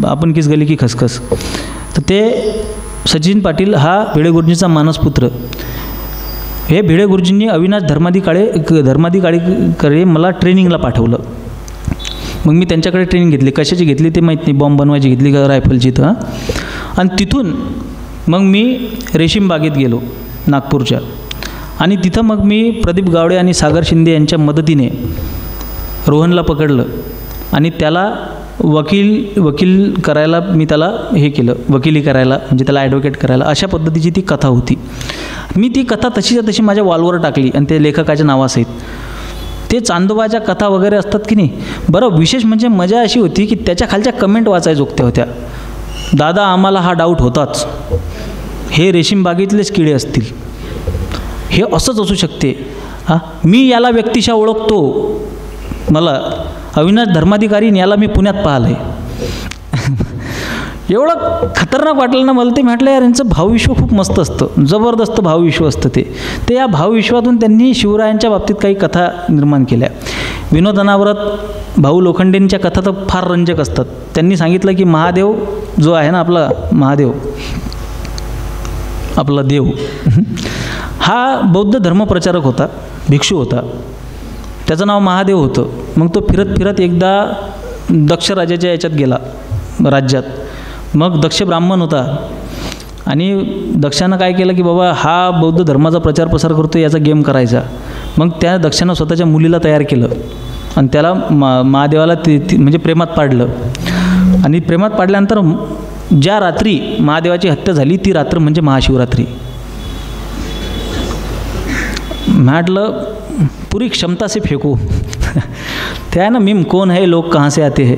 आपण किस गली की खसखस. तर ते सचिन पाटील हा भिडे गुरुजींचा मानसपुत्र. हे भिडे गुरुजींनी अविनाश धर्माधिकारीकडे मला ट्रेनिंगला पाठवलं. मग मी त्यांच्याकडे ट्रेनिंग घेतली. कशाची घेतली ते माहीत नाही, बॉम्ब बनवायची घेतली का रायफलची. तर आणि तिथून मग मी रेशीम बागेत गेलो नागपूरच्या. आणि तिथं मग मी प्रदीप गावडे आणि सागर शिंदे यांच्या मदतीने रोहनला पकडलं आणि त्याला वकील करायला मी त्याला हे केलं, वकिली करायला, म्हणजे त्याला ॲडव्होकेट करायला. अशा पद्धतीची ती कथा होती. मी ती कथा तशीच्या तशी माझ्या वॉलवर टाकली आणि ते लेखकाच्या नावासहित. ते चांदोबाच्या कथा वगैरे असतात की नाही. बरं, विशेष म्हणजे मजा अशी होती की त्याच्या खालच्या कमेंट वाचायचोगत्या होत्या. दादा, आम्हाला हा डाऊट होताच, हे रेशीम बागेतलेच किडे असतील, हे असंच असू शकते. मी याला व्यक्तिशः ओळखतो, मला अविनाश धर्माधिकारी याला मी पुण्यात पाहिलं आहे. एवढं खतरनाक वाटलं ना मला. ते म्हटलं यार, यांचं भावविश्व खूप मस्त असतं, जबरदस्त भावविश्व असतं ते या भावविश्वातून त्यांनी शिवरायांच्या बाबतीत काही कथा निर्माण केल्या. विनोद अनावरत, भाऊ लोखंडेंच्या कथा तर फार रंजक असतात. त्यांनी सांगितलं की महादेव जो आहे ना, आपला महादेव, आपला देव, हा बौद्ध धर्मप्रचारक होता, भिक्षू होता. त्याचं नाव महादेव होतं. मग तो फिरत फिरत एकदा दक्ष राजाच्या याच्यात गेला राज्यात. मग दक्ष ब्राह्मण होता आणि दक्षानं काय केलं की बाबा हा बौद्ध धर्माचा प्रचार प्रसार करतो, याचा गेम करायचा. मग त्या दक्षानं स्वतःच्या मुलीला तयार केलं आणि त्याला महादेवाला म्हणजे प्रेमात पाडलं. आणि प्रेमात पाडल्यानंतर ज्या रात्री महादेवाची हत्या झाली ती रात्र म्हणजे महाशिवरात्री. म्हटलं पुरी क्षमता से फेकू. ते आहे ना मीम, कोण है लोक कहाँ से आते है.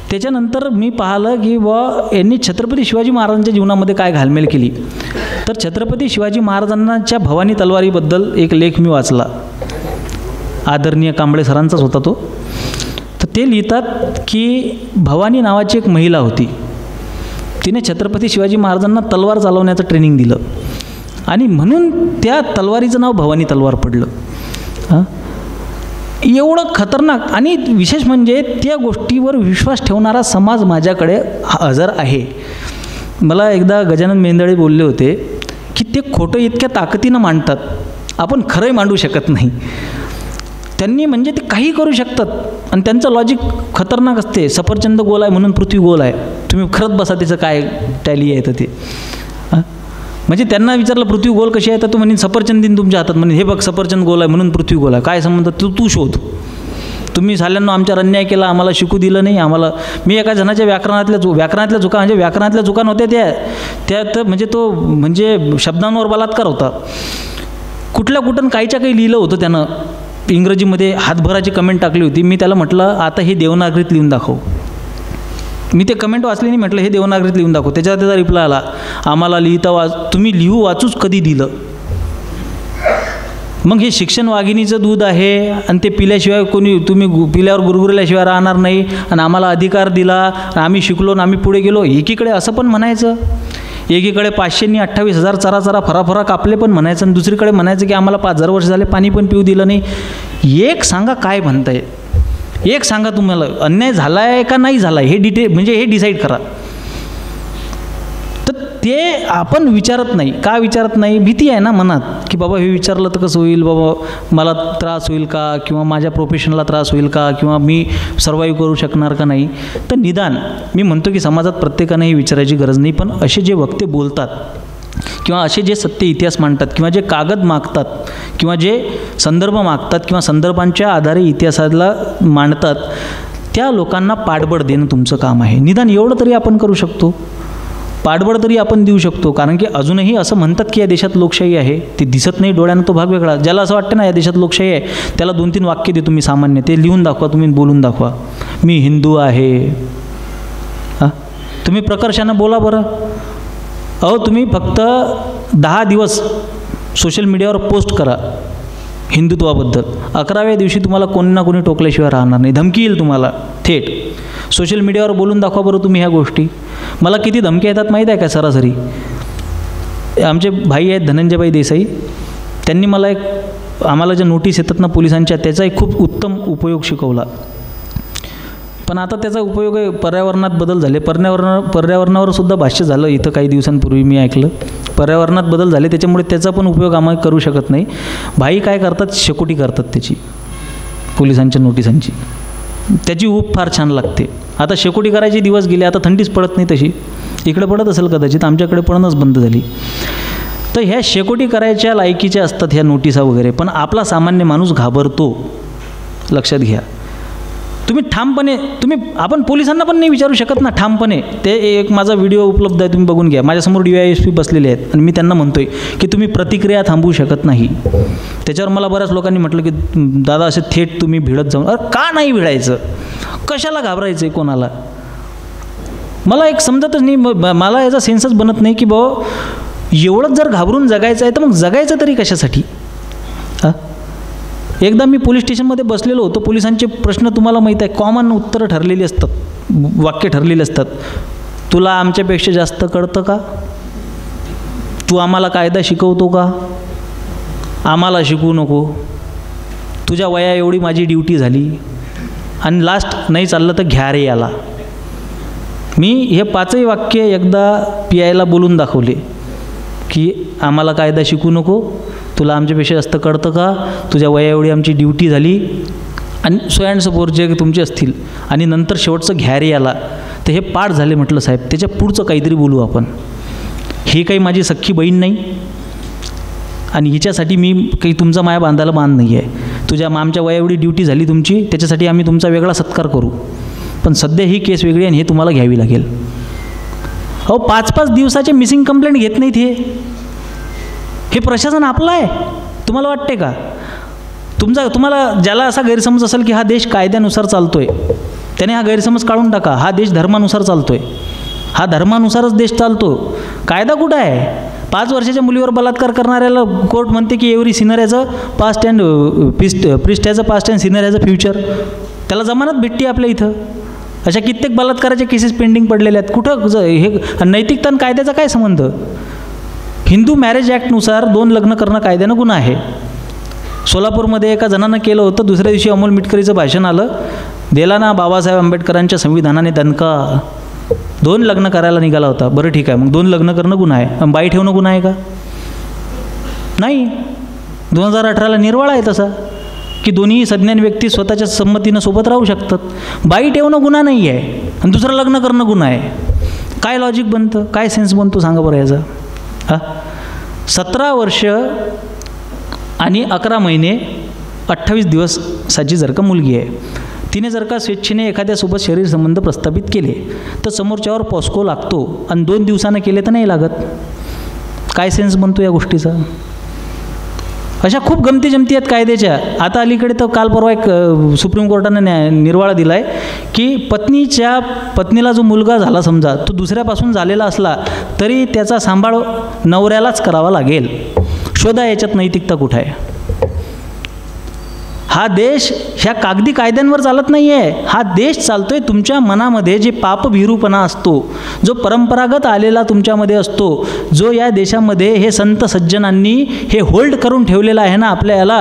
त्याच्यानंतर मी पाहिलं की यांनी छत्रपती शिवाजी महाराजांच्या जीवनामध्ये काय घालमेल केली. तर छत्रपती शिवाजी महाराजांच्या भवानी तलवारीबद्दल एक लेख मी वाचला. आदरणीय कांबळे सरांचाच होता तो. तर ते लिहितात की भवानी नावाची एक महिला होती, तिने छत्रपती शिवाजी महाराजांना तलवार चालवण्याचं ट्रेनिंग दिलं आणि म्हणून त्या तलवारीचं नाव भवानी तलवार पडलं. हां, एवढं खतरनाक. आणि विशेष म्हणजे त्या गोष्टीवर विश्वास ठेवणारा समाज माझ्याकडे हजर आहे. मला एकदा गजानन मेंदळे बोलले होते की ते खोटं इतक्या ताकदीनं मांडतात, आपण खरंही मांडू शकत नाही. त्यांनी म्हणजे ते काही करू शकतात आणि त्यांचं लॉजिक खतरनाक असते. सफरचंद गोल आहे म्हणून पृथ्वी गोल आहे, तुम्ही खरंच बसा त्याचं काय टॅली आहे तर ते. म्हणजे त्यांना विचारलं पृथ्वी गोल कशी आहे, तर तू म्हणे सफरचंद दिन तुमच्या हातात, म्हणे हे बघ सफरचंद गोल आहे म्हणून पृथ्वी गोल आहे. काय संबंध, तू शोध. तुम्ही साल्यांना आमच्यावर अन्याय केला, आम्हाला शिकू दिलं नाही आम्हाला. मी एका जणाच्या व्याकरणातल्या चुका म्हणजे व्याकरणातल्या चुका नव्हत्या त्यात म्हणजे तो म्हणजे शब्दांवर बलात्कार होता. कुठून काहीच्या काही लिहिलं होतं त्यानं, इंग्रजीमध्ये हातभराची कमेंट टाकली होती. मी त्याला म्हटलं आता हे देवनागरीत लिहून दाखव. मी ते कमेंट वाचली नाही, म्हटलं हे देवनागरीत लिहून दाखव. त्याच्यावर त्याचा रिप्लाय आला, आम्हाला लिहिता तुम्ही लिहू वाचूच कधी दिलं. मग हे शिक्षण वाघिणीचं दूध आहे आणि ते पिल्याशिवाय कोणी, तुम्ही पिल्यावर गुरगुरल्याशिवाय राहणार नाही आणि आम्हाला अधिकार दिला, आम्ही शिकलो आणि आम्ही पुढे गेलो. एकीकडे असं पण म्हणायचं, एकीकडे 528,000 चरा फराफरा कापले पण म्हणायचं आणि दुसरीकडे म्हणायचं की आम्हाला 5,000 वर्ष झाले पाणी पण पिऊ दिलं नाही. एक सांगा काय म्हणताय, एक सांगा तुम्हाला अन्याय झाला आहे का नाही झाला आहे, हे म्हणजे हे डिसाईड करा. तर ते आपण विचारत नाही. का विचारत नाही, भीती आहे ना मनात की बाबा हे विचारलं तर कसं होईल, बाबा मला त्रास होईल का, किंवा माझ्या प्रोफेशनला त्रास होईल का, किंवा मी सर्वाईव्ह करू शकणार का नाही. तर निदान मी म्हणतो की समाजात प्रत्येकाने ही विचारायची गरज नाही, पण असे जे वक्ते बोलतात किंवा असे जे सत्य इतिहास मांडतात किंवा जे कागद मागतात किंवा जे संदर्भ मागतात किंवा संदर्भांच्या आधारे इतिहासाला मांडतात, त्या लोकांना पाठबळ देणं तुमचं काम आहे. निदान एवढं तरी आपण करू शकतो, पाठबळ तरी आपण देऊ शकतो. कारण की अजूनही असं म्हणतात की या देशात लोकशाही आहे, ते दिसत नाही डोळ्यानं, तो भाग वेगळा. ज्याला असं वाटतं ना या देशात लोकशाही आहे, त्याला 2-3 वाक्य दे तुम्ही सामान्य, ते लिहून दाखवा, तुम्ही बोलून दाखवा, मी हिंदू आहे. हां, तुम्ही प्रकर्षानं बोला बरं. अहो तुम्ही फक्त 10 दिवस सोशल मीडियावर पोस्ट करा हिंदुत्वाबद्दल, 11व्या दिवशी तुम्हाला कोणी ना कोणी टोकल्याशिवाय राहणार नाही. धमकी येईल तुम्हाला थेट. सोशल मीडियावर बोलून दाखवा बरं तुम्ही ह्या गोष्टी. मला किती धमक्या येतात माहीत आहे का सरासरी. आमचे भाई आहेत धनंजयभाई देसाई, त्यांनी मला आम्हाला ज्या नोटीस येतात ना पोलिसांच्या, त्याचा एक खूप उत्तम उपयोग शिकवला. पण आता त्याचा उपयोग आहे, पर्यावरणात बदल झाले, पर्यावरणावर सुद्धा भाष्य झालं इथं काही दिवसांपूर्वी मी ऐकलं. पर्यावरणात बदल झाले त्याच्यामुळे त्याचा पण उपयोग आम्ही करू शकत नाही. भाई काय करतात, शेकोटी करतात त्याची, पोलिसांच्या नोटिसांची. त्याची ऊब फार छान लागते. आता शेकोटी करायचे दिवस गेले, आता थंडीच पडत नाही तशी. इकडे पडत असेल कदाचित, आमच्याकडे पडणंच बंद झाली. तर ह्या शेकोटी करायच्या लायकीच्या असतात ह्या नोटिसा वगैरे, पण आपला सामान्य माणूस घाबरतो. लक्षात घ्या. तुम्ही ठामपणे आपण पोलिसांना पण नाही विचारू शकत ना ठामपणे. ते एक माझा व्हिडिओ उपलब्ध आहे, तुम्ही बघून घ्या. माझ्यासमोर DYSP बसलेले आहेत आणि मी त्यांना म्हणतोय की तुम्ही प्रतिक्रिया थांबवू शकत नाही. त्याच्यावर मला बऱ्याच लोकांनी म्हटलं की दादा असे थेट तुम्ही भिडत जाऊन. अरे का नाही भिडायचं, कशाला घाबरायचं आहे कोणाला. मला एक समजतच नाही, मला याचा सेन्सच बनत नाही की बाबा एवढंच जर घाबरून जगायचं आहे तर मग जगायचं तरी कशासाठी. हां, एकदा मी पोलीस स्टेशनमध्ये बसलेलो होतो. पोलिसांचे प्रश्न तुम्हाला माहीत आहे, कॉमन उत्तरं ठरलेली असतात, वाक्य ठरलेले असतात. तुला आमच्यापेक्षा जास्त कळतं का, तू आम्हाला कायदा शिकवतो का, आम्हाला शिकवू नको, तुझ्या वया एवढी माझी ड्युटी झाली, आणि लास्ट नाही चाललं तर घ्या रे याला. मी हे 5ही वाक्य एकदा PIला बोलून दाखवले की आम्हाला कायदा शिकू नको, तुला आमच्यापेक्षा जास्त कळतं का, तुझ्या वया एवढी आमची ड्युटी झाली, आणि सो अँड सो फोर्थ जे तुमचे असतील, आणि नंतर शेवटचं घ्या रे याला. तर हे पाठ झाले. म्हटलं साहेब त्याच्या पुढचं काहीतरी बोलू आपण. हे काही माझी सख्खी बहीण नाही आणि हिच्यासाठी मी काही तुमचा माया बांधायला मान नाही आहे. आमच्या वया एवढी ड्युटी झाली तुमची, त्याच्यासाठी आम्ही तुमचा वेगळा सत्कार करू, पण सध्या ही केस वेगळी आणि हे तुम्हाला घ्यावी लागेल. अहो 5-5 दिवसाचे मिसिंग कंप्लेंट घेत नाहीत. हे प्रशासन आपलं आहे तुम्हाला वाटते का. तुम्हाला ज्याला असा गैरसमज असेल की हा देश कायद्यानुसार चालतोय, त्याने हा गैरसमज काढून टाका. हा देश धर्मानुसार चालतोय, हा धर्मानुसारच देश चालतो. कायदा कुठं आहे, 5 वर्षाच्या मुलीवर बलात्कार करणाऱ्याला कोर्ट म्हणते की every Sinner as a past and priest as a past and Sinner as a future. त्याला जमानत भेटते आपल्या इथं. अशा कित्येक बलात्काराच्या केसेस पेंडिंग पडलेल्या आहेत. कुठं हे नैतिकता आणि कायद्याचा काय संबंध? हिंदू मॅरेज ॲक्टनुसार 2 लग्न करणं कायद्यानं गुन्हा आहे. सोलापूरमध्ये एका जणानं केलं होतं. दुसऱ्या दिवशी अमोल मिटकरीचं भाषण आलं. दिला ना बाबासाहेब आंबेडकरांच्या संविधानाने दणका. 2 लग्न करायला निघाला होता. बरं ठीक आहे, मग 2 लग्न करणं गुन्हा आहे. आणि बाई ठेवणं गुन्हा आहे का? नाही. 2018ला निर्वाळा आहे तसा की दोन्ही सज्ञान व्यक्ती स्वतःच्या संमतीनं सोबत राहू शकतात. बाई ठेवणं गुन्हा नाही आहे आणि दुसरं लग्न करणं गुन्हा आहे. काय लॉजिक बनतं? काय सेन्स बनतो सांगा बरं याचा? 17 वर्ष आणि 11 महिने 28 दिवसाची जर का मुलगी आहे, तिने जर का स्वेच्छेने एखाद्यासोबत शरीर संबंध प्रस्थापित केले तर समोरच्यावर पॉस्को लागतो आणि 2 दिवसानं केले तर नाही लागत. काय सेन्स बनतो या गोष्टीचा? अशा खूप गमती जमती आहेत कायद्याच्या. आता अलीकडे तर काल परवा एक सुप्रीम कोर्टानं निर्वाळा दिला आहे की पत्नीला जो मुलगा झाला समजा तो दुसऱ्यापासून झालेला असला तरी त्याचा सांभाळ नवऱ्यालाच करावा लागेल. शोधा याच्यात नैतिकता कुठं आहे? हा देश ह्या कागदी कायद्यांवर चालत नाही आहे. हा देश चालतोय तुमच्या मनामध्ये जे पापभीरूपणा असतो, जो परंपरागत आलेला तुमच्यामध्ये असतो, जो या देशामध्ये हे संत सज्जनांनी हे होल्ड करून ठेवलेलं आहे ना आपल्याला.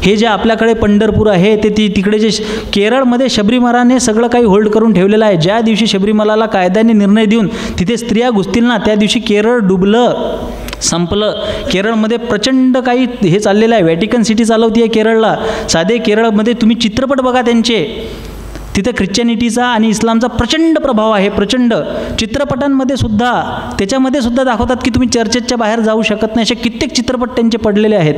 हे जे आपल्याकडे पंढरपूर आहे ते तिकडे जे केरळमध्ये शबरीमलाने सगळं काही होल्ड करून ठेवलेलं आहे. ज्या दिवशी शबरीमलाला कायद्याने निर्णय देऊन तिथे स्त्रिया घुसतील ना त्या दिवशी केरळ डुबलं, संपलं. केरळमध्ये प्रचंड काही हे चाललेलं आहे. व्हॅटिकन सिटी चालवती आहे केरळला. साधे केरळमध्ये तुम्ही चित्रपट बघा त्यांचे, तिथं ख्रिश्चॅनिटीचा आणि इस्लामचा प्रचंड प्रभाव आहे. प्रचंड चित्रपटांमध्ये सुद्धा त्याच्यामध्ये सुद्धा दाखवतात की तुम्ही चर्चेच्या बाहेर जाऊ शकत नाही. असे कित्येक चित्रपट त्यांचे पडलेले आहेत.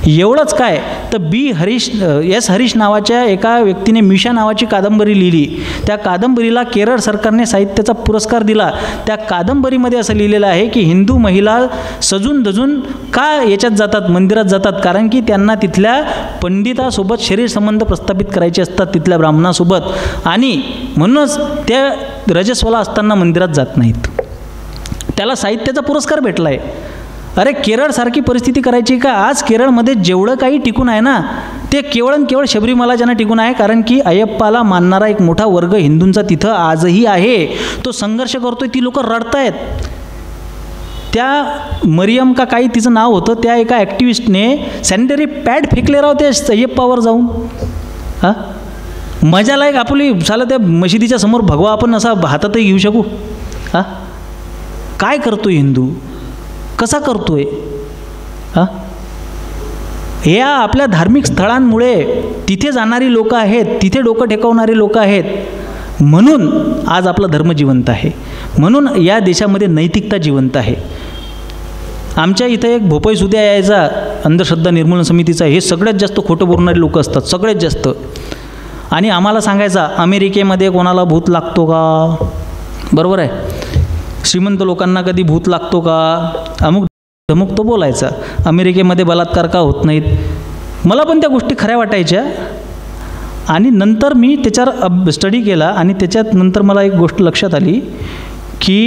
एवढंच काय तर एस हरीश नावाच्या एका व्यक्तीने मिशा नावाची कादंबरी लिहिली. त्या कादंबरीला केरळ सरकारने साहित्याचा पुरस्कार दिला. त्या कादंबरीमध्ये असं लिहिलेलं आहे की हिंदू महिला सजून धजून का याच्यात जातात, मंदिरात जातात, कारण की त्यांना तिथल्या पंडितासोबत शरीर संबंध प्रस्थापित करायचे असतात, तिथल्या ब्राह्मणासोबत, आणि म्हणूनच त्या रजस्वला असताना मंदिरात जात नाहीत. त्याला साहित्याचा पुरस्कार भेटला आहे. अरे केरळसारखी परिस्थिती करायची का? आज केरळमध्ये जेवढं काही टिकून आहे ना ते केवळ शबरीमला ज्यांना टिकून आहे, कारण की अय्यप्पाला मानणारा एक मोठा वर्ग हिंदूंचा तिथं आजही आहे. तो संघर्ष करतोय. ती लोक रडतायत. त्या मरियम का काही तिचं नाव होतं, त्या एका ॲक्टिव्हिस्टने सॅनिटरी पॅड फेकले राव ते अय्यप्पावर जाऊन. मजा लायक आपली झालं त्या मशिदीच्या समोर भगवा आपण असा हातातही घेऊ शकू? काय करतोय हिंदू? कसा करतोय? या आपल्या धार्मिक स्थळांमुळे तिथे जाणारी लोकं आहेत, तिथे डोकं टेकवणारी लोकं आहेत, म्हणून आज आपला धर्म जिवंत आहे, म्हणून या देशामध्ये नैतिकता जिवंत आहे. आमच्या इथं एक भोपाई सुद्या यायचा अंधश्रद्धा निर्मूलन समितीचा. हे सगळ्यात जास्त खोटं बोलणारे लोक असतात, सगळ्यात जास्त. आणि आम्हाला सांगायचा अमेरिकेमध्ये कोणाला भूत लागतो का? बरोबर आहे. श्रीमंत लोकांना कधी भूत लागतो का? अमुक धमुक तो बोलायचा. अमेरिकेमध्ये बलात्कार का होत नाहीत? मला पण त्या गोष्टी खऱ्या वाटायच्या. आणि नंतर मी त्याच्यावर स्टडी केला आणि त्याच्यात नंतर मला एक गोष्ट लक्षात आली की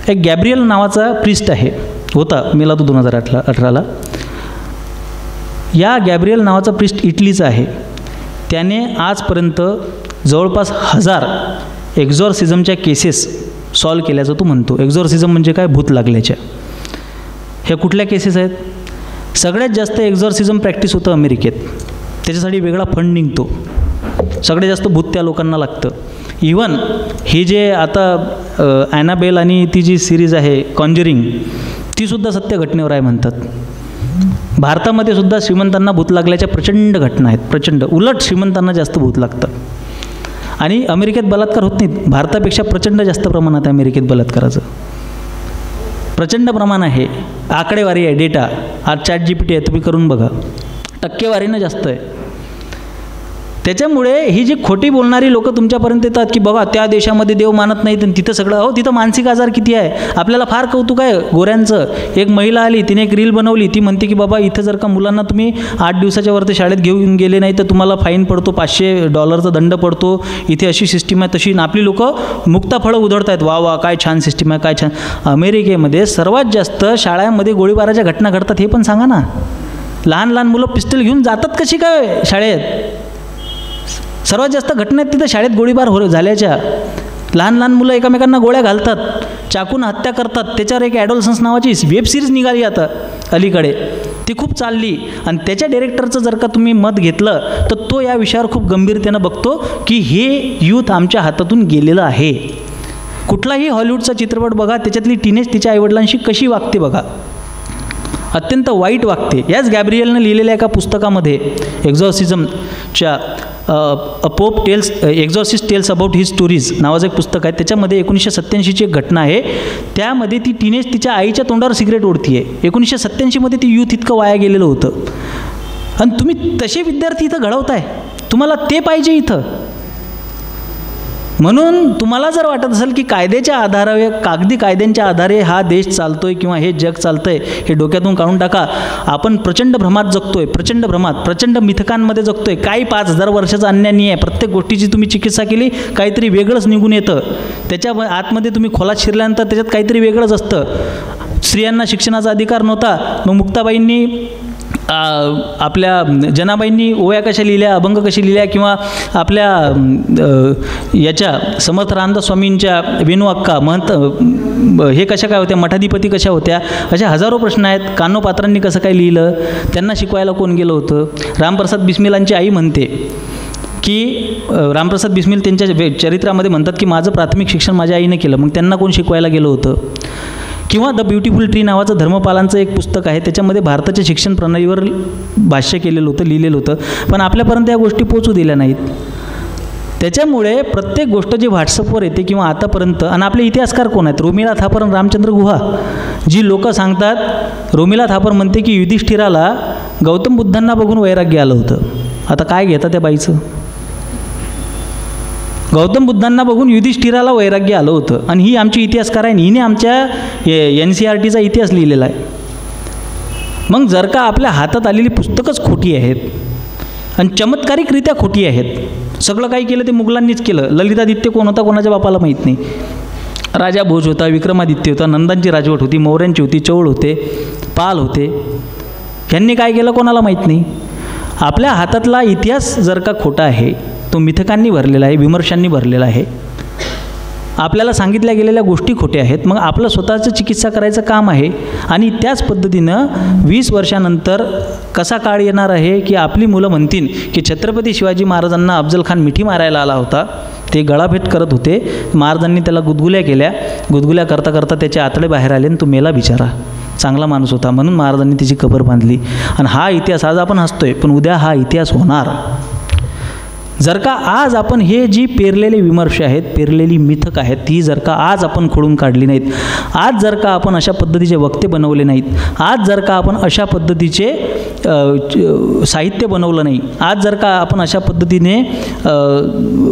एक गॅब्रियल नावाचा प्रिस्ट होता, मेला तो 2018ला. या गॅब्रियल नावाचा प्रिस्ट इटलीचा आहे. त्याने आजपर्यंत जवळपास 1000 एक्झॉर्सिझमच्या केसेस सॉल्व केल्याचं तो म्हणतो. एक्झॉर्सिझम म्हणजे काय? भूत लागल्याच्या. ह्या कुठल्या केसेस आहेत? सगळ्यात जास्त एक्झॉर्सिझम प्रॅक्टिस होतं अमेरिकेत. त्याच्यासाठी वेगळा फंड निघतो. सगळ्यात जास्त भूत त्या लोकांना लागतं. इवन हे जे आता ॲनाबेल आणि ती जी सिरीज आहे कॉन्जरिंग, तीसुद्धा सत्य घटनेवर आहे म्हणतात. भारतामध्ये सुद्धा श्रीमंतांना भूत लागल्याच्या प्रचंड घटना आहेत, प्रचंड. उलट श्रीमंतांना जास्त भूत लागतं. आणि अमेरिकेत बलात्कार होत नाहीत. भारतापेक्षा प्रचंड जास्त प्रमाणात आहे अमेरिकेत बलात्काराचं. प्रचंड प्रमाण आहे. आकडेवारी आहे, डेटा. आज ChatGPT आहे, तुम्ही करून बघा. टक्केवारीनं जास्त आहे. त्याच्यामुळे ही जी खोटी बोलणारी लोक तुमच्यापर्यंत येतात की बघा त्या देशामध्ये देव मानत नाहीत आणि तिथं सगळं, अहो तिथं मानसिक आजार किती आहे. आपल्याला फार कौतुक आहे गोऱ्यांचं. एक महिला आली, तिने एक रील बनवली, ती म्हणते की बाबा इथं जर का मुलांना तुम्ही 8 दिवसाच्या वरती शाळेत घेऊन गेले नाही तर तुम्हाला फाईन पडतो, $500 दंड पडतो. इथे अशी सिस्टीम आहे तशी. आपली लोक मुक्ताफळं उधळत आहेत, वा वा काय छान सिस्टीम आहे, काय छान. अमेरिकेमध्ये सर्वात जास्त शाळांमध्ये गोळीबाराच्या घटना घडतात हे पण सांगा ना. लहान लहान मुलं पिस्टल घेऊन जातात कशी काय शाळेत. सर्वात जास्त घटना आहेत तिथं शाळेत गोळीबार झाल्याच्या. लहान लहान मुलं एकमेकांना गोळ्या घालतात, चाकून हत्या करतात. त्याच्यावर एक ॲडोलसन्स नावाची वेब सिरीज निघाली आता अलीकडे, ती खूप चालली. आणि त्याच्या डिरेक्टरचं जर का तुम्ही मत घेतलं तर तो या विषयावर खूप गंभीरतेनं बघतो की हे यूथ आमच्या हातातून गेलेलं आहे. कुठलाही हॉलिवूडचा चित्रपट बघा, त्याच्यातली टीनेज तिच्या आईवडिलांशी कशी वागते बघा, अत्यंत वाईट वागते. याच गॅब्रियलनं लिहिलेल्या एका पुस्तकामध्ये एक्झॉर्सिझमच्या pope tells exorcist tells about his stories नावाचं एक पुस्तक आहे. त्याच्यामध्ये 1987ची एक घटना आहे. त्यामध्ये ती टीनेज तिच्या आईच्या तोंडावर सिगरेट ओढती आहे. 1987मध्ये ती यूथ इतकं वाया गेलेलं होतं. आणि तुम्ही तसे विद्यार्थी इथं घडवताय, तुम्हाला ते पाहिजे इथं. म्हणून तुम्हाला जर वाटत असेल की कायद्याच्या आधारावर, कागदी कायद्यांच्या आधारे हा देश चालतोय किंवा हे जग चालतंय, हे डोक्यातून काढून टाका. आपण प्रचंड भ्रमात जगतोय, प्रचंड मिथकांमध्ये जगतोय. काही 5000 वर्षाचा अन्याय नाही आहे. प्रत्येक गोष्टीची तुम्ही चिकित्सा केली काहीतरी वेगळंच निघून येतं. त्याच्या आतमध्ये तुम्ही खोलात शिरल्यानंतर त्याच्यात काहीतरी वेगळंच असतं. स्त्रियांना शिक्षणाचा अधिकार नव्हता, मग मुक्ताबाईंनी आपल्या जनाबाईंनी ओव्या कशा लिहिल्या, अभंग कशी लिहिल्या, किंवा आपल्या याच्या समर्थ रामदास स्वामींच्या वेणू अक्का महंत हे कशा काय होत्या, मठाधिपती कशा होत्या, अशा हजारो प्रश्न आहेत. कान्होपात्रांनी कसं काय लिहिलं, त्यांना शिकवायला कोण गेलं होतं. रामप्रसाद बिस्मिलांची आई म्हणते की रामप्रसाद बिस्मिल त्यांच्या चरित्रामध्ये म्हणतात की माझं प्राथमिक शिक्षण माझ्या आईनं केलं, मग त्यांना कोण शिकवायला गेलं होतं. किंवा द ब्युटिफुल ट्री नावाचं धर्मपालांचं एक पुस्तक आहे, त्याच्यामध्ये भारताच्या शिक्षण प्रणालीवर भाष्य केलेलं होतं, लिहिलेलं होतं, पण आपल्यापर्यंत या गोष्टी पोचू दिल्या नाहीत. त्याच्यामुळे प्रत्येक गोष्ट जी व्हॉट्सअपवर येते किंवा आतापर्यंत, आणि आपले इतिहासकार कोण आहेत, रोमिला थापर आणि रामचंद्र गुहा, जी लोक सांगतात. रोमिला थापर म्हणते की युधिष्ठिराला गौतम बुद्धांना बघून वैराग्य आलं होतं. आता काय घेता त्या बाईचं, गौतम बुद्धांना बघून युधिष्ठिराला वैराग्य आलं होतं. आणि ही आमची इतिहासकार आहे, हिने आमच्या NCERTचा इतिहास लिहिलेला आहे. मग जर का आपल्या हातात आलेली पुस्तकच खोटी आहेत आणि चमत्कारिकरित्या खोटी आहेत, सगळं काही केलं ते मुघलांनीच केलं. ललितादित्य कोण होता कोणाच्या बापाला माहीत नाही. राजा भोज होता, विक्रमादित्य होता, नंदांची राजवट होती, मौर्यांची होती, चौळ होते, पाल होते. ह्यांनी काय केलं कोणाला माहीत नाही. आपल्या हातातला इतिहास जर का खोटा आहे, तो मिथकांनी भरलेला आहे, विमर्शांनी भरलेला आहे, आपल्याला सांगितल्या गेलेल्या गोष्टी खोट्या आहेत. मग आपलं स्वतःचं चिकित्सा करायचं काम आहे. आणि त्याच पद्धतीनं 20 वर्षानंतर कसा काळ येणार आहे की आपली मुलं म्हणतील की छत्रपती शिवाजी महाराजांना अफजल खान मिठी मारायला आला होता, ते गळाभेट करत होते, महाराजांनी त्याला गुदगुल्या केल्या, गुदगुल्या करता करता त्याचे आतडे बाहेर आले आणि तो मेला बिचारा, चांगला माणूस होता, म्हणून महाराजांनी त्याची कबर बांधली. आणि हा इतिहास आज आपण हसतोय, पण उद्या हा इतिहास होणार. जर का आज आपण हे जी पेरलेले विमर्श आहेत, पेरलेली मिथक आहेत, ती जर का आज आपण खोडून काढली नाहीत, आज जर का आपण अशा पद्धतीचे वक्ते बनवले नाहीत, आज जर का आपण अशा पद्धतीचे साहित्य बनवलं नाही, आज जर का आपण अशा पद्धतीने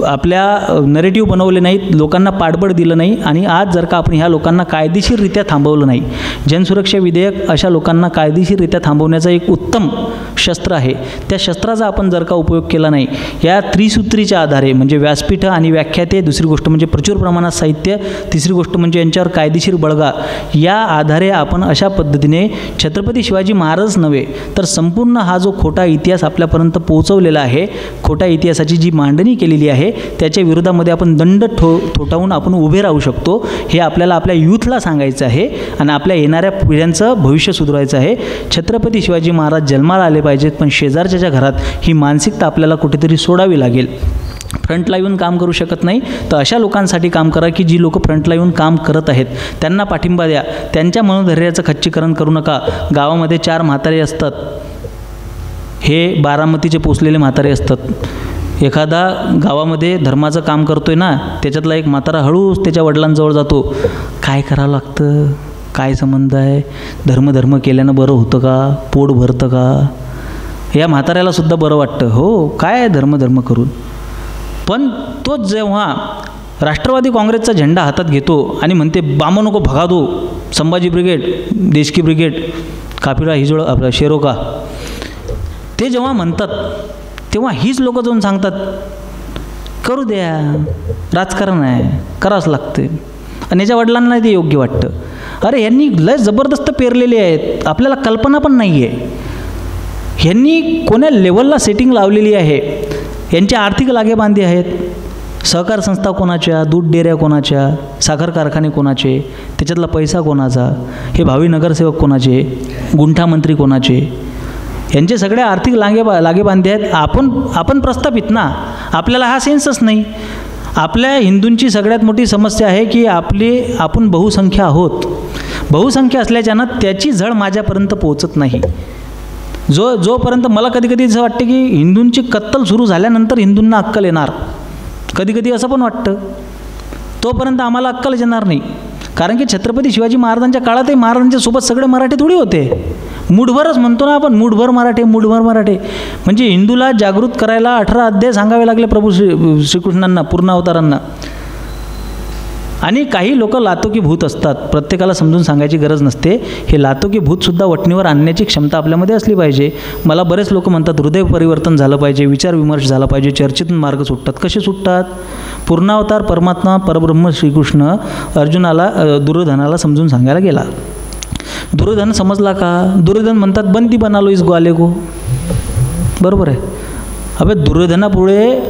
आपल्या नरेटिव्ह बनवले नाहीत, लोकांना पाठबळ दिलं नाही, आणि आज जर का आपण ह्या लोकांना कायदेशीररित्या थांबवलं नाही, जनसुरक्षा विधेयक अशा लोकांना कायदेशीररित्या थांबवण्याचं एक उत्तम शस्त्र आहे, त्या शस्त्राचा आपण जर का उपयोग केला नाही, या त्रिसूत्रीच्या आधारे, म्हणजे व्यासपीठ आणि व्याख्याते, दुसरी गोष्ट म्हणजे प्रचूर प्रमाणात साहित्य, तिसरी गोष्ट म्हणजे यांच्यावर कायदेशीर बळगा, या आधारे आपण अशा पद्धतीने छत्रपती शिवाजी महाराज नव्हे तर संपूर्ण हा जो खोटा इतिहास आपल्यापर्यंत पोहोचवलेला आहे, खोट्या इतिहासाची जी मांडणी केलेली आहे, त्याच्या विरोधामध्ये आपण दंड थोठावून आपण उभे राहू शकतो. हे आपल्याला आपल्या यूथला सांगायचं आहे आणि आपल्या येणाऱ्या पिढ्यांचं भविष्य सुधारायचं आहे. छत्रपती शिवाजी महाराज जन्माला आले पाहिजेत, पण शेजारच्या घरात ही मानसिकता आपल्याला कुठेतरी सोडावी लागेल. फ्रंटला येऊन काम करू शकत नाही तर अशा लोकांसाठी काम करा की जी लोक फ्रंटला येऊन काम करत आहेत, त्यांना पाठिंबा द्या, त्यांच्या मनोधैर्याचं खच्चीकरण करू नका. गावामध्ये 4 म्हातारे असतात, हे बारामतीचे पोचलेले म्हातारे असतात. एखादा गावामध्ये धर्माचं काम करतोय ना, त्याच्यातला एक म्हातारा हळूच त्याच्या वडिलांजवळ जातो, काय करावं लागतं, काय संबंध आहे, धर्म केल्यानं बरं होतं का, पोट भरतं का, या म्हाताऱ्यालासुद्धा बरं वाटतं, हो काय धर्म करून. पण तोच जेव्हा राष्ट्रवादी काँग्रेसचा झेंडा हातात घेतो आणि म्हणते बामो नको भगा दो, संभाजी ब्रिगेड, देश की ब्रिगेड, काफिला हिजोळ आपला शेरोका, ते जेव्हा म्हणतात तेव्हा हीच लोकं जाऊन सांगतात करू द्या, राजकारण आहे, करावंच लागते. आणि याच्या वडिलांना ते योग्य वाटतं. अरे ह्यांनी लय जबरदस्त पेरलेले आहेत, आपल्याला कल्पना पण नाही आहे ह्यांनी कोण्या लेवलला सेटिंग लावलेली आहे. यांचे आर्थिक लागेबांधे आहेत. सहकार संस्था कोणाच्या, दूध डेऱ्या कोणाच्या, साखर कारखाने कोणाचे, त्याच्यातला पैसा कोणाचा, हे भावी नगरसेवक कोणाचे, गुंठामंत्री कोणाचे, यांचे सगळे आर्थिक लागेबांधे आहेत. आपण प्रस्थापित ना, आपल्याला हा सेन्सच नाही. आपल्या हिंदूंची सगळ्यात मोठी समस्या आहे की आपण बहुसंख्य आहोत. बहुसंख्य असल्याच्यानं त्याची झळ माझ्यापर्यंत पोहोचत नाही. जोपर्यंत मला कधी असं वाटतं की हिंदूंची कत्तल सुरू झाल्यानंतर हिंदूंना अक्कल येणार, कधी असं पण वाटतं, तोपर्यंत आम्हाला अक्कलच येणार नाही. कारण की छत्रपती शिवाजी महाराजांच्या काळातही महाराजांच्या सोबत सगळे मराठी थोडी होते. मूठभरच म्हणतो ना आपण, मूठभर मराठे. म्हणजे हिंदूला जागृत करायला 18 अध्याय सांगावे लागले प्रभू श्रीकृष्णांना, पूर्ण अवतारांना. आणि काही लोक लातोकी भूत असतात, प्रत्येकाला समजून सांगायची गरज नसते. हे लातोकी भूतसुद्धा वटणीवर आणण्याची क्षमता आपल्यामध्ये असली पाहिजे. मला बरेच लोक म्हणतात हृदय परिवर्तन झालं पाहिजे, विचारविमर्श झाला पाहिजे, चर्चेतून मार्ग सुटतात. कसे सुटतात? पूर्णावतार परमात्मा परब्रह्म श्रीकृष्ण अर्जुनाला दुर्योधनाला समजून सांगायला गेला. दुर्योधन समजला का? दुर्योधन म्हणतात बंदी बनालो इस ग्वाले को. बरोबर आहे. अबे दुर्योधनापुढे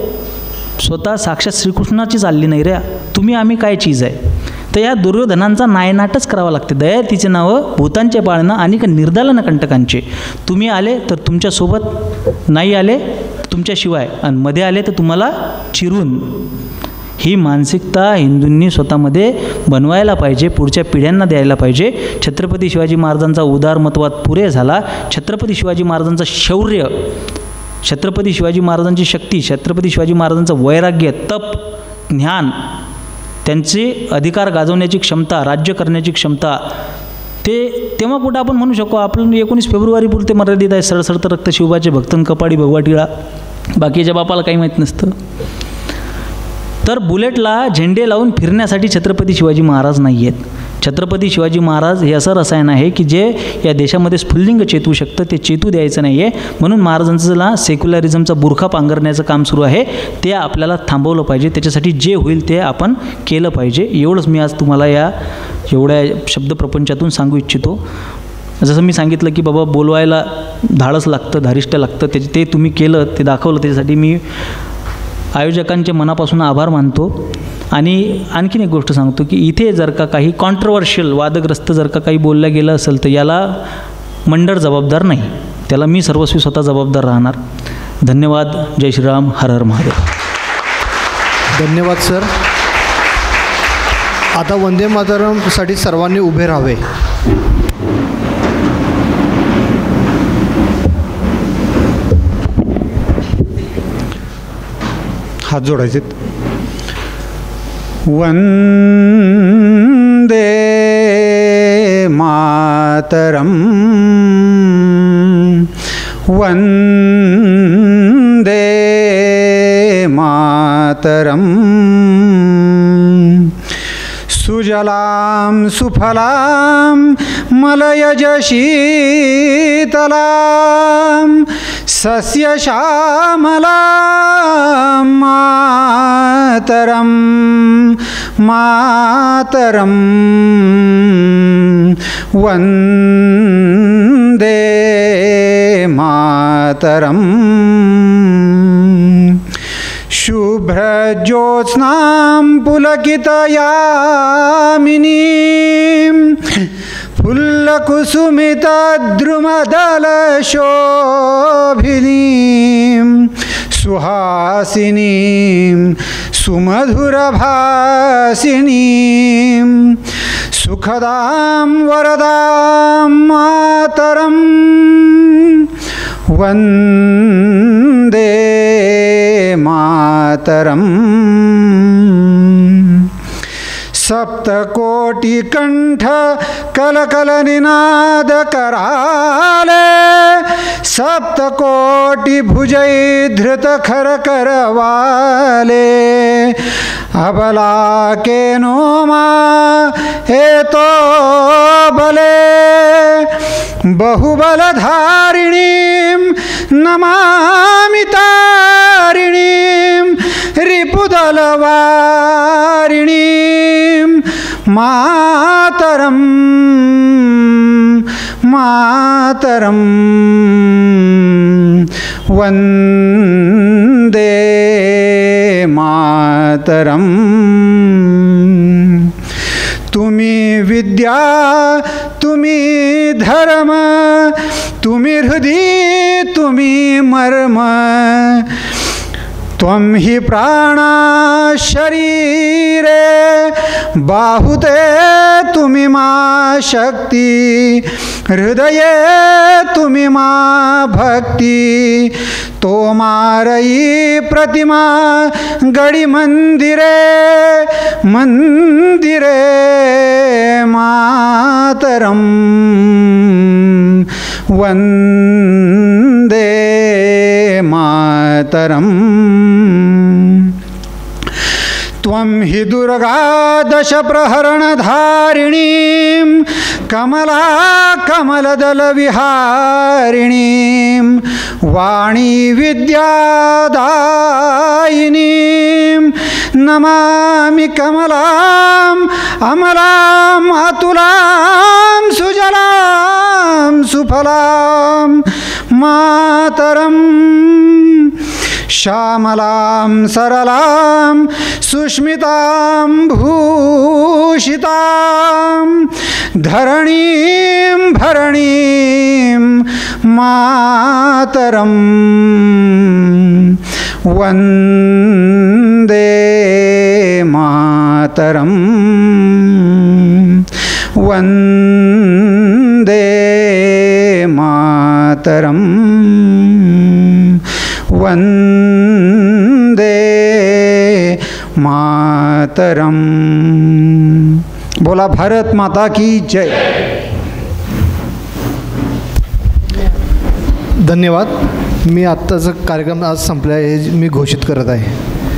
स्वतः साक्षात श्रीकृष्णाची चालली नाही रे, तुम्ही आम्ही काय चीज आहे. तर या दुर्योधनांचा नायनाटच करावं लागते. दया तिचे नावं भूतांचे पाळणं आणि निर्दालन कंटकांचे. तुम्ही आले तर तुमच्यासोबत, नाही आले तुमच्याशिवाय, आणि मध्ये आले तर तुम्हाला चिरून. ही मानसिकता हिंदूंनी स्वतःमध्ये बनवायला पाहिजे, पुढच्या पिढ्यांना द्यायला पाहिजे. छत्रपती शिवाजी महाराजांचा उदारमतवाद पुरे झाला. छत्रपती शिवाजी महाराजांचं शौर्य, छत्रपती शिवाजी महाराजांची शक्ती, छत्रपती शिवाजी महाराजांचं वैराग्य, तप, ज्ञान, त्यांचे अधिकार गाजवण्याची क्षमता, राज्य करण्याची क्षमता, तेव्हा कुठं आपण म्हणू शकू आपण 19 फेब्रुवारीपुरते मर्यादित आहे. सळसळतं रक्त शिवबाचे भक्तन कपाडी भगवा टिळा, बाकीच्या बापाला काही माहीत नसतं. तर बुलेटला झेंडे लावून फिरण्यासाठी छत्रपती शिवाजी महाराज नाही आहेत. छत्रपती शिवाजी महाराज हे असं रसायन आहे की जे या देशामध्ये स्फुल्लिंग चेतवू शकतं, ते चेतू द्यायचं नाही आहे. म्हणून महाराजांचं सेक्युलरिझमचा बुरखा पांघरण्याचं काम सुरू आहे, ते आपल्याला थांबवलं पाहिजे. त्याच्यासाठी जे होईल ते आपण केलं पाहिजे. एवढंच मी आज तुम्हाला या एवढ्या शब्दप्रपंचातून सांगू इच्छितो. जसं मी सांगितलं की बाबा बोलवायला धाडस लागतं, धारिष्ट लागतं, ते तुम्ही केलं, ते दाखवलं. त्याच्यासाठी मी आयोजकांचे मनापासून आभार मानतो. आणि आणखीन एक गोष्ट सांगतो की इथे जर का काही कॉन्ट्रोवर्शियल, वादग्रस्त जर का काही बोललं गेलं असेल तर याला मंडळ जबाबदार नाही, त्याला मी सर्वस्वी स्वतः जबाबदार राहणार. धन्यवाद. जय श्रीराम. हर हर महादेव. धन्यवाद सर. आता वंदे मातरमसाठी सर्वांनी उभे राहावे. हात जोडायचे. वंदे मातरम, वंदे मातरम. सुजलां सुफलां मलयज शीतलां सस्यश्यामलां मातरं मातरं. वन्दे मातरं. शुभ्रज्योत्स्नां पुलकितयामिनीं फुल्लकुसुमितद्रुमदलशोभिनीं सुहासिनीं सुमधुरभासिनीं सुखदां वरदां मातरं. वन्दे मातरं. सप्तकोटी कंठ कलकल निनाद कराले, सप्तकोटी भुजै धृत खर करवाले, अबला के नोमा हेतो बले, बहुबलधारिणीं नमामि तारिणीं, रिपुदलवारिणीं मातरं मातरं वन्दे मातरम्। तुम्ही विद्या तुम्ही धर्म, तुम्ही हृदय तुम्ही मर्म, त्वं हि प्राणा शरीरे, बाहुते तुम्ही मा शक्ती, हृदये तुम्ही मा भक्ती, तोमारई प्रतिमा गडी मंदिरे मंदिरे, मातरं वन्दे मातरम्। त्वं हि दुर्गा दश प्रहरणधारिणीं, कमला कमलदलविहारिणीं, वाणी विद्यादायिनीं, नमामि कमलां अमलां अतुलां सुजलां सुफलां, मातरं श्यामलां सरलां सुष्मितां भूषितां, धरणीं भरणीं मातरं वन्दे मातरं वन्दे मातरं वन्दे मातरम। बोला भारत माता की जय। धन्यवाद. मी आत्ताचा कार्यक्रम आज संपला हे मी घोषित करत आहे.